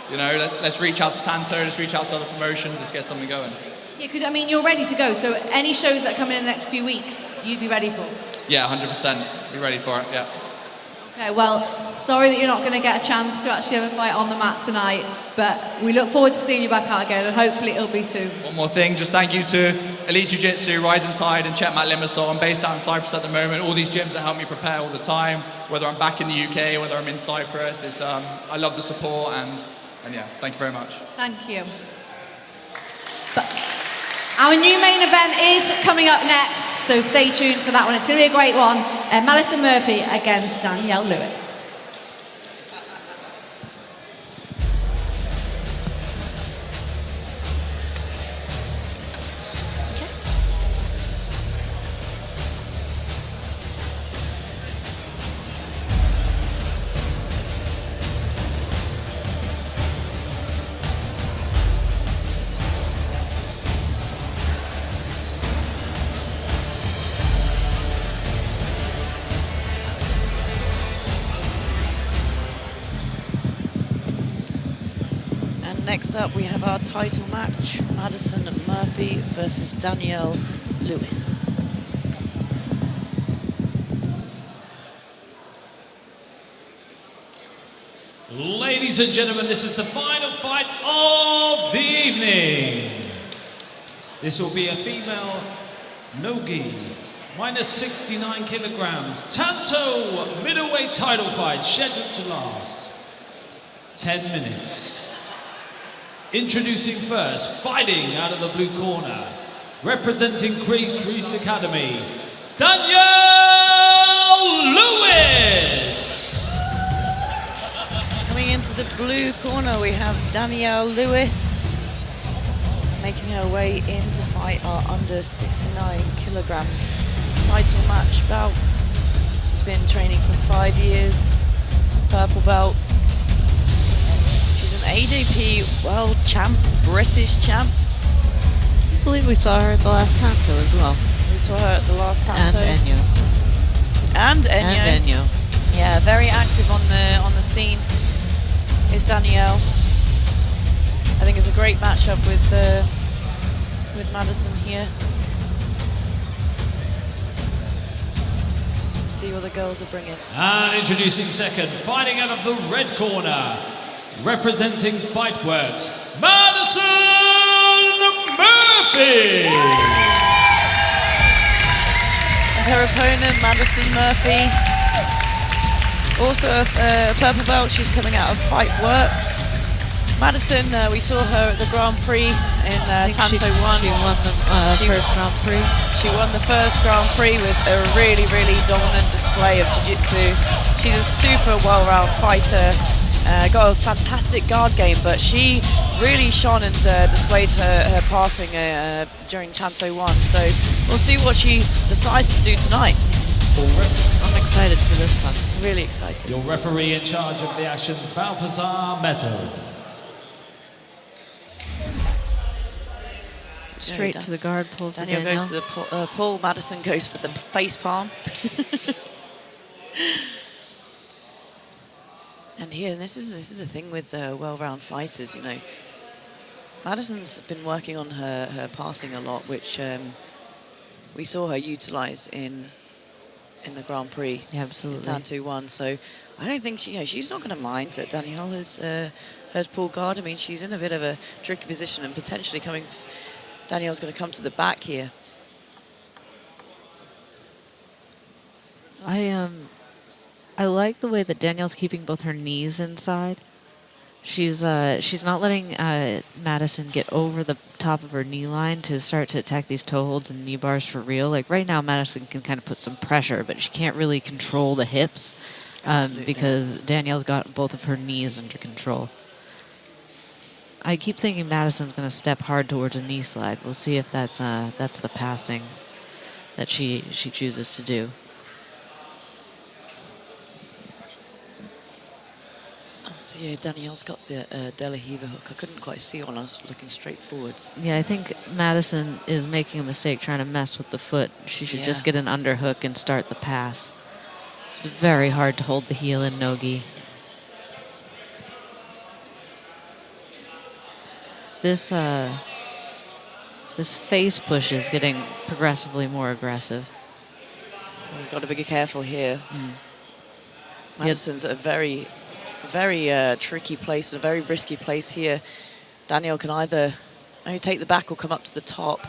let's reach out to Tanto, let's reach out to other promotions, let's get something going. Yeah, because you're ready to go. So any shows that come in the next few weeks, you'd be ready for? Yeah, 100%. Be ready for it. Yeah. Okay. Well, sorry that you're not going to get a chance to actually have a fight on the mat tonight, but we look forward to seeing you back out again, and hopefully it'll be soon. One more thing, just thank you to Elite Jiu-Jitsu, Rising Tide, and Checkmat Limassol. I'm based out in Cyprus at the moment. All these gyms that help me prepare all the time, whether I'm back in the UK, whether I'm in Cyprus. I love the support, and yeah, thank you very much. Thank you. Our new main event is coming up next, so stay tuned for that one. It's going to be a great one. Madison Murphy against Danielle Lewis. Next up, we have our title match, Madison Murphy versus Danielle Lewis. Ladies and gentlemen, this is the final fight of the evening. This will be a female no-gi, minus 69 kilograms, Tanto middleweight title fight, scheduled to last 10 minutes. Introducing first, fighting out of the blue corner, representing Grassroots Academy, Danielle Lewis. Coming into the blue corner, we have Danielle Lewis making her way in to fight our under 69 kilogram title match bout. She's been training for 5 years, purple belt. AJP world champ, British champ. I believe we saw her at the last Tanto as well. We saw her at the last Tanto. And Enyo. And Enyo. Yeah, very active on the scene is Danielle. I think it's a great matchup with Madison here. Let's see what the girls are bringing. And introducing second, fighting out of the red corner, representing Fightworks, Madison Murphy! And her opponent, Madison Murphy, also a purple belt. She's coming out of Fightworks. Madison, we saw her at the Grand Prix in Tanto 1. She won the first Grand Prix. She won the first Grand Prix with a really, really dominant display of jiu-jitsu. She's a super well-rounded fighter. Got a fantastic guard game, but she really shone and displayed her passing during Tanto 1. So we'll see what she decides to do tonight. I'm excited for this one. Really excited. Your referee in charge of the action, Balthazar Meto. Straight to the guard pull for Danielle goes to the pull. Madison goes for the face palm. And here, this is a thing with well-rounded fighters, you know. Madison's been working on her passing a lot, which we saw her utilise in the Grand Prix. Yeah, absolutely. In Tanto 1. So I don't think she's not going to mind that Danielle has pulled guard. I mean, she's in a bit of a tricky position and potentially Danielle's going to come to the back here. I like the way that Danielle's keeping both her knees inside. She's not letting Madison get over the top of her knee line to start to attack these toe holds and knee bars for real. Like right now, Madison can kind of put some pressure, but she can't really control the hips because Danielle's got both of her knees under control. I keep thinking Madison's going to step hard towards a knee slide. We'll see if that's the passing that she chooses to do. So yeah, Danielle's got the De La Riva hook. I couldn't quite see when I was looking straight forwards. Yeah, I think Madison is making a mistake trying to mess with the foot. She should just get an underhook and start the pass. It's very hard to hold the heel in no-gi. This face push is getting progressively more aggressive. We've got to be careful here. Madison's at a very tricky place, a very risky place here. Danielle can either only take the back or come up to the top.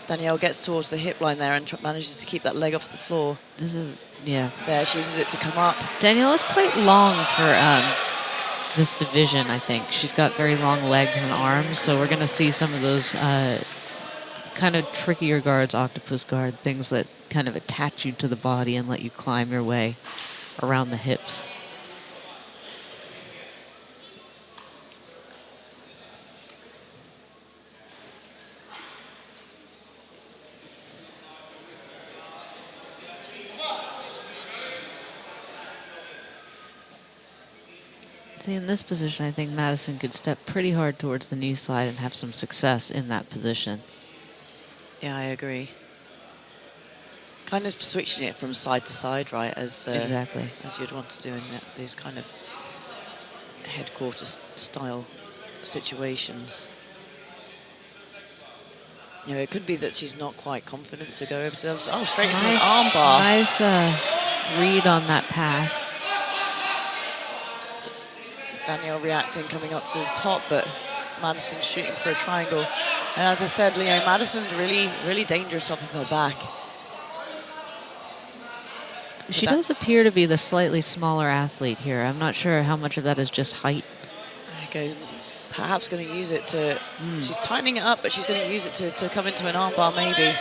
Danielle gets towards the hip line there and manages to keep that leg off the floor. This is, yeah. There, she uses it to come up. Danielle is quite long for this division, I think. She's got very long legs and arms, so we're going to see some of those kind of trickier guards, octopus guard, things that kind of attach you to the body and let you climb your way around the hips. See, in this position, I think Madison could step pretty hard towards the knee slide and have some success in that position. Yeah, I agree. Kind of switching it from side to side, right? As exactly as you'd want to do in these kind of headquarters style situations. You know, it could be that she's not quite confident to go over to those. Oh, straight into an armbar. Nice read on that pass. Danielle reacting, coming up to the top, but Madison shooting for a triangle. And as I said, Leo, Madison's really, really dangerous off of her back. She does appear to be the slightly smaller athlete here. I'm not sure how much of that is just height. Okay, perhaps going to use it to... She's tightening it up, but she's going to use it to come into an armbar, maybe.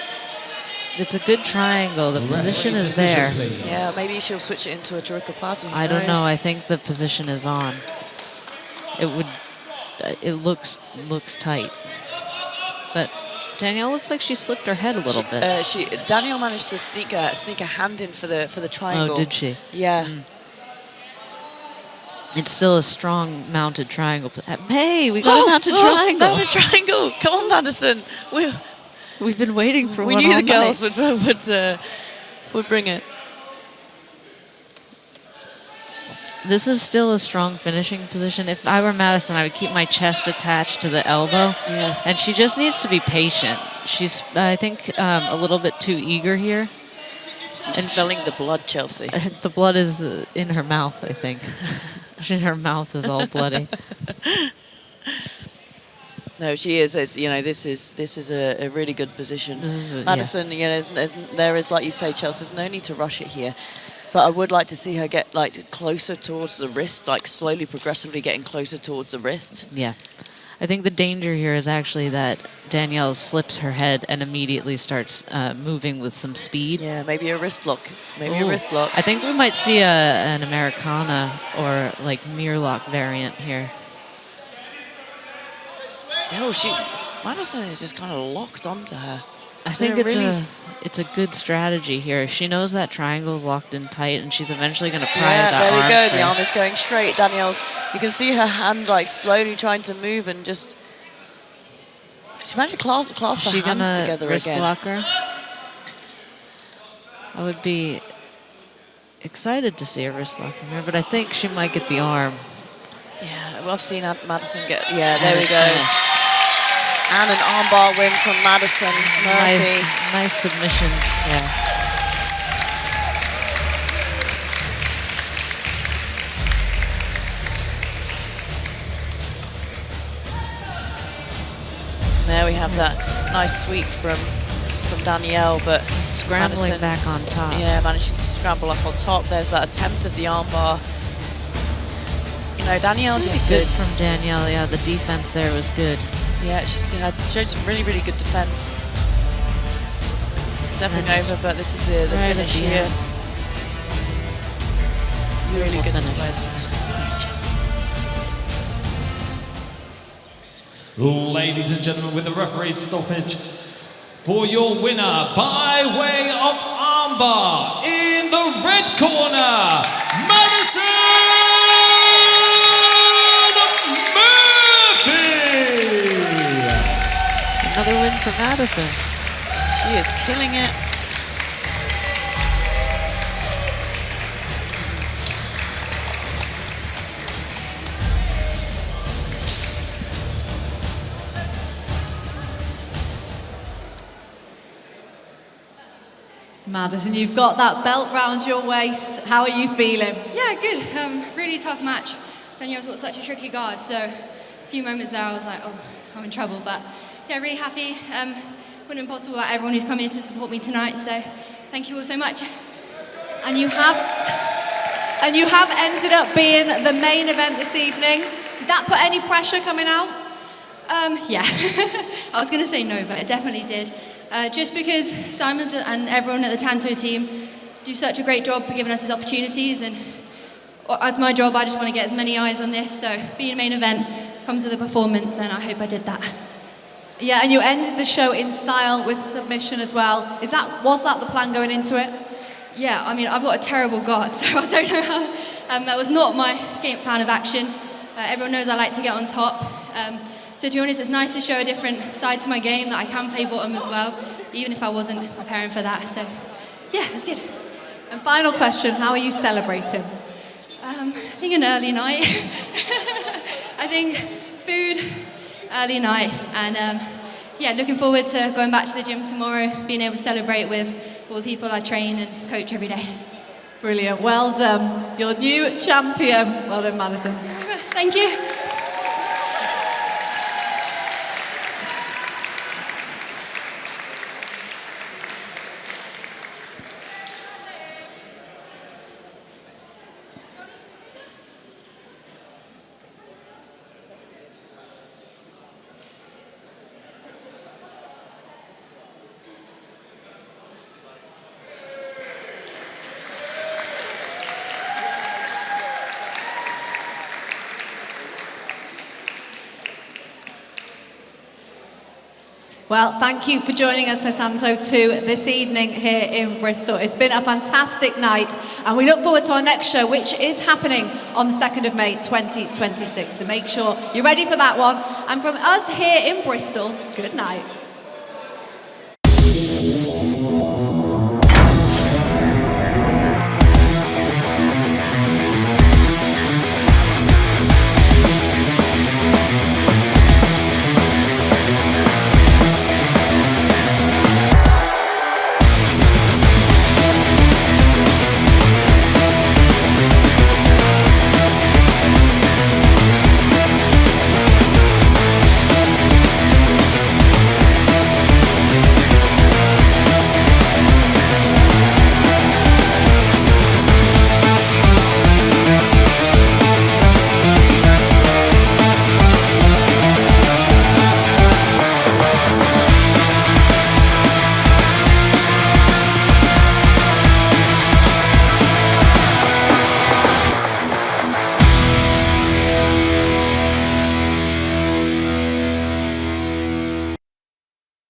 It's a good triangle. The position is there. Yeah, maybe she'll switch it into a Riccobono. I don't know. I think the position is on. It looks tight. But Danielle looks like she slipped her head a little bit. Danielle managed to sneak a hand in for the triangle. Oh, did she? Yeah. It's still a strong mounted triangle. Hey, we got a mounted triangle. Mounted triangle. Come on, Madison. We've been waiting for one. We knew all the girls night. would bring it. This is still a strong finishing position. If I were Madison, I would keep my chest attached to the elbow. Yes. And she just needs to be patient. She's, I think, a little bit too eager here. She's smelling the blood, Chelsea. The blood is in her mouth, I think. Her mouth is all bloody. No, she is. You know, this is a really good position. Madison, you know, there is, like you say, Chelsea, there's no need to rush it here. But I would like to see her get closer towards the wrist, slowly, progressively getting closer towards the wrist. Yeah. I think the danger here is actually that Danielle slips her head and immediately starts moving with some speed. Yeah, maybe a wrist lock. A wrist lock. I think we might see an Americana or mirror lock variant here. Still, Madison is just kind of locked onto her. I think it's a good strategy here. She knows that triangle's locked in tight, and she's eventually going to pry that arm. There we go. Free. The arm is going straight. Danielle's. You can see her hand slowly trying to move and just. She managed to clasp her hands together wrist again. lock her? I would be excited to see a wrist lock in her, but I think she might get the arm. Yeah, well, I've seen Madison get. Yeah, there we go. And an armbar win from Madison Murphy. Nice submission. Yeah. There we have that nice sweep from Danielle, but just scrambling back on top. Yeah, managing to scramble up on top. There's that attempt of the armbar. You know, Danielle did good from Danielle. Yeah, the defense there was good. Yeah, she showed some really, really good defense. Stepping over, but this is the finish here. Really good display. Ladies and gentlemen, with the referee's stoppage, for your winner by way of armbar in the red corner, Madison Murphy! Another win for Madison. She is killing it. Madison, you've got that belt round your waist. How are you feeling? Yeah, good. Really tough match. Danielle's got such a tricky guard, so a few moments there I was like, oh, I'm in trouble. But yeah, really happy. Wouldn't be possible without everyone who's come here to support me tonight, so thank you all so much. And you have ended up being the main event this evening. Did that put any pressure coming out? Yeah, I was going to say no, but it definitely did. Just because Simon and everyone at the Tanto team do such a great job for giving us these opportunities, and as my job, I just want to get as many eyes on this. So being a main event comes with a performance, and I hope I did that. Yeah, and you ended the show in style with submission as well. Was that the plan going into it? Yeah, I mean, I've got a terrible guard, so I don't know how. That was not my game plan of action. Everyone knows I like to get on top. So to be honest, it's nice to show a different side to my game, that I can play bottom as well, even if I wasn't preparing for that. So yeah, it was good. And final question, how are you celebrating? I think an early night. I think food, early night, and yeah, looking forward to going back to the gym tomorrow, being able to celebrate with all the people I train and coach every day. Brilliant, well done. Your new champion. Well done, Madison. Thank you. Well, thank you for joining us for Tanto 2 this evening here in Bristol. It's been a fantastic night, and we look forward to our next show, which is happening on the 2nd of May 2026. So make sure you're ready for that one. And from us here in Bristol, good night.